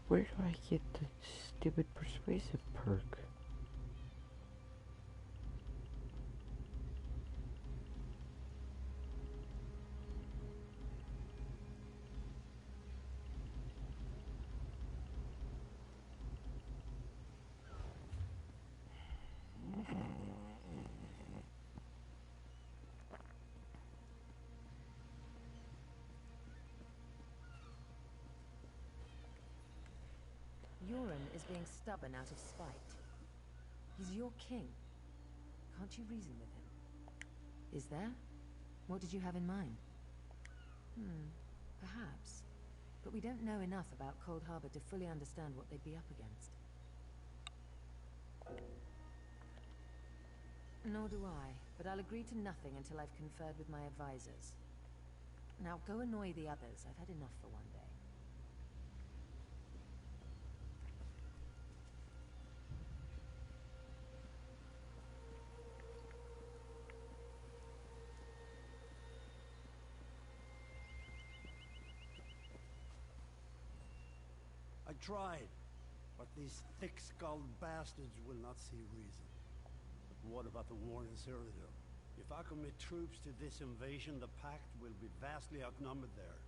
Where do I get the stupid persuasive perk? Yoren is being stubborn out of spite. He's your king. Can't you reason with him? Is there? What did you have in mind? Perhaps. But we don't know enough about Cold Harbor to fully understand what they'd be up against. Nor do I, but I'll agree to nothing until I've conferred with my advisors. Now go annoy the others. I've had enough for one day. I tried, but these thick-skulled bastards will not see reason. But what about the war in Cyrodiil? If I commit troops to this invasion, the Pact will be vastly outnumbered there.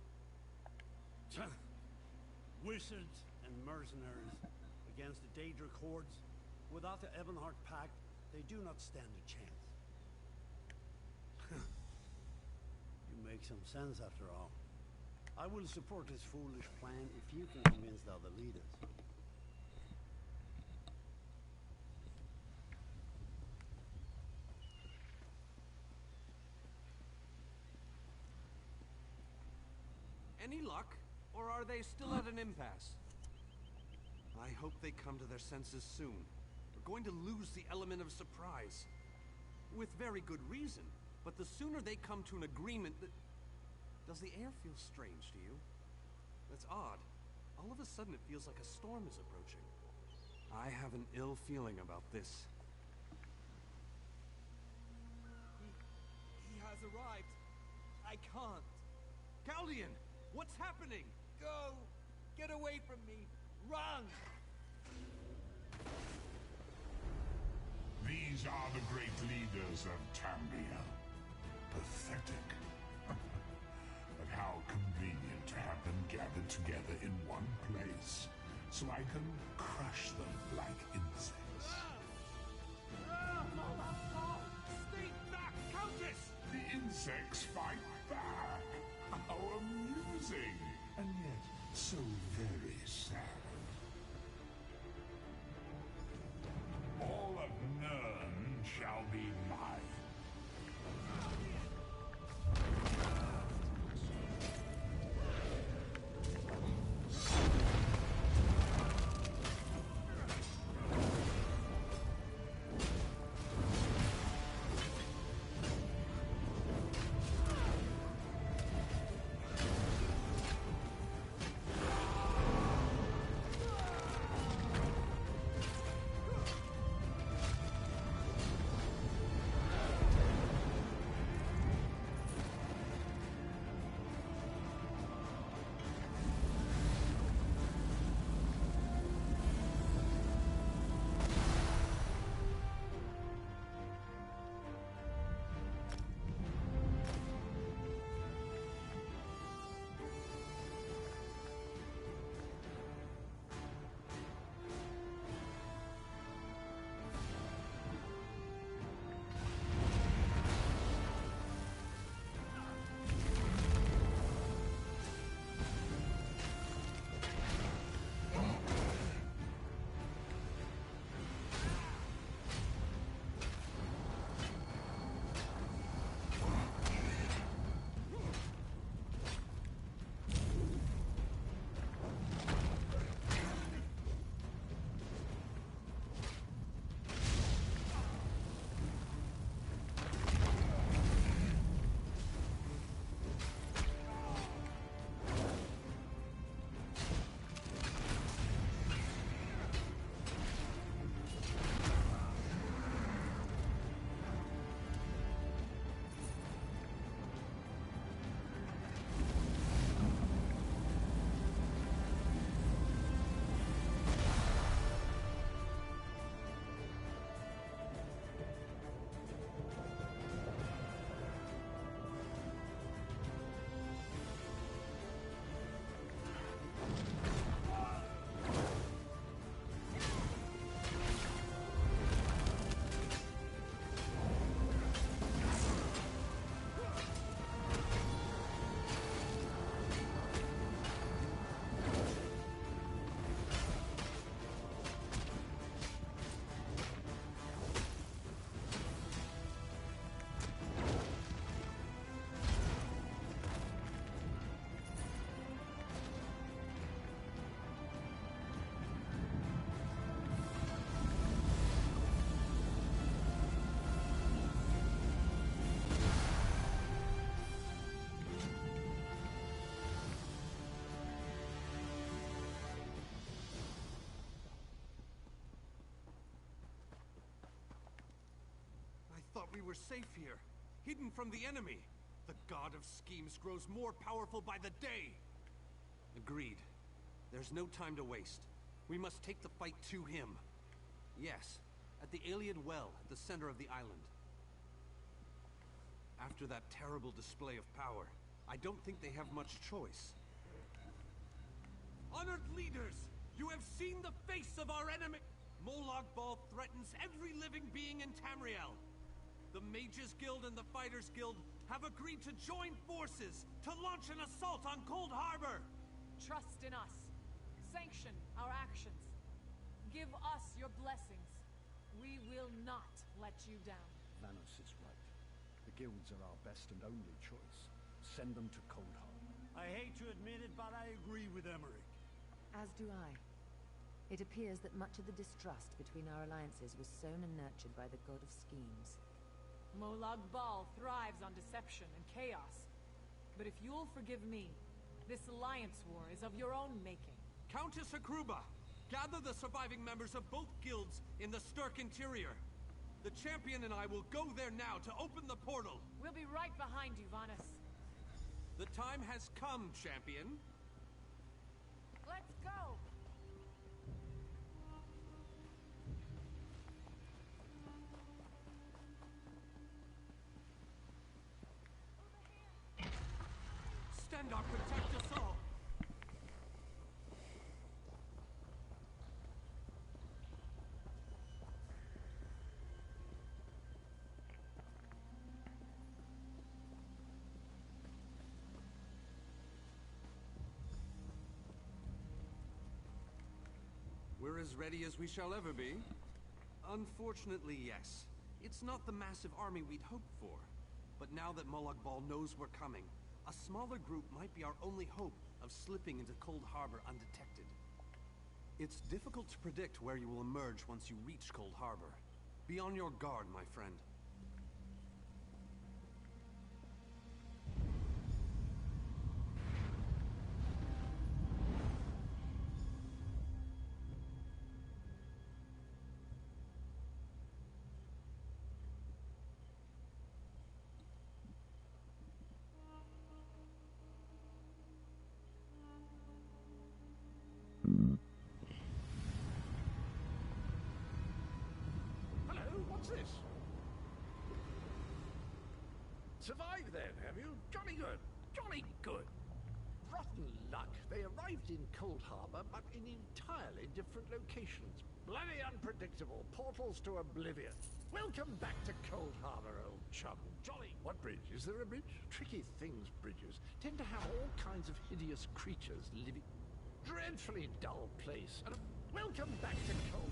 Wizards and mercenaries against the Daedric hordes. Without the Ebonheart Pact, they do not stand a chance. You make some sense after all. I will support this foolish plan if you can convince the other leaders. Any luck? Or are they still at an impasse? I hope they come to their senses soon. We're going to lose the element of surprise. With very good reason. But the sooner they come to an agreement that... Does the air feel strange to you? That's odd. All of a sudden it feels like a storm is approaching. I have an ill feeling about this. He has arrived. I can't. Galdian! What's happening? Go! Get away from me! Run! These are the great leaders of Tamriel. Pathetic. But how convenient to have them gathered together in one place, so I can crush them like insects. Stay back, Countess! The insects fight back. How amusing, and yet so very sad. All of Nirn shall be mine. thought we were safe here, hidden from the enemy. The god of schemes grows more powerful by the day. Agreed. There's no time to waste. We must take the fight to him. Yes, at the Iliad Well at the center of the island. After that terrible display of power, I don't think they have much choice. Honored leaders, you have seen the face of our enemy! Molag Bal threatens every living being in Tamriel. The Mages Guild and the Fighters Guild have agreed to join forces to launch an assault on Cold Harbor! Trust in us. Sanction our actions. Give us your blessings. We will not let you down. Vanos is right. The guilds are our best and only choice. Send them to Cold Harbor. I hate to admit it, but I agree with Emmerich. As do I. It appears that much of the distrust between our alliances was sown and nurtured by the god of schemes. Molag Bal thrives on deception and chaos. But if you'll forgive me, this alliance war is of your own making. Countess Akruba, gather the surviving members of both guilds in the Sturk interior. The champion and I will go there now to open the portal. We'll be right behind you, Vanus. The time has come, champion. Let's go! Stendarr, protect us all! We're as ready as we shall ever be. Unfortunately, yes. It's not the massive army we'd hoped for. But now that Molag Bal knows we're coming, a smaller group might be our only hope of slipping into Cold Harbor undetected. It's difficult to predict where you will emerge once you reach Cold Harbor. Be on your guard, my friend. Hello, what's this? Survived then, have you? Jolly good. Jolly good. Rotten luck. They arrived in Cold Harbor, but in entirely different locations. Bloody unpredictable. Portals to oblivion. Welcome back to Cold Harbor, old chum. Jolly. What bridge? Is there a bridge? Tricky things, bridges. Tend to have all kinds of hideous creatures living. Dreadfully dull place. And welcome back to Cold.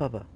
Bubba.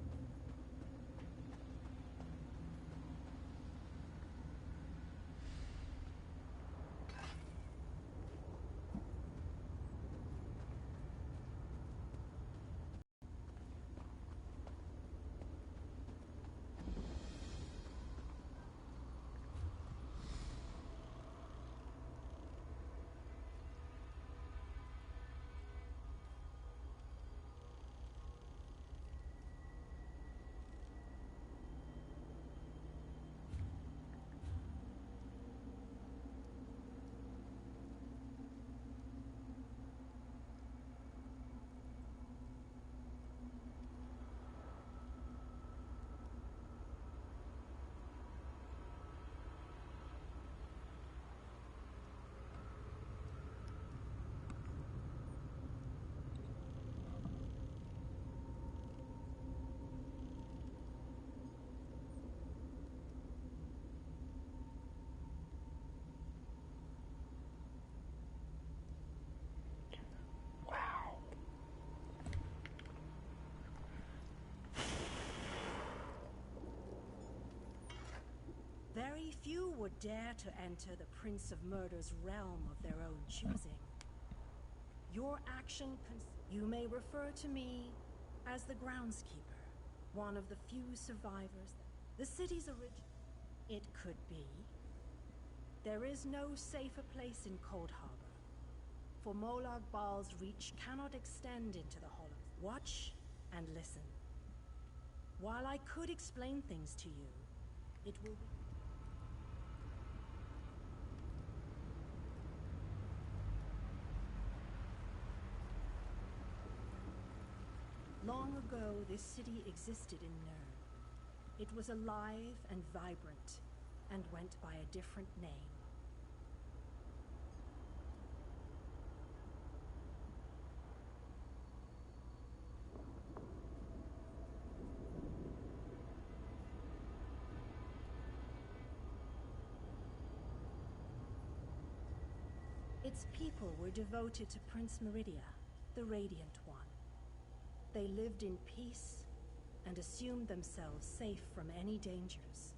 Very few would dare to enter the Prince of Murder's realm of their own choosing. Your action you may refer to me as the groundskeeper, one of the few survivors. The city's it could be. There is no safer place in Cold Harbor, for Molag Bal's reach cannot extend into the hollows. Watch and listen. While I could explain things to you, it will be... Long ago, this city existed in Nern. It was alive and vibrant, and went by a different name. Its people were devoted to Prince Meridia, the Radiant One. They lived in peace and assumed themselves safe from any dangers.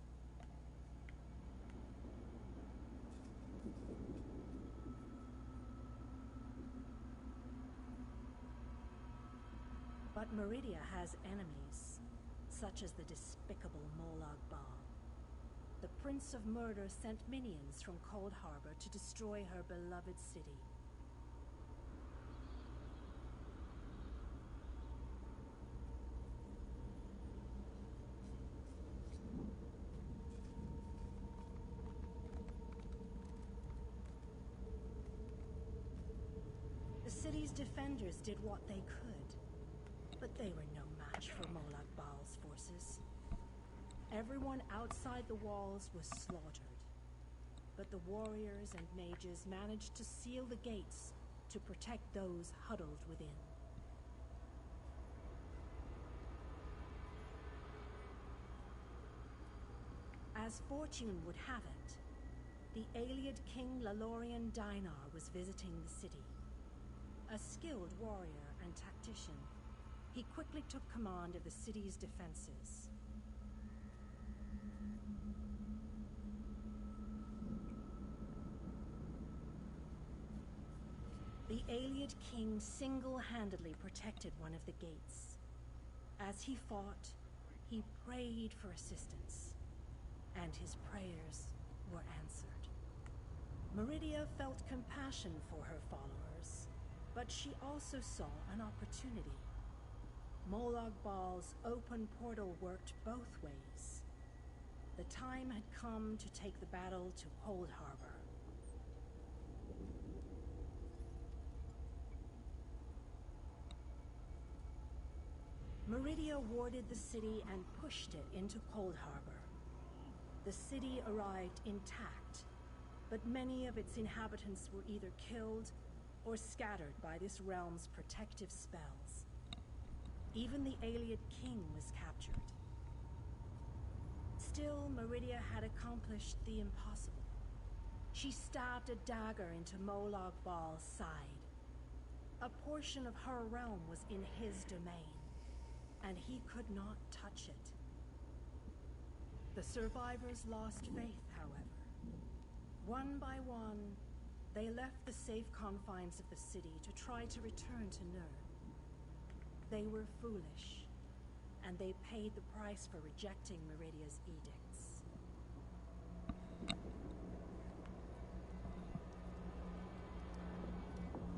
But Meridia has enemies, such as the despicable Molag Bal. The Prince of Murder sent minions from Cold Harbor to destroy her beloved city. The city's defenders did what they could, but they were no match for Molag Bal's forces. Everyone outside the walls was slaughtered, but the warriors and mages managed to seal the gates to protect those huddled within. As fortune would have it, the Ayleid King Lalorian Dinar was visiting the city. A skilled warrior and tactician, he quickly took command of the city's defenses. The Ayleid King single-handedly protected one of the gates. As he fought, he prayed for assistance, and his prayers were answered. Meridia felt compassion for her followers, but she also saw an opportunity. Molag Bal's open portal worked both ways. The time had come to take the battle to Cold Harbor. Meridia warded the city and pushed it into Cold Harbor. The city arrived intact, but many of its inhabitants were either killed or scattered by this realm's protective spells. Even the Ayleid King was captured. Still, Meridia had accomplished the impossible. She stabbed a dagger into Molag Bal's side. A portion of her realm was in his domain. and he could not touch it. The survivors lost faith, however. One by one, they left the safe confines of the city to try to return to Nurn. They were foolish, and they paid the price for rejecting Meridia's edicts.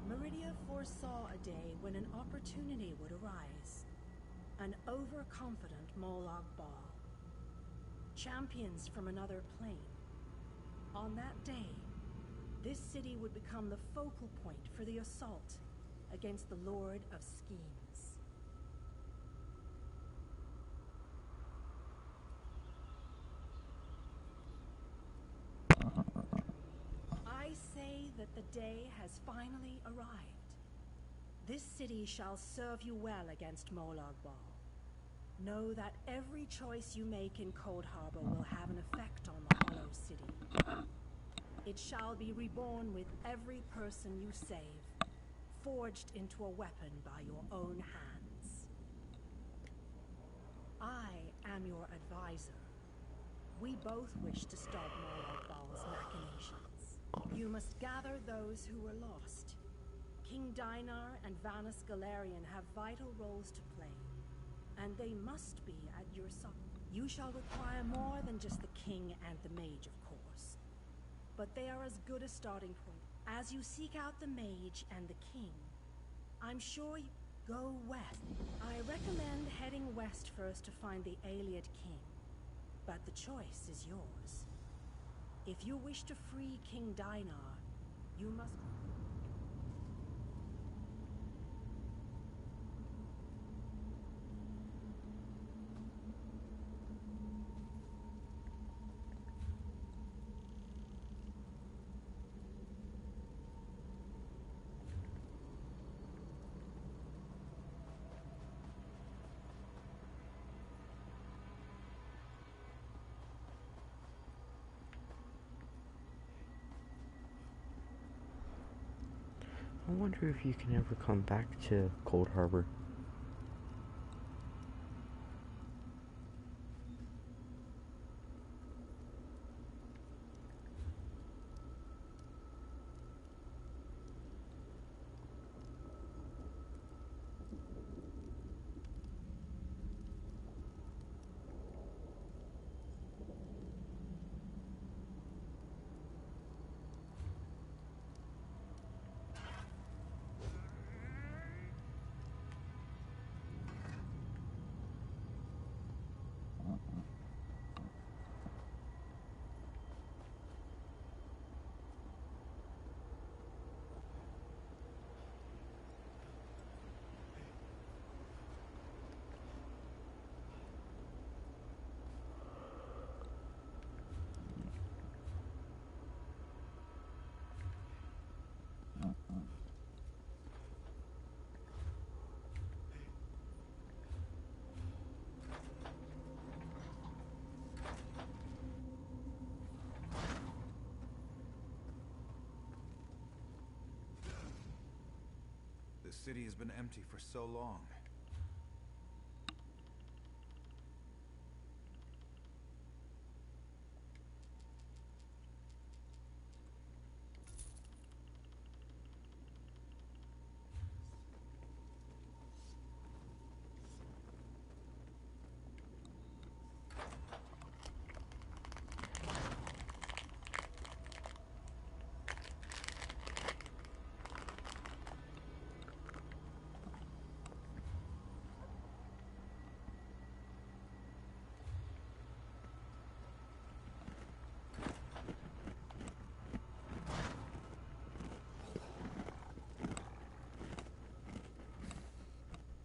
Meridia foresaw a day when an opportunity would arise. An overconfident Molag Bal. Champions from another plane. On that day, this city would become the focal point for the assault against the Lord of Schemes. I say that the day has finally arrived. This city shall serve you well against Molag Bal. Know that every choice you make in Cold Harbor will have an effect on the Hollow City. It shall be reborn with every person you save, forged into a weapon by your own hands. I am your advisor. We both wish to stop Molag Bal's machinations. You must gather those who were lost. King Dinar and Vanus Galarian have vital roles to play, and they must be at your side. You shall require more than just the king and the mage, of course. But they are as good a starting point. As you seek out the mage and the king, I'm sure you go west. I recommend heading west first to find the Ayleid king, but the choice is yours. If you wish to free King Dinar, you must... I wonder if you can ever come back to Cold Harbor. The city has been empty for so long.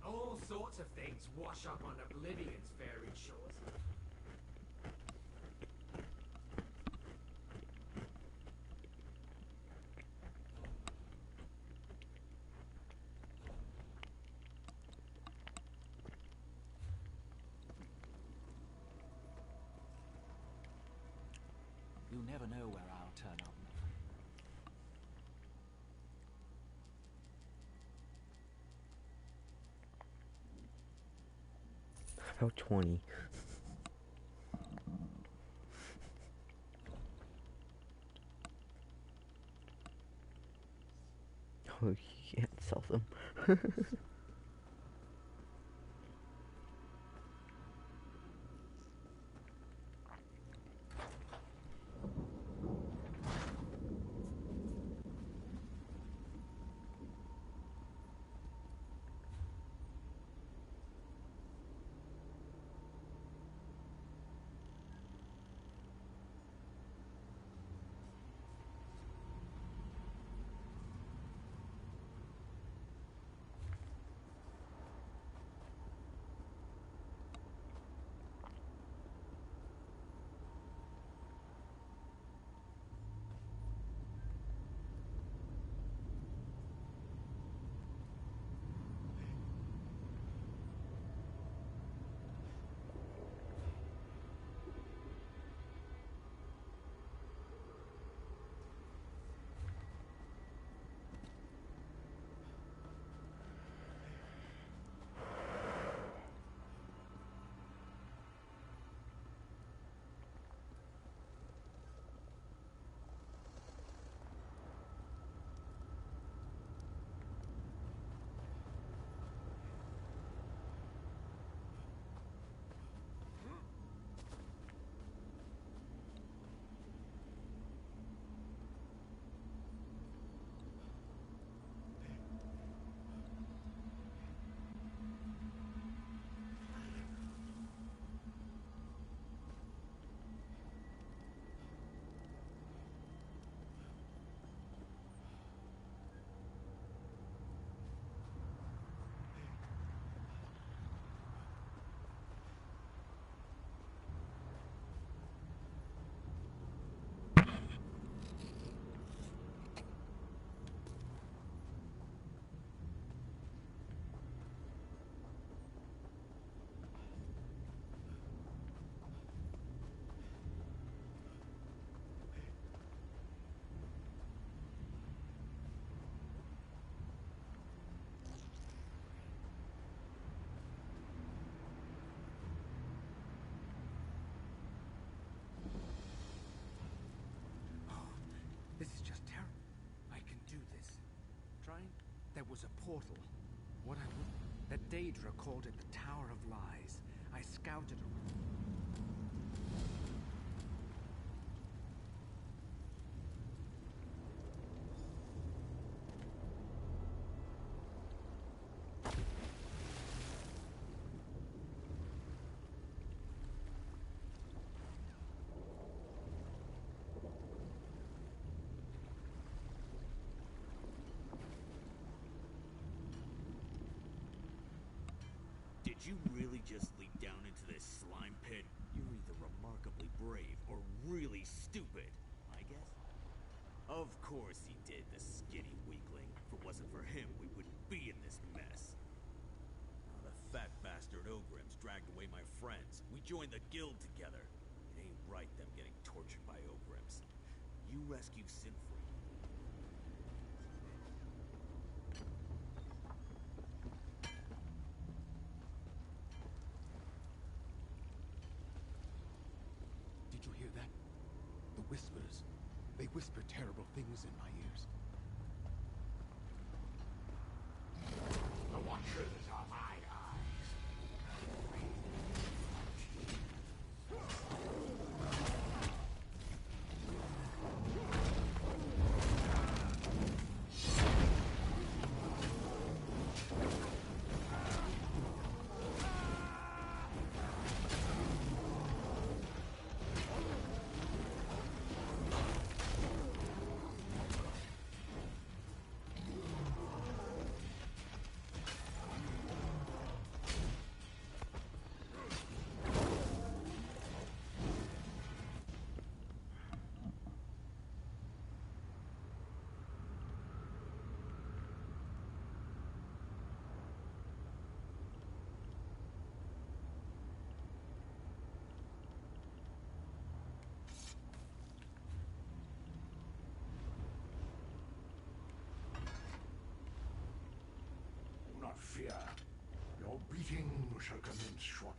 All sorts of things wash up on Oblivion's varied shores. You'll never know where I'll turn up. about 20. Oh, you can't sell them. This is just terrible. I can do this. Trying? There was a portal. What I would... That Daedra called it the Tower of Lies. I scouted around. Did you really just leap down into this slime pit? You're either remarkably brave or really stupid, I guess. Of course he did, the skinny weakling. If it wasn't for him, we wouldn't be in this mess. Now, the fat bastard Ogrims dragged away my friends. We joined the guild together. It ain't right them getting tortured by Ogrims. You rescue Sinfrey. Did you hear that? The whispers. They whisper terrible things in my ears. The Watchers are my eyes. Not fear. Your beating shall commence shortly.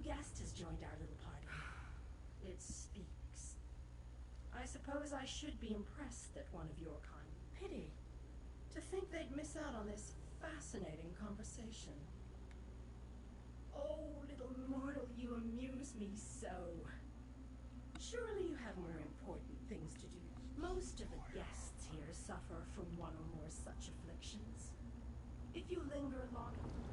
guest has joined our little party. It speaks. I suppose I should be impressed that one of your kind. Pity. To think they'd miss out on this fascinating conversation. Oh, little mortal, you amuse me so. Surely you have more important things to do. Most of the guests here suffer from one or more such afflictions. If you linger long enough...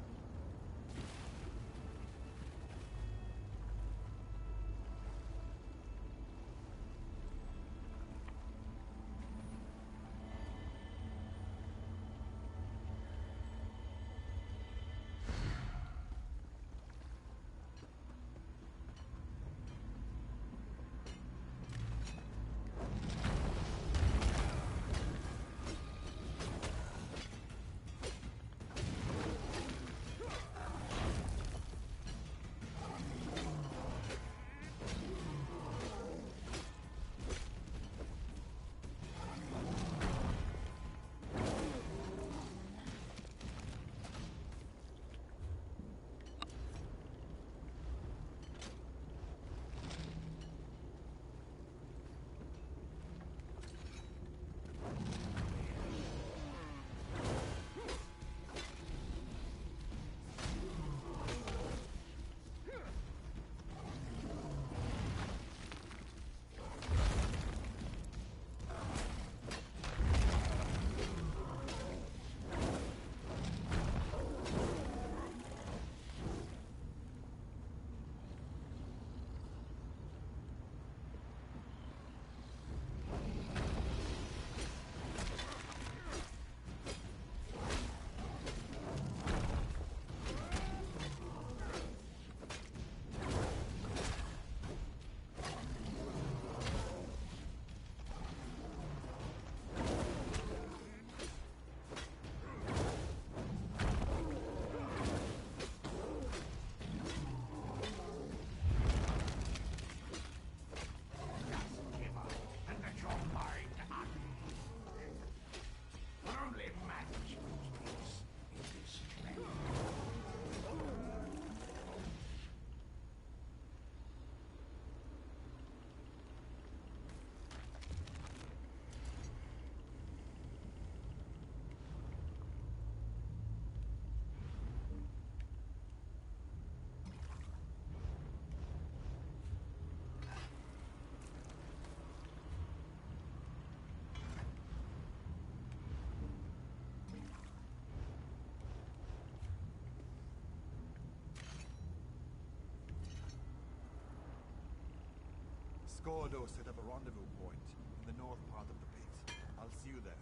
Scordo set up a rendezvous point in the north part of the pit. I'll see you there.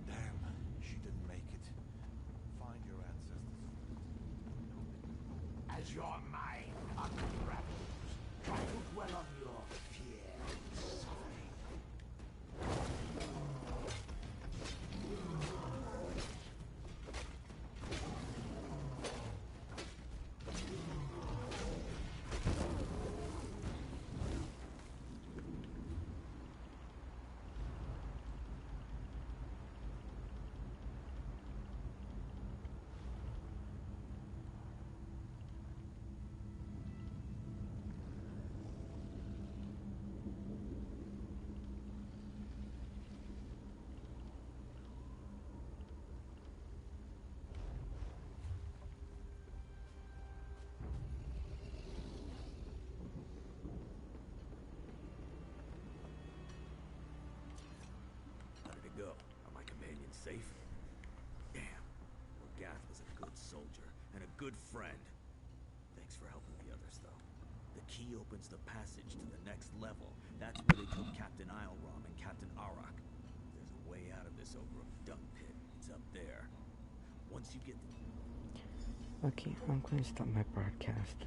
Damn, she didn't make it. Find your ancestors. As your mind unravels, try to dwell on your fear and suffering. Go. Are my companions safe? Damn. Well, Gath was a good soldier and a good friend. Thanks for helping the others, though. The key opens the passage to the next level. That's where they took Captain Islerom and Captain Arak. There's a way out of this Ogre dung pit. It's up there. Once you get... Okay, I'm going to stop my broadcast.